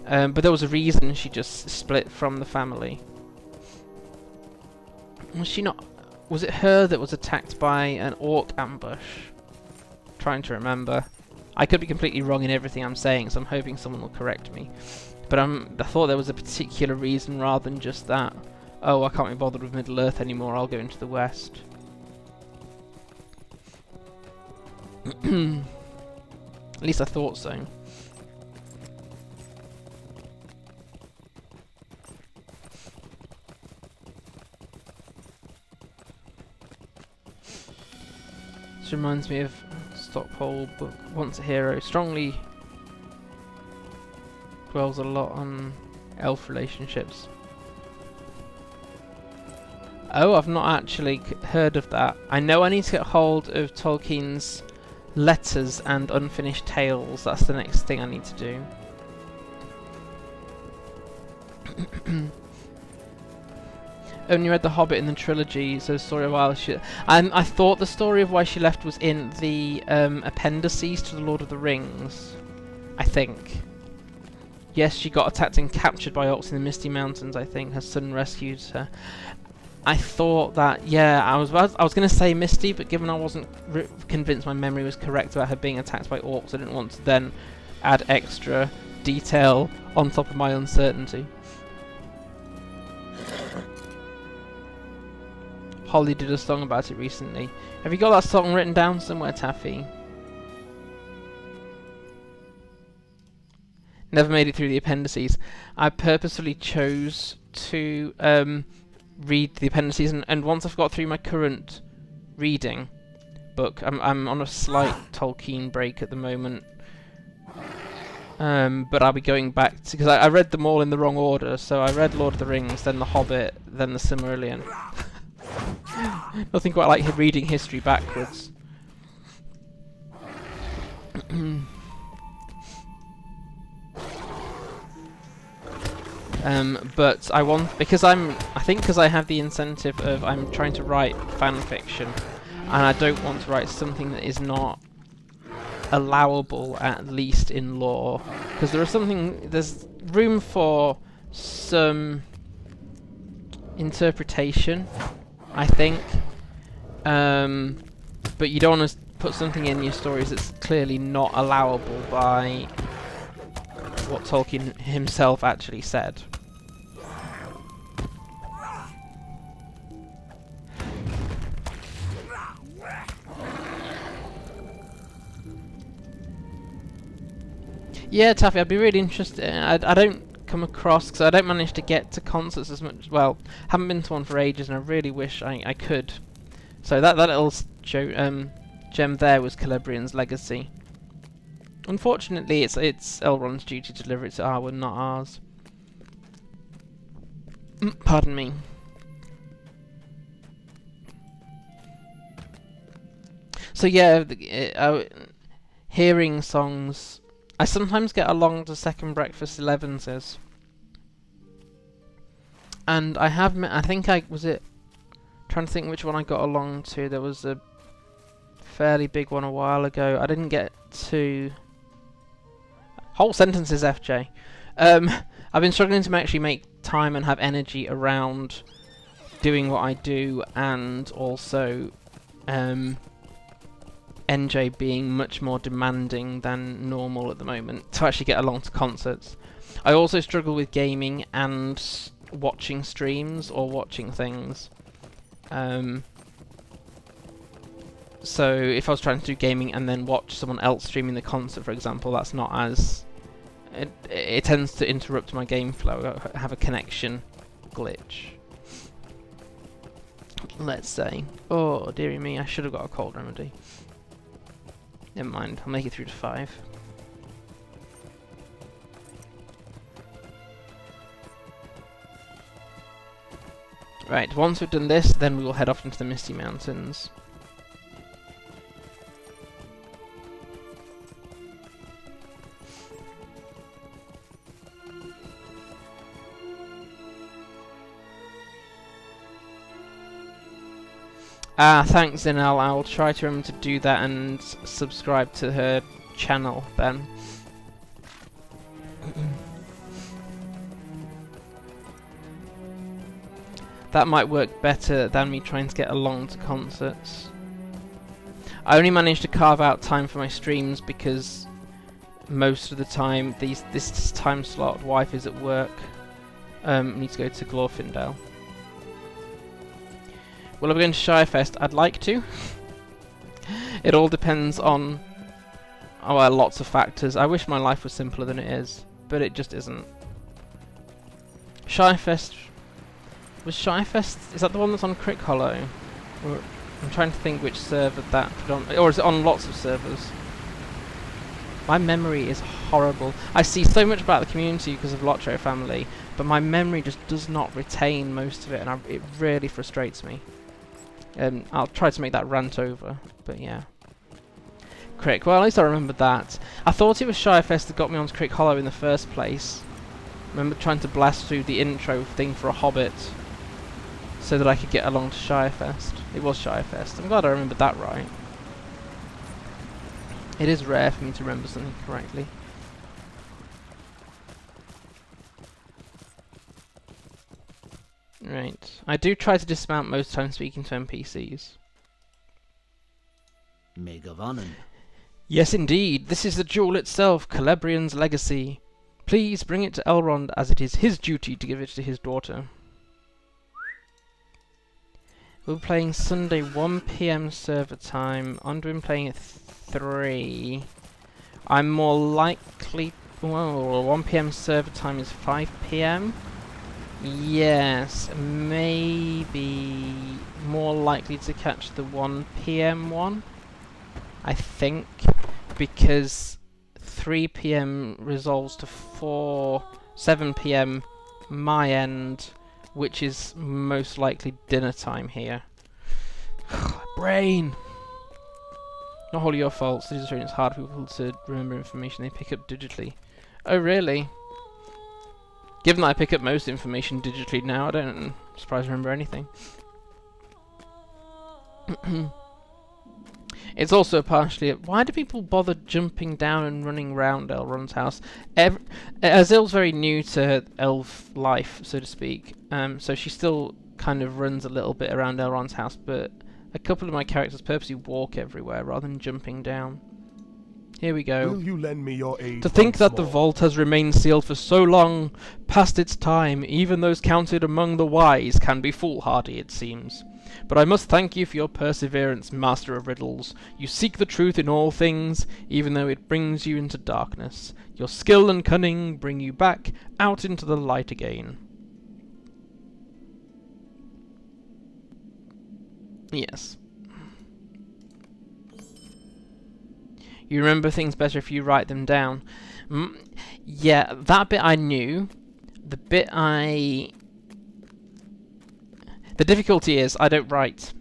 But there was a reason she just split from the family. Was she not... Was it her that was attacked by an orc ambush? Trying to remember. I could be completely wrong in everything I'm saying, so I'm hoping someone will correct me. But I thought there was a particular reason rather than just that. Oh, I can't be bothered with Middle-earth anymore, I'll go into the west. At least I thought so. This reminds me of Stockpole book, Once a Hero. Strongly dwells a lot on elf relationships. Oh, I've not actually heard of that. I know I need to get hold of Tolkien's letters and unfinished tales. That's the next thing I need to do. Only read The Hobbit in the trilogy, so the story of why she... I thought the story of why she left was in the appendices to The Lord of the Rings. I think. Yes, she got attacked and captured by orcs in the Misty Mountains, I think. Her son rescued her. I thought that, yeah, I was going to say Misty, but given I wasn't convinced my memory was correct about her being attacked by orcs, I didn't want to then add extra detail on top of my uncertainty. Holly did a song about it recently. Have you got that song written down somewhere, Taffy? Never made it through the appendices. I purposefully chose to read the appendices, and once I've got through my current reading book, I'm on a slight Tolkien break at the moment. But I'll be going back to, because I read them all in the wrong order. So I read Lord of the Rings, then The Hobbit, then The Silmarillion. Nothing quite like reading history backwards. But I want, because I think because I have the incentive of I'm trying to write fan fiction, and I don't want to write something that is not allowable, at least in lore, because there's room for some interpretation, I think, but you don't want to put something in your stories that's clearly not allowable by what Tolkien himself actually said. Yeah, Taffy, I'd be really interested. I don't come across, because I don't manage to get to concerts as much. Well, haven't been to one for ages, and I really wish I could. So that little gem there was Celebrian's Legacy. Unfortunately, it's Elrond's duty to deliver it to Arwen, not ours. Pardon me. So yeah, hearing songs. I sometimes get along to Second Breakfast 11s, and I have I think I was trying to think which one I got along to. There was a fairly big one a while ago. I didn't get to whole sentences, FJ. I've been struggling to actually make time and have energy around doing what I do, and also NJ being much more demanding than normal at the moment to actually get along to concerts. I also struggle with gaming and watching streams or watching things. So if I was trying to do gaming and then watch someone else streaming the concert, for example, that's not as... It tends to interrupt my game flow. I have a connection glitch, let's say. Oh, dearie me, I should have got a cold remedy. Never mind, I'll make it through to 5. Right, once we've done this, then we will head off into the Misty Mountains. Thanks Zinel, I'll try to remember to do that and subscribe to her channel then. That might work better than me trying to get along to concerts. I only managed to carve out time for my streams because most of the time this time slot, wife is at work. Need to go to Glorfindel. Will I be going to Shirefest? I'd like to. It all depends on lots of factors. I wish my life was simpler than it is, but it just isn't. Shirefest... Was Shirefest... Is that the one that's on Crick Hollow? Or, I'm trying to think which server that... Or is it on lots of servers? My memory is horrible. I see so much about the community because of LOTRO family, but my memory just does not retain most of it, and it really frustrates me. I'll try to make that rant over, but yeah. Crick, well at least I remembered that. I thought it was Shirefest that got me onto Crick Hollow in the first place. I remember trying to blast through the intro thing for a Hobbit so that I could get along to Shirefest. It was Shirefest. I'm glad I remembered that right. It is rare for me to remember something correctly. Right. I do try to dismount most times speaking to NPCs. Megavonen. Yes, indeed. This is the jewel itself, Celebrian's Legacy. Please bring it to Elrond, as it is his duty to give it to his daughter. We're playing Sunday 1 PM server time. I'm doing playing at 3. I'm more likely... Whoa, 1 PM server time is 5 PM? Yes, maybe more likely to catch the 1 PM one, I think, because 3 PM resolves to 7 PM my end, which is most likely dinner time here. Brain! Not all your fault. Studies are it's hard for people to remember information they pick up digitally. Oh really? Given that I pick up most information digitally now, I don't surprised I remember anything. It's also partially... Why do people bother jumping down and running around Elrond's house? Azil's very new to elf life, so to speak, so she still kind of runs a little bit around Elrond's house, but a couple of my characters purposely walk everywhere rather than jumping down. Here we go. Will you lend me your aid? To think once that the more? vault has remained sealed for so long, past its time, even those counted among the wise can be foolhardy, it seems. But I must thank you for your perseverance, Master of Riddles. You seek the truth in all things, even though it brings you into darkness. Your skill and cunning bring you back out into the light again. Yes. You remember things better if you write them down. Yeah, that bit I knew. The bit The difficulty is I don't write.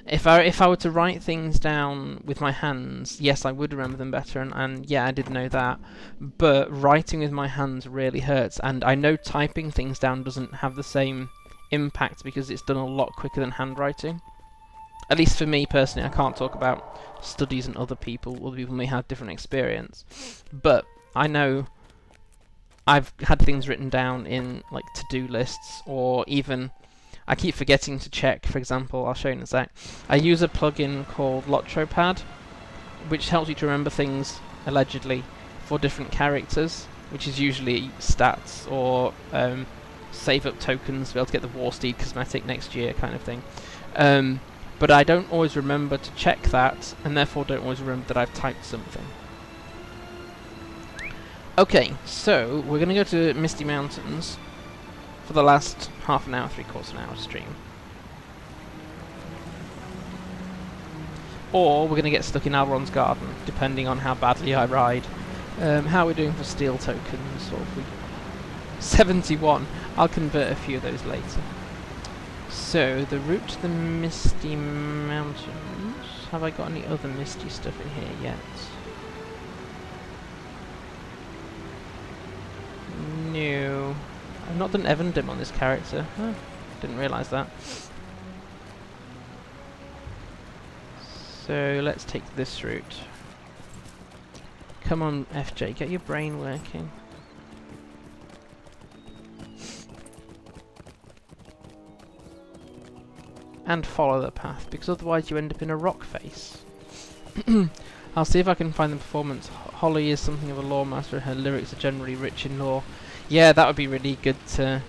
If I were to write things down with my hands, yes, I would remember them better, and yeah, I did know that. But writing with my hands really hurts, and I know typing things down doesn't have the same impact because it's done a lot quicker than handwriting. At least for me personally, I can't talk about studies and other people. Other people may have different experience. But I know I've had things written down in like to-do lists, or even I keep forgetting to check. For example, I'll show you in a sec. I use a plugin called LOTRO, which helps you to remember things, allegedly, for different characters, which is usually stats or save up tokens to be able to get the War Steed cosmetic next year kind of thing. But I don't always remember to check that, and therefore don't always remember that I've typed something. Okay, so we're going to go to Misty Mountains for the last half an hour, 3/4 an hour stream. Or we're going to get stuck in Elrond's garden, depending on how badly I ride. How are we doing for steel tokens? Or if we 71. I'll convert a few of those later. So, the route to the Misty Mountains. Have I got any other misty stuff in here yet? No. I've not done Evendim on this character. Oh, didn't realise that. So, let's take this route. Come on, FJ, get your brain working. And follow the path, because otherwise you end up in a rock face. I'll see if I can find the performance. Holly is something of a lore master, her lyrics are generally rich in lore. Yeah, that would be really good to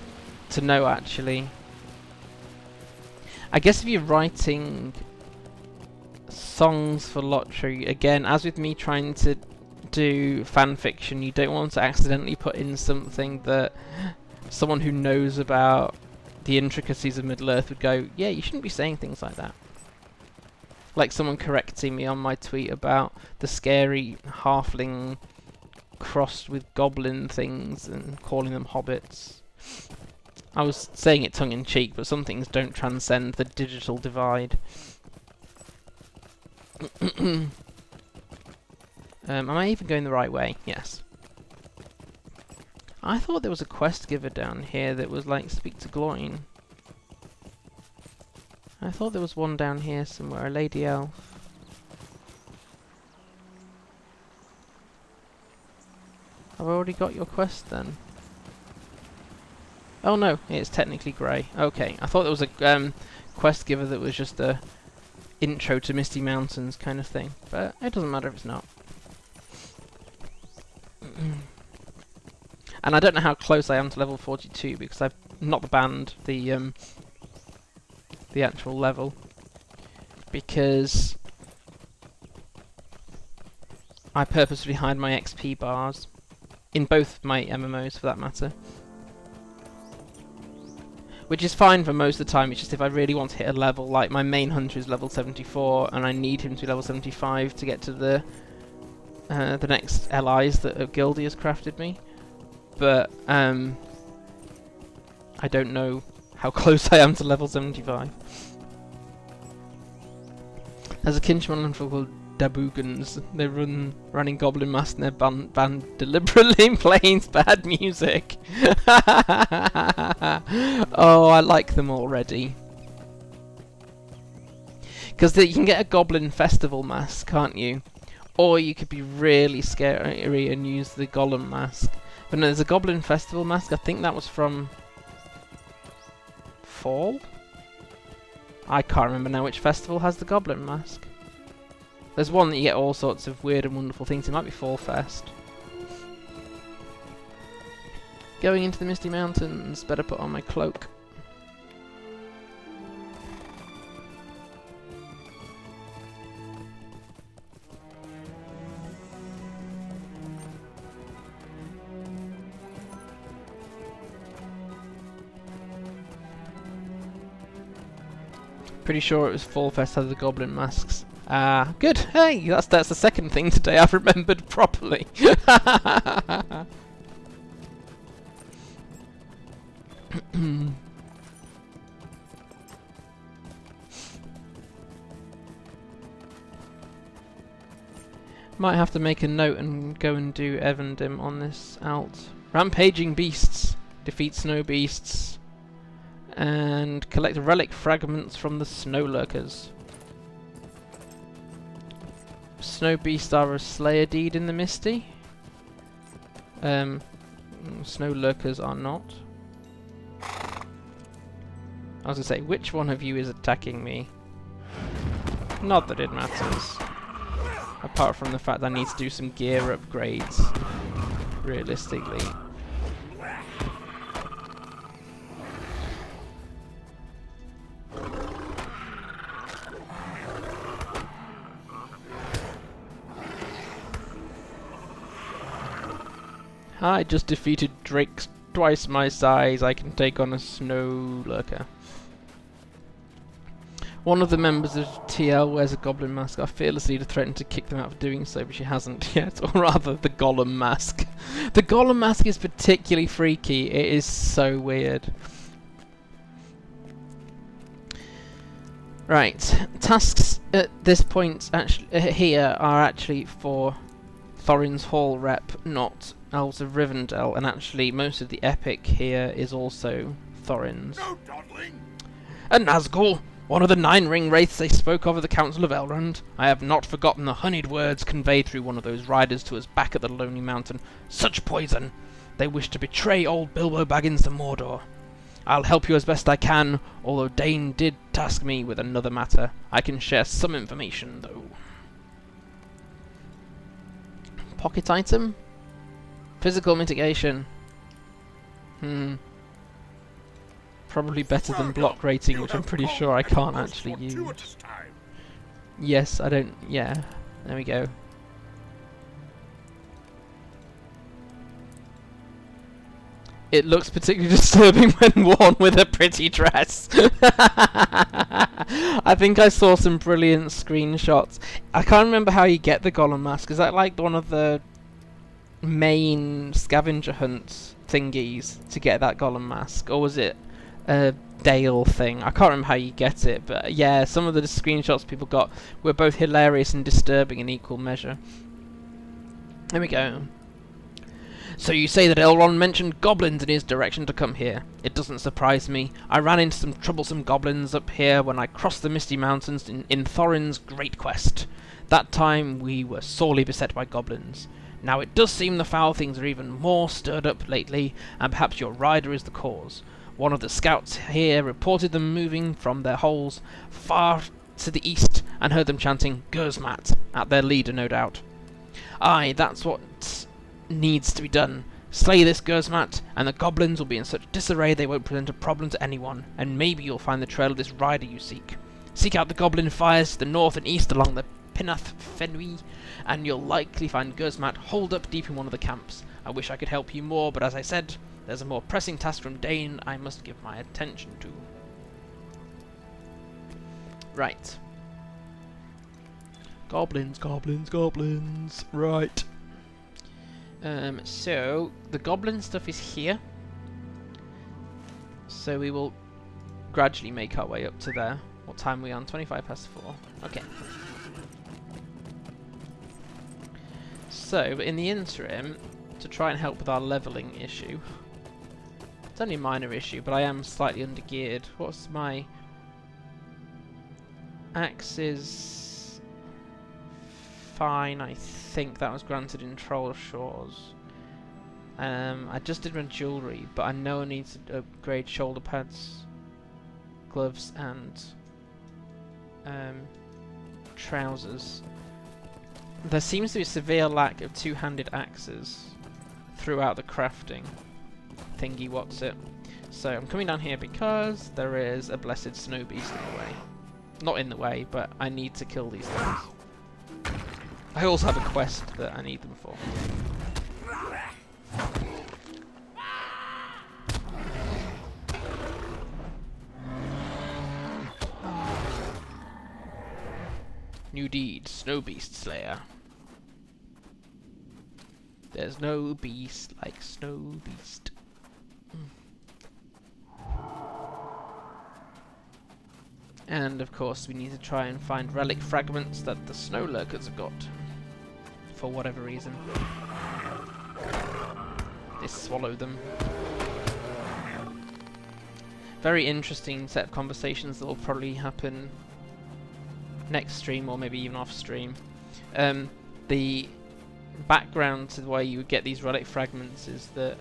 know, actually. I guess if you're writing songs for LOTRO, again, as with me trying to do fan fiction, you don't want to accidentally put in something that someone who knows about the intricacies of Middle-earth would go, yeah, you shouldn't be saying things like that. Like someone correcting me on my tweet about the scary halfling crossed with goblin things and calling them hobbits. I was saying it tongue-in-cheek, but some things don't transcend the digital divide. Am I even going the right way? Yes. I thought there was a quest giver down here that was like, speak to Glorfindel. I thought there was one down here somewhere, a lady elf. I've already got your quest then. Oh no, it's technically grey. Okay, I thought there was a quest giver that was just a intro to Misty Mountains kind of thing, but it doesn't matter if it's not. And I don't know how close I am to level 42 because I've not banned the actual level. because I purposefully hide my XP bars in both my MMOs, for that matter. Which is fine for most of the time. It's just if I really want to hit a level, like my main hunter is level 74, and I need him to be level 75 to get to the next LIs that Gildy has crafted me. But I don't know how close I am to level 75. There's a Kinchman called Dabugans. They running Goblin Mask and their band deliberately playing bad music. Oh, I like them already. Because you can get a Goblin Festival mask, can't you? Or you could be really scary and use the Golem mask. But no, there's a Goblin Festival mask. I think that was from Fall? I can't remember now which festival has the Goblin mask. There's one that you get all sorts of weird and wonderful things. It might be Fall Fest. Going into the Misty Mountains. Better put on my cloak. Pretty sure it was Fall Fest had the Goblin masks. Ah, good. Hey, that's the second thing today I've remembered properly. Might have to make a note and go and do Evandim on this alt. Rampaging beasts. Defeat snow beasts. And collect relic fragments from the snow lurkers. Snow beasts are a slayer deed in the Misty. Snow lurkers are not. I was gonna say, which one of you is attacking me? Not that it matters. Apart from the fact that I need to do some gear upgrades. Realistically. I just defeated drakes twice my size. I can take on a snow lurker. One of the members of TL wears a goblin mask. Our fearless leader threatened to kick them out for doing so, but she hasn't yet. Or rather, the golem mask. The golem mask is particularly freaky. It is so weird. Right. Tasks at this point here are actually for Thorin's Hall rep, not Elves of Rivendell, and actually most of the epic here is also Thorin's. No dawdling! A Nazgûl! One of the 9 ring wraiths they spoke of at the Council of Elrond. I have not forgotten the honeyed words conveyed through one of those riders to us back at the Lonely Mountain. Such poison! They wish to betray old Bilbo Baggins to Mordor. I'll help you as best I can, although Dane did task me with another matter. I can share some information, though. Pocket item? Physical mitigation. Probably better than block rating, which I'm pretty sure I can't actually use. Yes, I don't... yeah. There we go. It looks particularly disturbing when worn with a pretty dress. I think I saw some brilliant screenshots. I can't remember how you get the golem mask. Is that like one of the main scavenger hunt thingies to get that golem mask? Or was it a Dale thing? I can't remember how you get it, but yeah, some of the screenshots people got were both hilarious and disturbing in equal measure. There we go. So you say that Elrond mentioned goblins in his direction to come here. It doesn't surprise me. I ran into some troublesome goblins up here when I crossed the Misty Mountains in Thorin's great quest. That time we were sorely beset by goblins. Now it does seem the foul things are even more stirred up lately, and perhaps your rider is the cause. One of the scouts here reported them moving from their holes far to the east, and heard them chanting Gersmat at their leader, no doubt. Aye, that's what needs to be done. Slay this Gersmat, and the goblins will be in such disarray they won't present a problem to anyone, and maybe you'll find the trail of this rider you seek. Seek out the goblin fires to the north and east along the Pinath Fenui, and you'll likely find Guzmat holed up deep in one of the camps. I wish I could help you more, but as I said, there's a more pressing task from Dane I must give my attention to. Right. Goblins, goblins, goblins. Right. So, the goblin stuff is here. So we will gradually make our way up to there. What time are we on? 4:25. Okay. So, in the interim, to try and help with our levelling issue, it's only a minor issue, but I am slightly undergeared. What's my axes? Fine, I think that was granted in Trollshaws. I just did my jewellery, but I know I need to upgrade shoulder pads, gloves, and trousers. There seems to be a severe lack of two-handed axes throughout the crafting thingy what's it. So I'm coming down here because there is a blessed snow beast in the way. Not in the way, but I need to kill these things. I also have a quest that I need them for. New deed, Snow Beast Slayer. There's no beast like Snow Beast. And of course we need to try and find relic fragments that the Snow Lurkers have got. For whatever reason. They swallow them. Very interesting set of conversations that will probably happen next stream, or maybe even off stream. The background to why you get these relic fragments is that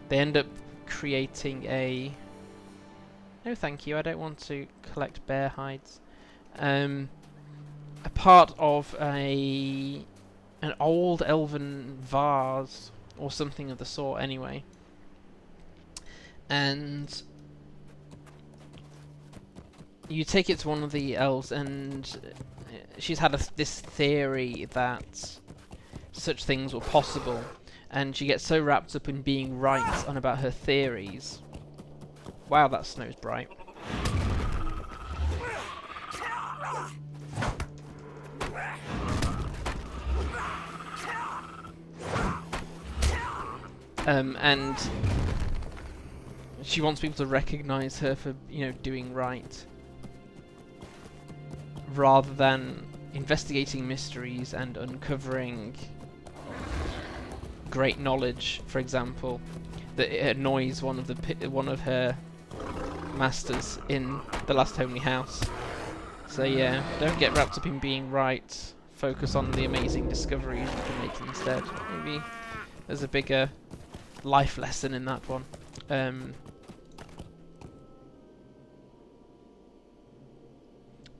they end up creating a... No thank you, I don't want to collect bear hides. A part of an old elven vase, or something of the sort anyway. And you take it to one of the elves, and she's had this theory that such things were possible, and she gets so wrapped up in being right on about her theories. Wow, that snow's bright. And she wants people to recognise her for, you know, doing right, rather than investigating mysteries and uncovering great knowledge. For example, that it annoys one of her masters in the Last Homely House. So yeah, don't get wrapped up in being right. Focus on the amazing discoveries you can make instead. Maybe there's a bigger life lesson in that one.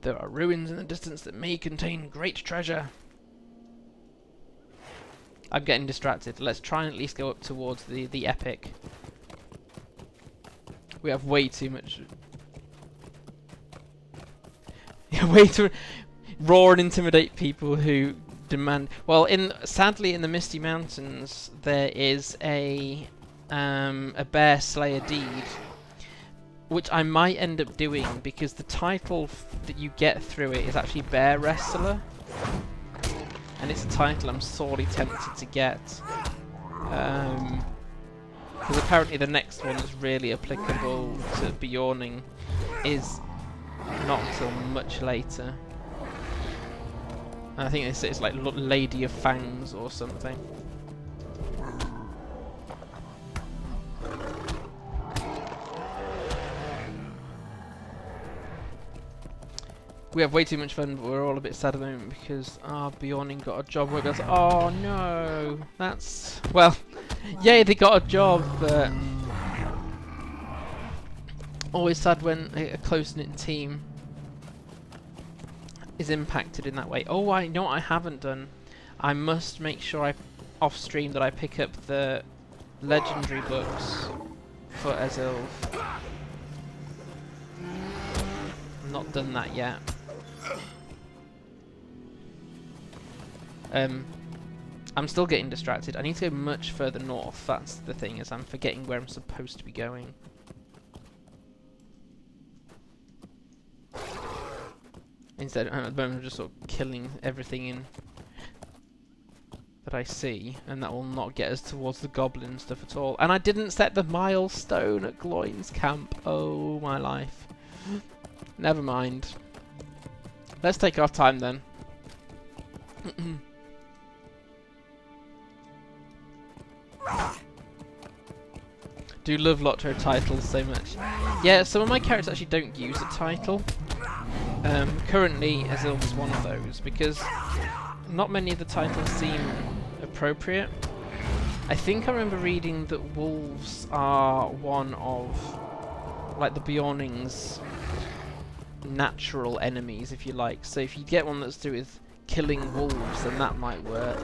There are ruins in the distance that may contain great treasure. I'm getting distracted. Let's try and at least go up towards the Epic. We have way too much... way too... Roar and intimidate people who demand... Well, sadly in the Misty Mountains there is a bear slayer deed, which I might end up doing because the title that you get through it is actually Bear Wrestler, and it's a title I'm sorely tempted to get, because apparently the next one that's really applicable to Beorning is not until much later. I think it's like Lady of Fangs or something. We have way too much fun, but we're all a bit sad at the moment because our Beorning got a job where it goes, oh no, that's... Well, yay, they got a job, but... Always sad when a close-knit team is impacted in that way. Oh, I know what I haven't done. I must make sure off-stream that I pick up the legendary books for Ezilv. I'm not done that yet. I'm still getting distracted. I need to go much further north. That's the thing, is I'm forgetting where I'm supposed to be going. Instead, at the moment, I'm just sort of killing everything in that I see, and that will not get us towards the goblin stuff at all. And I didn't set the milestone at Gloin's camp. Oh my life. Never mind. Let's take our time then. Do love LOTRO titles so much. Yeah, some of my characters actually don't use a title. Currently, Azil was one of those, because not many of the titles seem appropriate. I think I remember reading that wolves are one of, like, the Beorning's natural enemies, if you like. So if you get one that's to do with killing wolves, then that might work.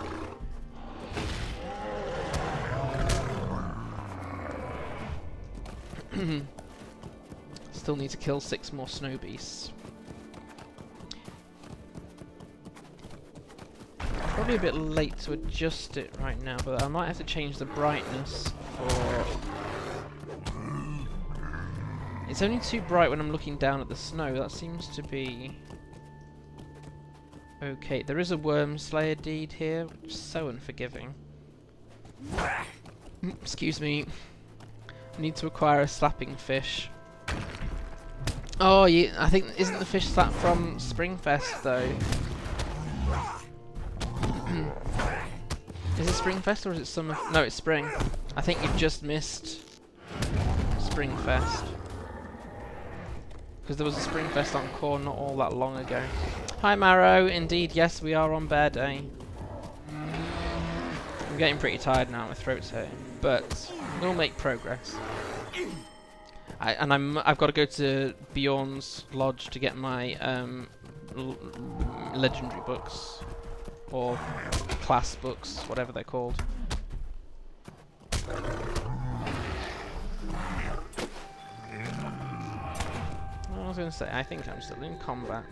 Still need to kill 6 more snow beasts. Probably a bit late to adjust it right now, but I might have to change the brightness for... It's only too bright when I'm looking down at the snow. That seems to be... okay. There is a worm slayer deed here, which is so unforgiving. Excuse me. I need to acquire a slapping fish. Oh, yeah, I think... isn't the fish slap from Springfest, though? Is it Springfest or is it summer? No, it's spring. I think you've just missed Springfest. Because there was a Springfest on Core not all that long ago. Hi Marrow, indeed, yes, we are on Bear Day. I'm getting pretty tired now, my throat's hurting. But we'll make progress. I've got to go to Bjorn's Lodge to get my legendary books. Or class books, whatever they're called. I was going to say, I think I'm still in combat.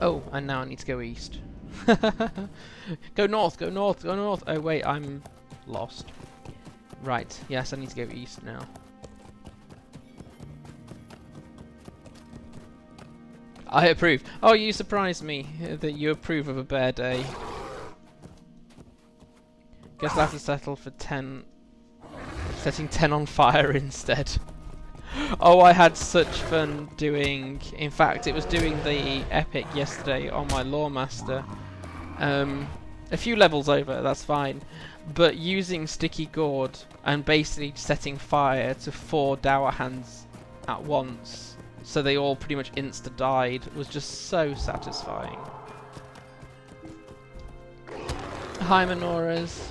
Oh, and now I need to go east. Go north, go north, go north. Oh wait, I'm lost. Right, yes, I need to go east now. I approve. Oh, you surprised me that you approve of a bear day. Guess I'll have to settle for 10. Setting 10 on fire instead. Oh, I had such fun doing... In fact, it was doing the epic yesterday on my Lawmaster. A few levels over, that's fine. But using Sticky Gourd and basically setting fire to 4 Dower Hands at once, so they all pretty much insta-died, was just so satisfying. Hi, Menoras.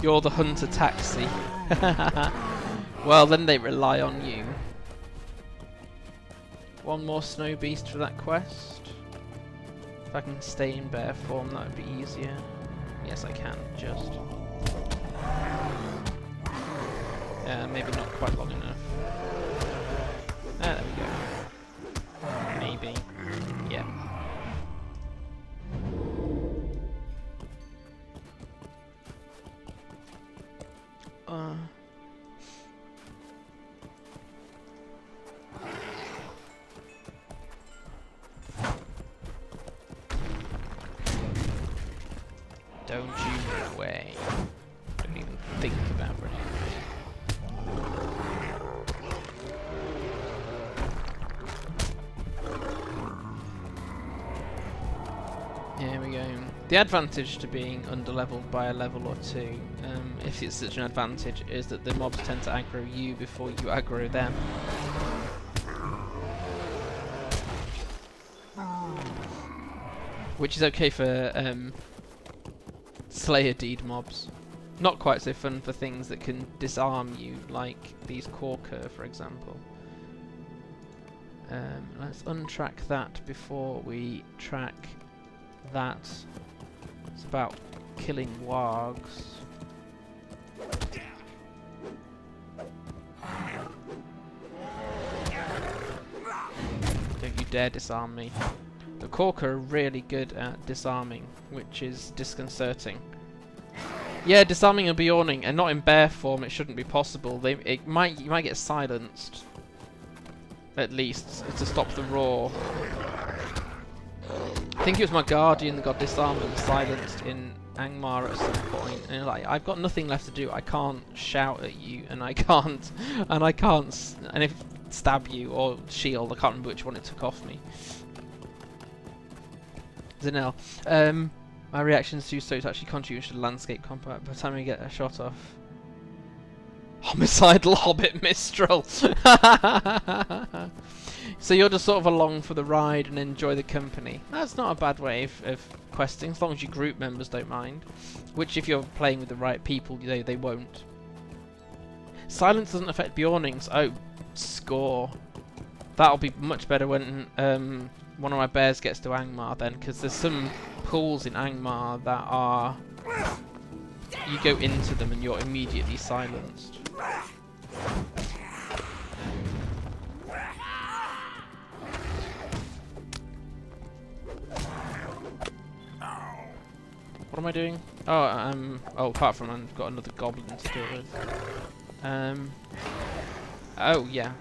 You're the hunter taxi. Well, then they rely on you. One more snow beast for that quest. If I can stay in bear form, that would be easier. Yes, I can, just. Maybe not quite long enough. Ah, there we go. Maybe. Yeah. Don't you run away. Don't even think about running away. Here we go. The advantage to being underleveled by a level or 2, if it's such an advantage, is that the mobs tend to aggro you before you aggro them. Which is okay for Slayer Deed mobs. Not quite so fun for things that can disarm you, like these Corker, for example. Let's untrack that before we track that. It's about killing wargs. Don't you dare disarm me. The Corker are really good at disarming, which is disconcerting. Yeah, disarming a Beorning, and not in bear form, it shouldn't be possible. You might get silenced. At least, to stop the roar. I think it was my Guardian that got disarmed and silenced in Angmar at some point. And like, I've got nothing left to do. I can't shout at you, and I can't stab you or shield. I can't remember which one it took off me. Zanel. My reactions to so to actually contribute to the landscape combat by the time we get a shot off. Homicidal Hobbit Mistral! So you're just sort of along for the ride and enjoy the company. That's not a bad way of questing, as long as your group members don't mind. Which, if you're playing with the right people, they won't. Silence doesn't affect Beornings. Oh, score. That'll be much better when one of my bears gets to Angmar then, because there's some pools in Angmar that are... You go into them and you're immediately silenced. What am I doing? Oh, apart from I've got another goblin to deal with. Oh, yeah.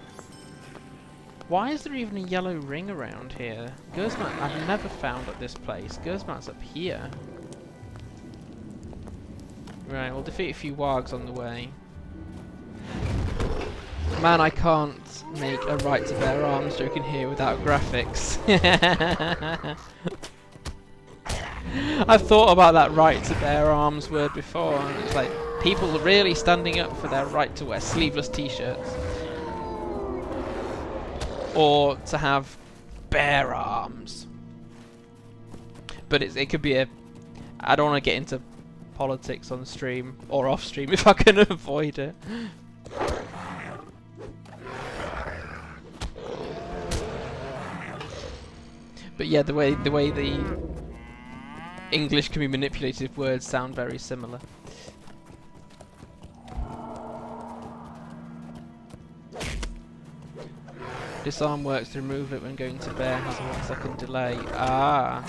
Why is there even a yellow ring around here? Gersmat I've never found at this place. Gersmat's up here. Right, we'll defeat a few wargs on the way. Man, I can't make a right to bear arms joke in here without graphics. I've thought about that right to bear arms word before, and it's like people really standing up for their right to wear sleeveless t-shirts. Or to have bear arms. But it could be a... I don't want to get into politics on stream or off stream if I can avoid it. But yeah, the way the English can be manipulated if words sound very similar. Disarm works to remove it when going to bear, has a 1 second delay. Ah.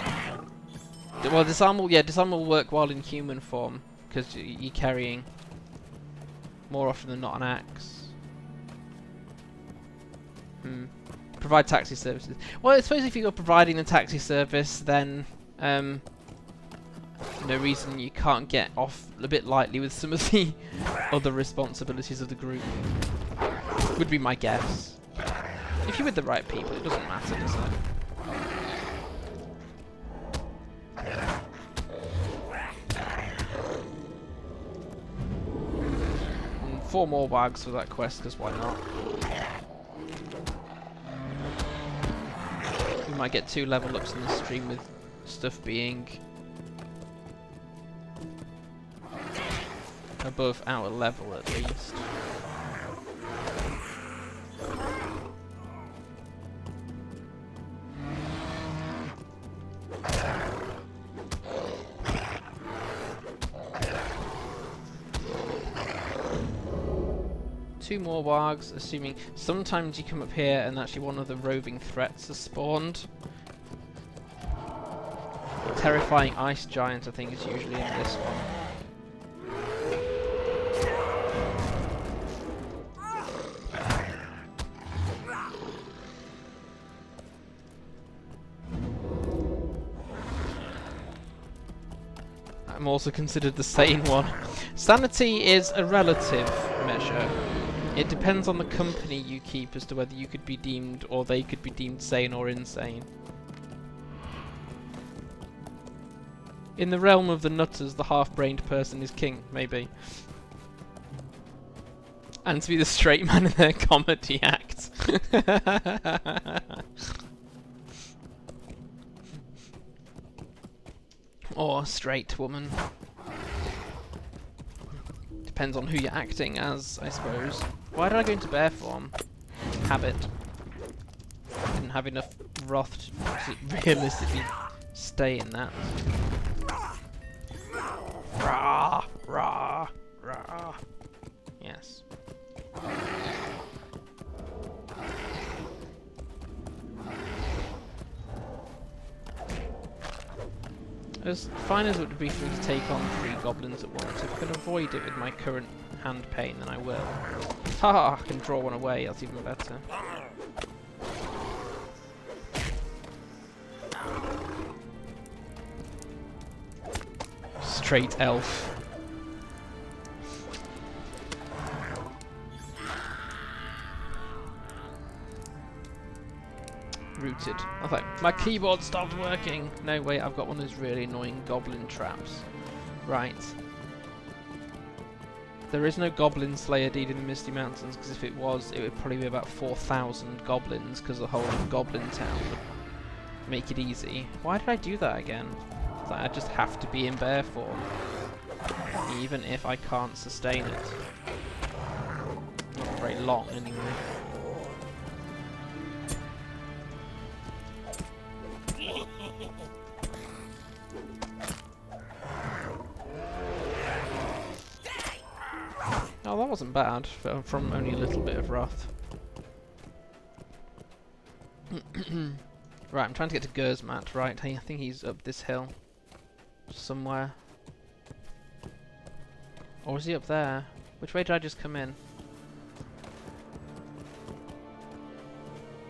Well, disarm will work while in human form, because you're carrying more often than not an axe. Provide taxi services. Well, I suppose if you're providing the taxi service, then no reason you can't get off a bit lightly with some of the other responsibilities of the group. Would be my guess. If you're with the right people, it doesn't matter, does it? And 4 more wags for that quest, because why not? We might get 2 level ups in the stream with stuff being above our level at least. Two more wargs, assuming sometimes you come up here and actually one of the roving threats has spawned. Terrifying ice giant, I think, is usually in this one. I'm also considered the sane one. Sanity is a relative measure. It depends on the company you keep as to whether you could be deemed, or they could be deemed sane or insane. In the realm of the nutters, the half-brained person is king, maybe. And to be the straight man in their comedy act. Or straight woman. Depends on who you're acting as, I suppose. Why did I go into bear form? Habit. have enough wrath to realistically stay in that. Rah, rah, rah. Yes. As fine as it would be for me to take on 3 goblins at once, if I can avoid it with my current hand pain, then I will. Haha, I can draw one away, that's even better. Straight elf. Rooted. I was like, my keyboard stopped working! No, wait, I've got one of those really annoying goblin traps. Right. There is no goblin slayer deed in the Misty Mountains, because if it was, it would probably be about 4,000 goblins, because the whole goblin town would make it easy. Why did I do that again? It's like, I just have to be in bear form, even if I can't sustain it. Not very long, anyway. Oh, that wasn't bad, from only a little bit of wrath. Right, I'm trying to get to Gersmat, right? Hey, I think he's up this hill. Somewhere. Or is he up there? Which way did I just come in?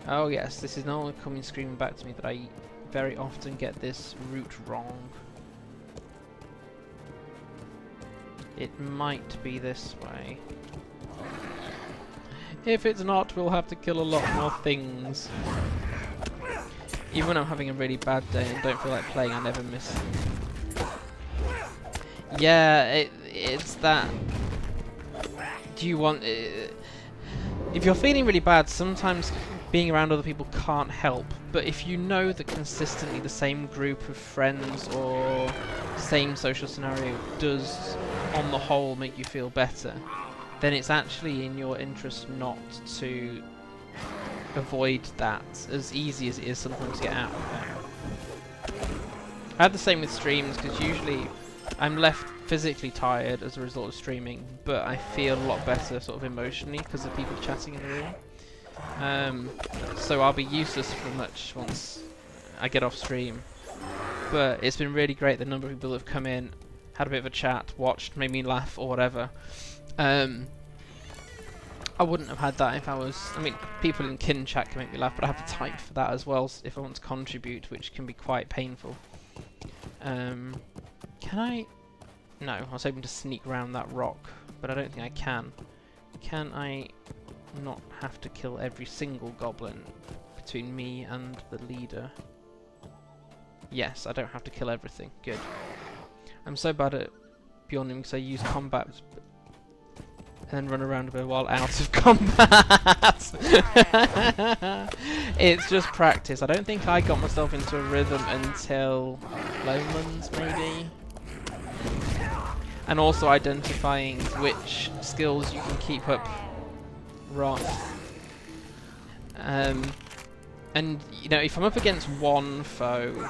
Oh yes, this is now coming screaming back to me that I very often get this route wrong. It might be this way. If it's not, we'll have to kill a lot more things. Even when I'm having a really bad day and don't feel like playing, I never miss. Yeah, it's that. Do you want... if you're feeling really bad, sometimes being around other people can't help. But if you know that consistently the same group of friends or same social scenario does, on the whole, make you feel better, then it's actually in your interest not to avoid that, as easy as it is sometimes to get out of there. I had the same with streams, because usually I'm left physically tired as a result of streaming, but I feel a lot better sort of emotionally because of people chatting in the room. So I'll be useless for much once I get off stream. But it's been really great, the number of people that have come in, had a bit of a chat, watched, made me laugh or whatever. I wouldn't have had that if I was... I mean, people in kin chat can make me laugh, but I have to type for that as well if I want to contribute, which can be quite painful. Can I... No, I was hoping to sneak around that rock, but I don't think I can. Can I not have to kill every single goblin between me and the leader? Yes, I don't have to kill everything. Good. I'm so bad at Beorning because I use combat and then run around a bit while out of combat. It's just practice. I don't think I got myself into a rhythm until Lowlands, maybe. And also identifying which skills you can keep up right. And you know, if I'm up against one foe,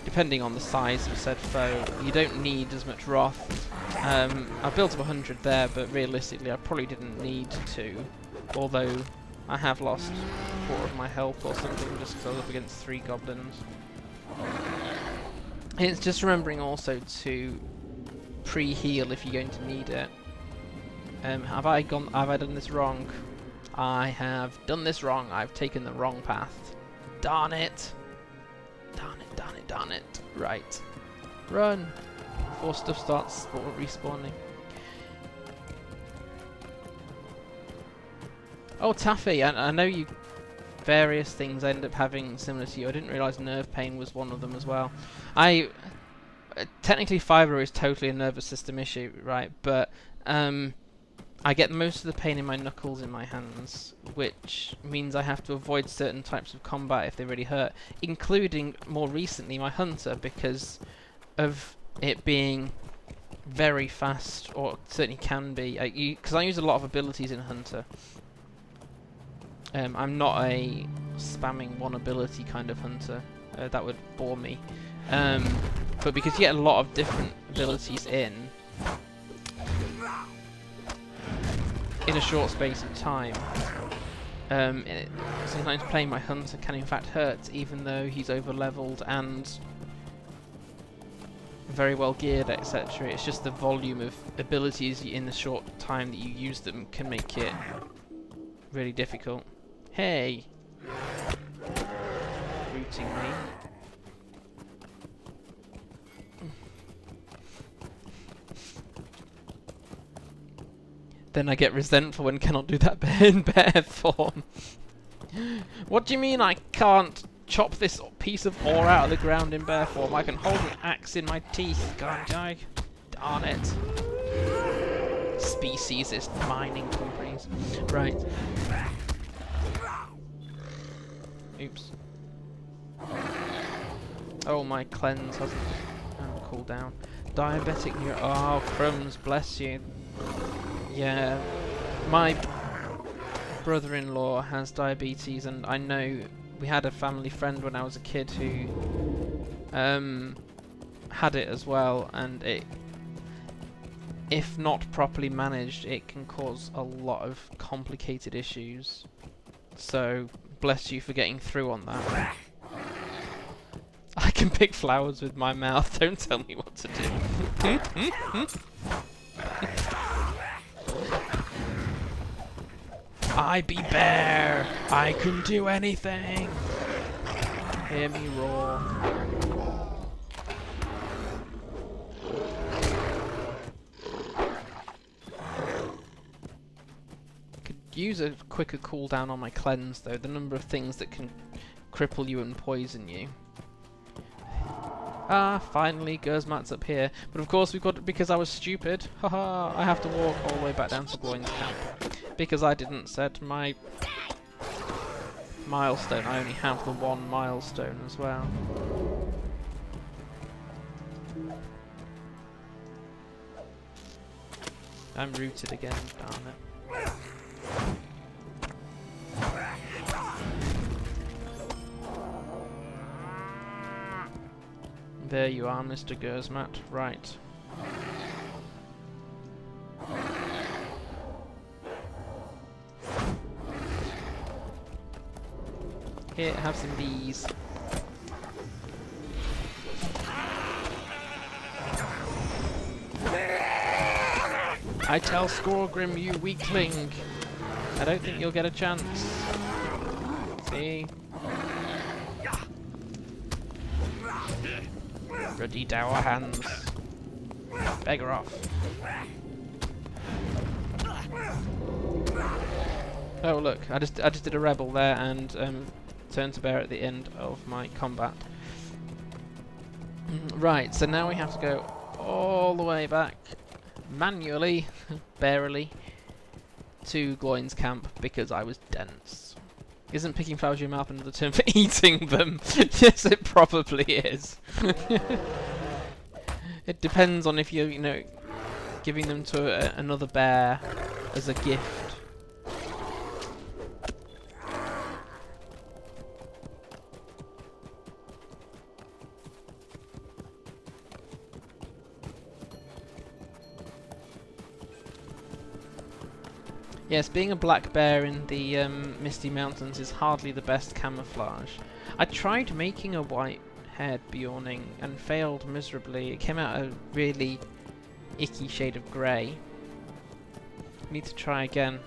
depending on the size of said foe, you don't need as much wrath. I built up 100 there, but realistically I probably didn't need to, although I have lost a quarter of my health or something just because I was up against 3 goblins. And it's just remembering also to pre-heal if you're going to need it. Have I done this wrong? I have done this wrong. I've taken the wrong path. Darn it. Darn it, darn it, darn it. Right. Run. Before stuff starts respawning. Oh, Taffy, I know you... Various things I end up having similar to you. I didn't realise nerve pain was one of them as well. Technically fibro is totally a nervous system issue, right? But I get most of the pain in my knuckles in my hands, which means I have to avoid certain types of combat if they really hurt, including more recently my hunter, because of it being very fast, or certainly can be, because I use a lot of abilities in hunter. I'm not a spamming one ability kind of hunter. That would bore me. But because you get a lot of different abilities in a short space of time, sometimes playing my hunter can in fact hurt, even though he's over leveled and very well geared, etc. It's just the volume of abilities in the short time that you use them can make it really difficult. Hey! Rooting me. Then I get resentful when cannot do that in bear form. What do you mean I can't chop this piece of ore out of the ground in bear form? I can hold an axe in my teeth, can't I? Darn it. Speciesist mining companies. Right. Oops. Oh, my cleanse hasn't cooled down. Diabetic neuro. Oh, crumbs, bless you. Yeah, my brother-in-law has diabetes, and I know we had a family friend when I was a kid who had it as well, and it, if not properly managed, it can cause a lot of complicated issues. So, bless you for getting through on that. I can pick flowers with my mouth, don't tell me what to do. I be bear! I can do anything! Hear me roar. Could use a quicker cooldown on my cleanse though, the number of things that can cripple you and poison you. Ah, finally, Gersmat's up here. But of course we've got it because I was stupid. Haha, I have to walk all the way back down to Gloin's camp. Because I didn't set my milestone. I only have the one milestone as well. I'm rooted again, darn it. There you are, Mr. Gersmat. Right. Here, have some bees. I tell Skorgrim, you weakling. I don't think you'll get a chance. See? Ruddy dour hands. Beggar off. Oh look, I just did a rebel there and turned to bear at the end of my combat. Right, so now we have to go all the way back manually, barely, to Gloin's camp because I was dense. Isn't picking flowers in your mouth another term for eating them? Yes, it probably is. It depends on if you're, you know, giving them to another bear as a gift. Yes, being a black bear in the Misty Mountains is hardly the best camouflage. I tried making a white-haired Beorning and failed miserably. It came out a really icky shade of grey. Need to try again.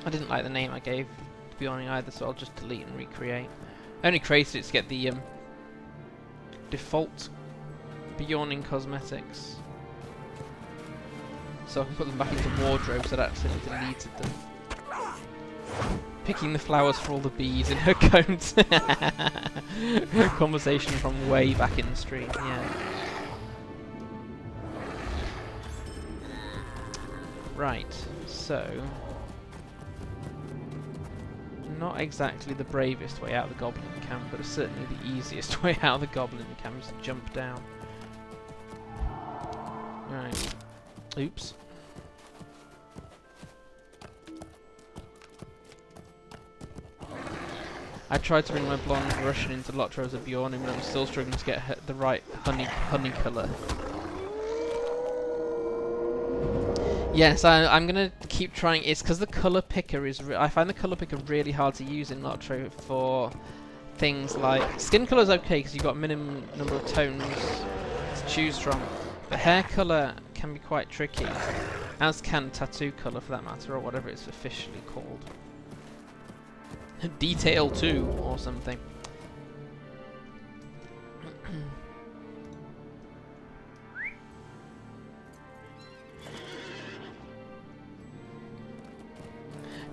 I didn't like the name I gave the Beorning either, so I'll just delete and recreate. I only created it to get the default Beorning cosmetics, so I can put them back into wardrobes that accidentally deleted them. Picking the flowers for all the bees in her coat. Conversation from way back in the stream, yeah. Right, so... not exactly the bravest way out of the goblin camp, but it's certainly the easiest way out of the goblin camp, is to jump down. Right. Oops. I tried to bring my blonde Russian into LOTRO as a Beorning, but I'm still struggling to get the right honey colour. Yes, I'm gonna keep trying. It's because the colour picker is. I find the colour picker really hard to use in LOTRO for things like skin colour is okay because you've got a minimum number of tones to choose from. But hair colour can be quite tricky, as can tattoo colour for that matter, or whatever it's officially called. Detail 2 or something.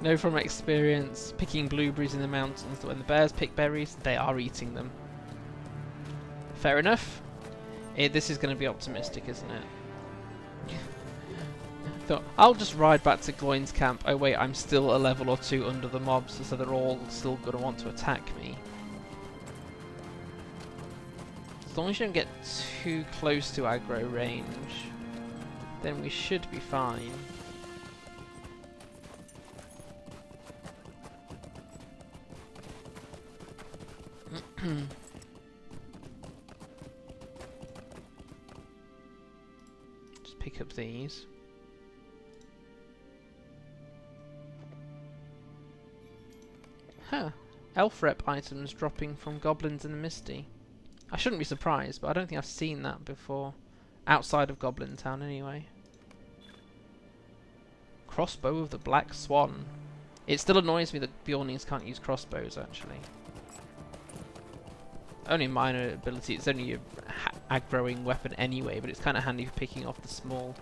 Know from experience, picking blueberries in the mountains, that when the bears pick berries, they are eating them. Fair enough. This is going to be optimistic, isn't it? Thought, I'll just ride back to Gloin's camp. Oh wait, I'm still a level or 2 under the mobs, so they're all still going to want to attack me. As long as you don't get too close to aggro range, then we should be fine. Just pick up these. Huh. Elf rep items dropping from goblins in the Misty. I shouldn't be surprised, but I don't think I've seen that before. Outside of Goblin Town, anyway. Crossbow of the Black Swan. It still annoys me that Beornings can't use crossbows, actually. Only a minor ability. It's only a aggroing weapon anyway, but it's kind of handy for picking off the small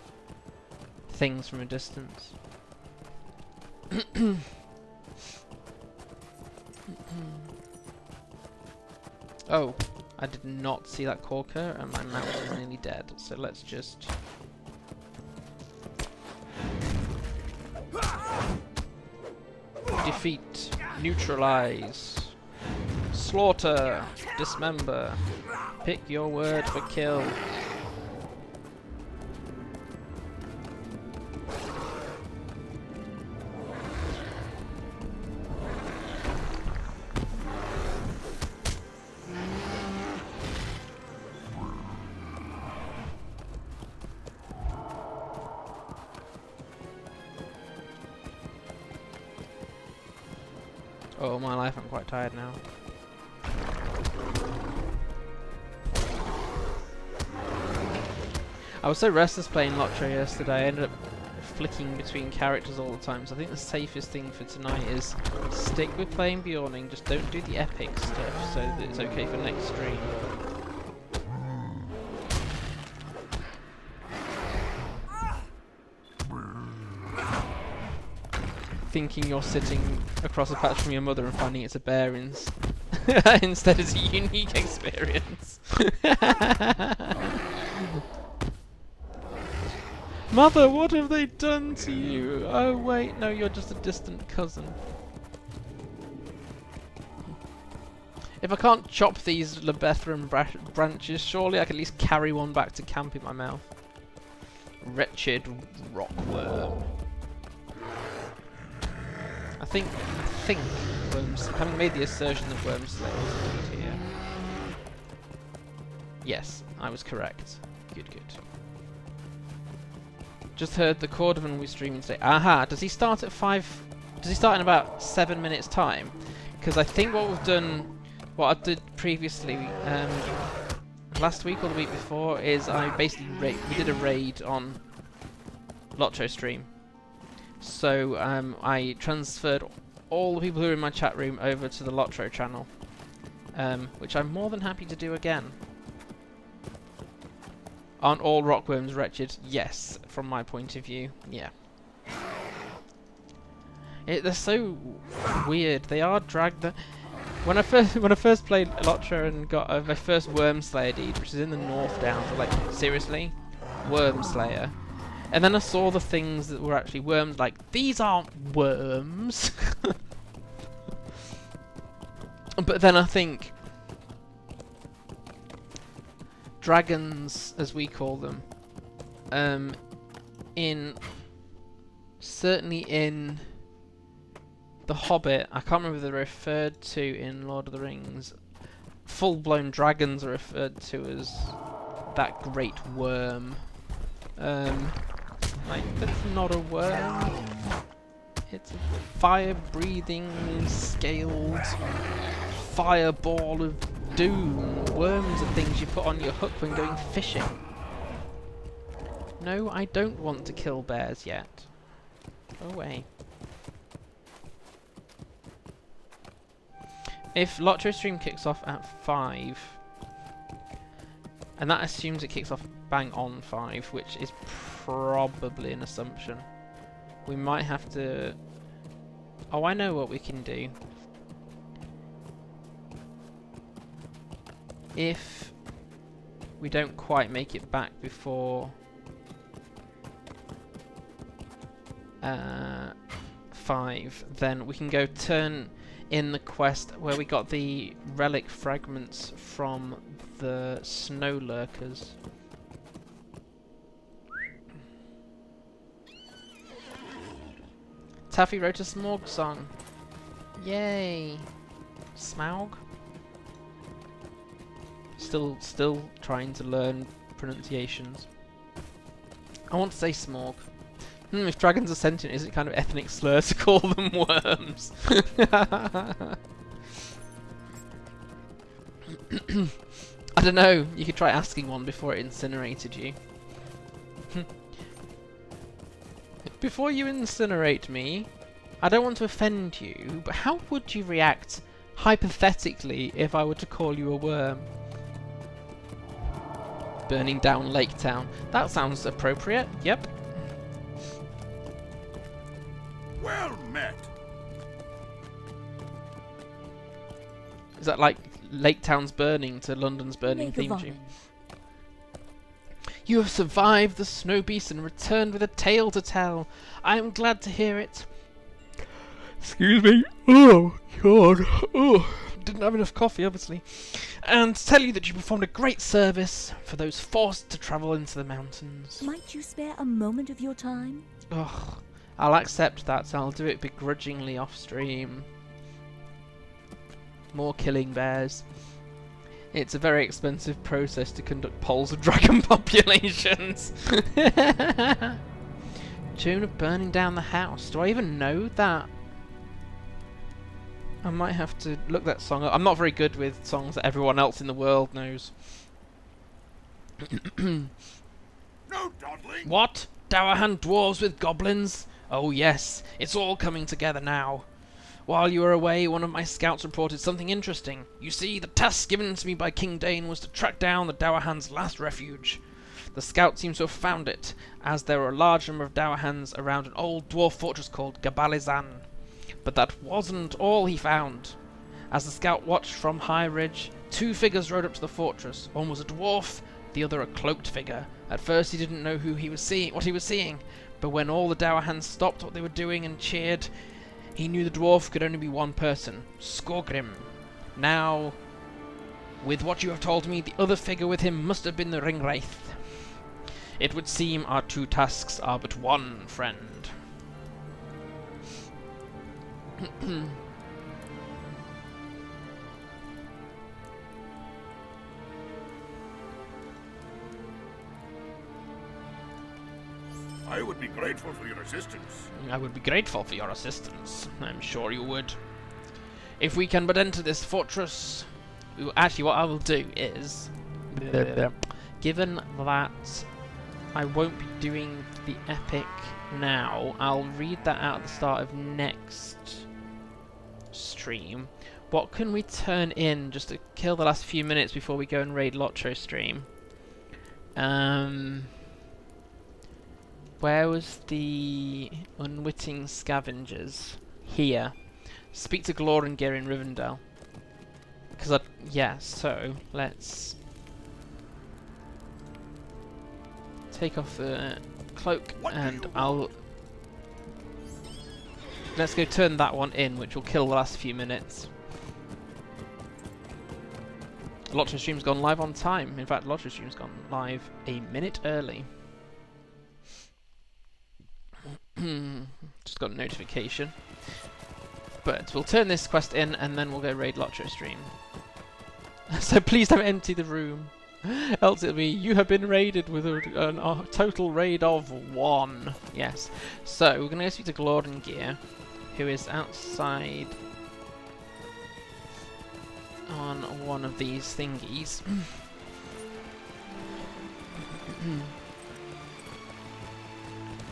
things from a distance. Oh, I did not see that corker, and my mount is nearly dead. So let's just defeat, neutralize, slaughter, dismember. Pick your word for kill. Oh my life, I'm quite tired now. I was so restless playing LOTRO yesterday, I ended up flicking between characters all the time, so I think the safest thing for tonight is stick with playing Beorning, just don't do the epic stuff so that it's okay for next stream. Thinking you're sitting across a patch from your mother and finding it's a bear instead it's a unique experience. Mother, what have they done to you? Oh wait, no, you're just a distant cousin. If I can't chop these Lebethran branches, surely I can at least carry one back to camp in my mouth. Wretched rockworm. I think Worms, having made the assertion that Wormslayer is indeed here. Yes, I was correct. Good, good. Just heard the Cordovan will be streaming today. Aha! Does he start at 5? Does he start in about 7 minutes time? Because I think what we've done, what I did previously, last week or the week before, is I basically we did a raid on LOTRO stream. So I transferred all the people who were in my chat room over to the LOTRO channel, which I'm more than happy to do again. Aren't all rockworms wretched? Yes, from my point of view, yeah. They're so weird. They are dragged. When I first played LOTRO and got my first Wormslayer deed, which is in the North Downs, like seriously, Wormslayer. And then I saw the things that were actually worms, like, these aren't worms. But then I think dragons, as we call them, certainly in The Hobbit, I can't remember if they're referred to in Lord of the Rings. Full-blown dragons are referred to as that great worm. Like, that's not a worm. It's a fire-breathing, scaled fireball of doom. Worms are things you put on your hook when going fishing. No, I don't want to kill bears yet. Go away. If LOTRO stream kicks off at 5, and that assumes it kicks off bang on 5, which is probably an assumption. We might have to... Oh, I know what we can do. If we don't quite make it back before 5, then we can go turn in the quest where we got the relic fragments from the snow lurkers. Taffy wrote a Smaug song. Yay! Smaug? Still trying to learn pronunciations. I want to say Smaug. If dragons are sentient, is it kind of ethnic slur to call them worms? I don't know. You could try asking one before it incinerated you. Before you incinerate me, I don't want to offend you, but how would you react, hypothetically, if I were to call you a worm? Burning down Lake Town. That sounds appropriate. Yep. Well met. Is that like Lake Town's burning to London's burning theme tune? You have survived the snow beast and returned with a tale to tell. I am glad to hear it. Excuse me. Oh, God. Oh, didn't have enough coffee, obviously. And to tell you that you performed a great service for those forced to travel into the mountains. Might you spare a moment of your time? Ugh. I'll accept that, so I'll do it begrudgingly off stream. More killing bears. It's a very expensive process to conduct polls of dragon populations. Tune of burning down the house. Do I even know that? I might have to look that song up. I'm not very good with songs that everyone else in the world knows. No dawdling. What? Dowerhand dwarves with goblins? Oh yes, it's all coming together now. While you were away, one of my scouts reported something interesting. You see, the task given to me by King Dane was to track down the Dowerhand's last refuge. The scout seems to have found it, as there were a large number of Dowerhands around an old dwarf fortress called Gabalizan. But that wasn't all he found. As the scout watched from High Ridge, 2 figures rode up to the fortress. One was a dwarf, the other a cloaked figure. At first he didn't know what he was seeing, but when all the Dowerhands stopped what they were doing and cheered, he knew the dwarf could only be one person, Skorgrim. Now, with what you have told me, the other figure with him must have been the Ringwraith. It would seem our 2 tasks are but one, friend. I would be grateful for your assistance. I would be grateful for your assistance. I'm sure you would. If we can but enter this fortress... Actually, what I will do is... Given that I won't be doing the epic now, I'll read that out at the start of next stream. What can we turn in just to kill the last few minutes before we go and raid LOTRO stream? Where was the unwitting scavengers? Here. Speak to Glorfindel in Rivendell. Because yeah, so let's take off the cloak and let's go turn that one in, which will kill the last few minutes. LOTRO stream's gone live on time. In fact, LOTRO stream's gone live a minute early. Just got a notification. But we'll turn this quest in and then we'll go raid LOTRO stream. So please don't empty the room. Else it'll be, you have been raided with a total raid of 1. Yes. So we're going to go speak to Glorfindel, who is outside on one of these thingies.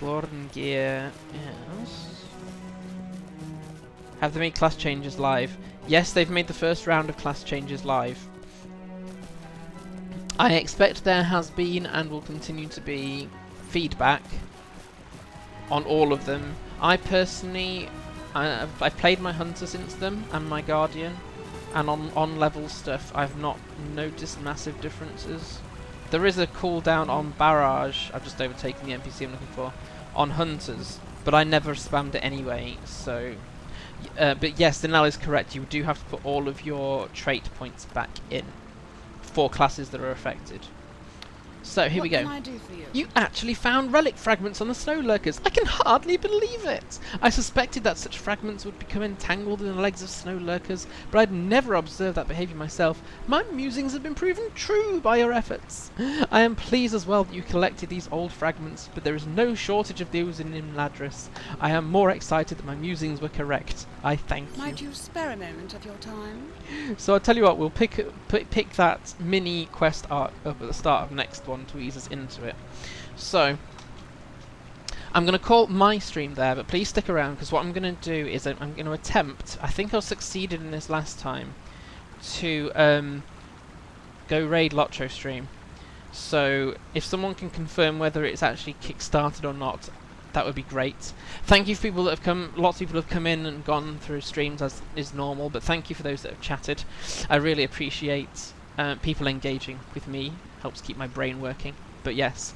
Glorfindel, yes. Have they made class changes live? Yes, they've made the first round of class changes live. I expect there has been and will continue to be feedback on all of them. I personally, I've played my Hunter since then and my Guardian, and on level stuff I've not noticed massive differences. There is a cooldown on Barrage, I've just overtaken the NPC I'm looking for, on Hunters, but I never spammed it anyway, so... but yes, Danelle is correct, you do have to put all of your trait points back in for classes that are affected. So here we go. What can I do for you? You actually found relic fragments on the snow lurkers. I can hardly believe it. I suspected that such fragments would become entangled in the legs of snow lurkers, but I'd never observed that behaviour myself. My musings have been proven true by your efforts. I am pleased as well that you collected these old fragments, but there is no shortage of those in Imladris. I am more excited that my musings were correct. I thank you. Might you spare a moment of your time? So I'll tell you what, we'll pick that mini quest arc up at the start of next one to ease us into it. So I'm going to call my stream there, but please stick around because what I'm going to do is I'm going to attempt, I think I succeeded in this last time, to go raid LOTRO stream. So if someone can confirm whether it's actually kick-started or not, that would be great. Thank you for people that have come. Lots of people have come in and gone through streams as is normal, but thank you for those that have chatted. I really appreciate people engaging with me. Helps keep my brain working. But yes,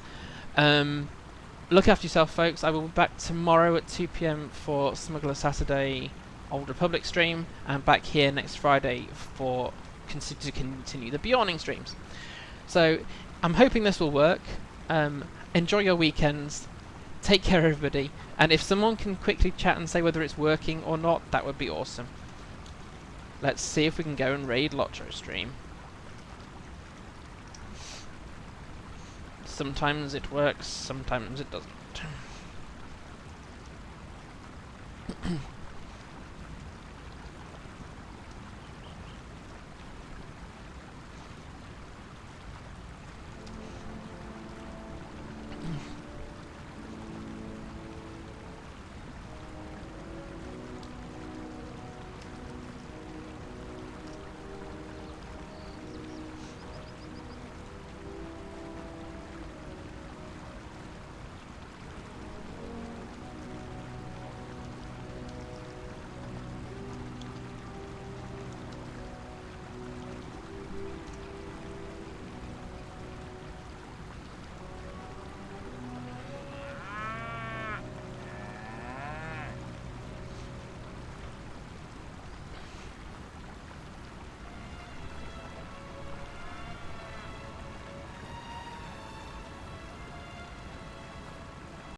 look after yourself, folks. I will be back tomorrow at 2 PM for Smuggler Saturday Old Republic stream, and back here next Friday for to continue the Beorning streams. So I'm hoping this will work. Enjoy your weekends. Take care, everybody. And if someone can quickly chat and say whether it's working or not, that would be awesome. Let's see if we can go and raid LOTRO stream. Sometimes it works, sometimes it doesn't.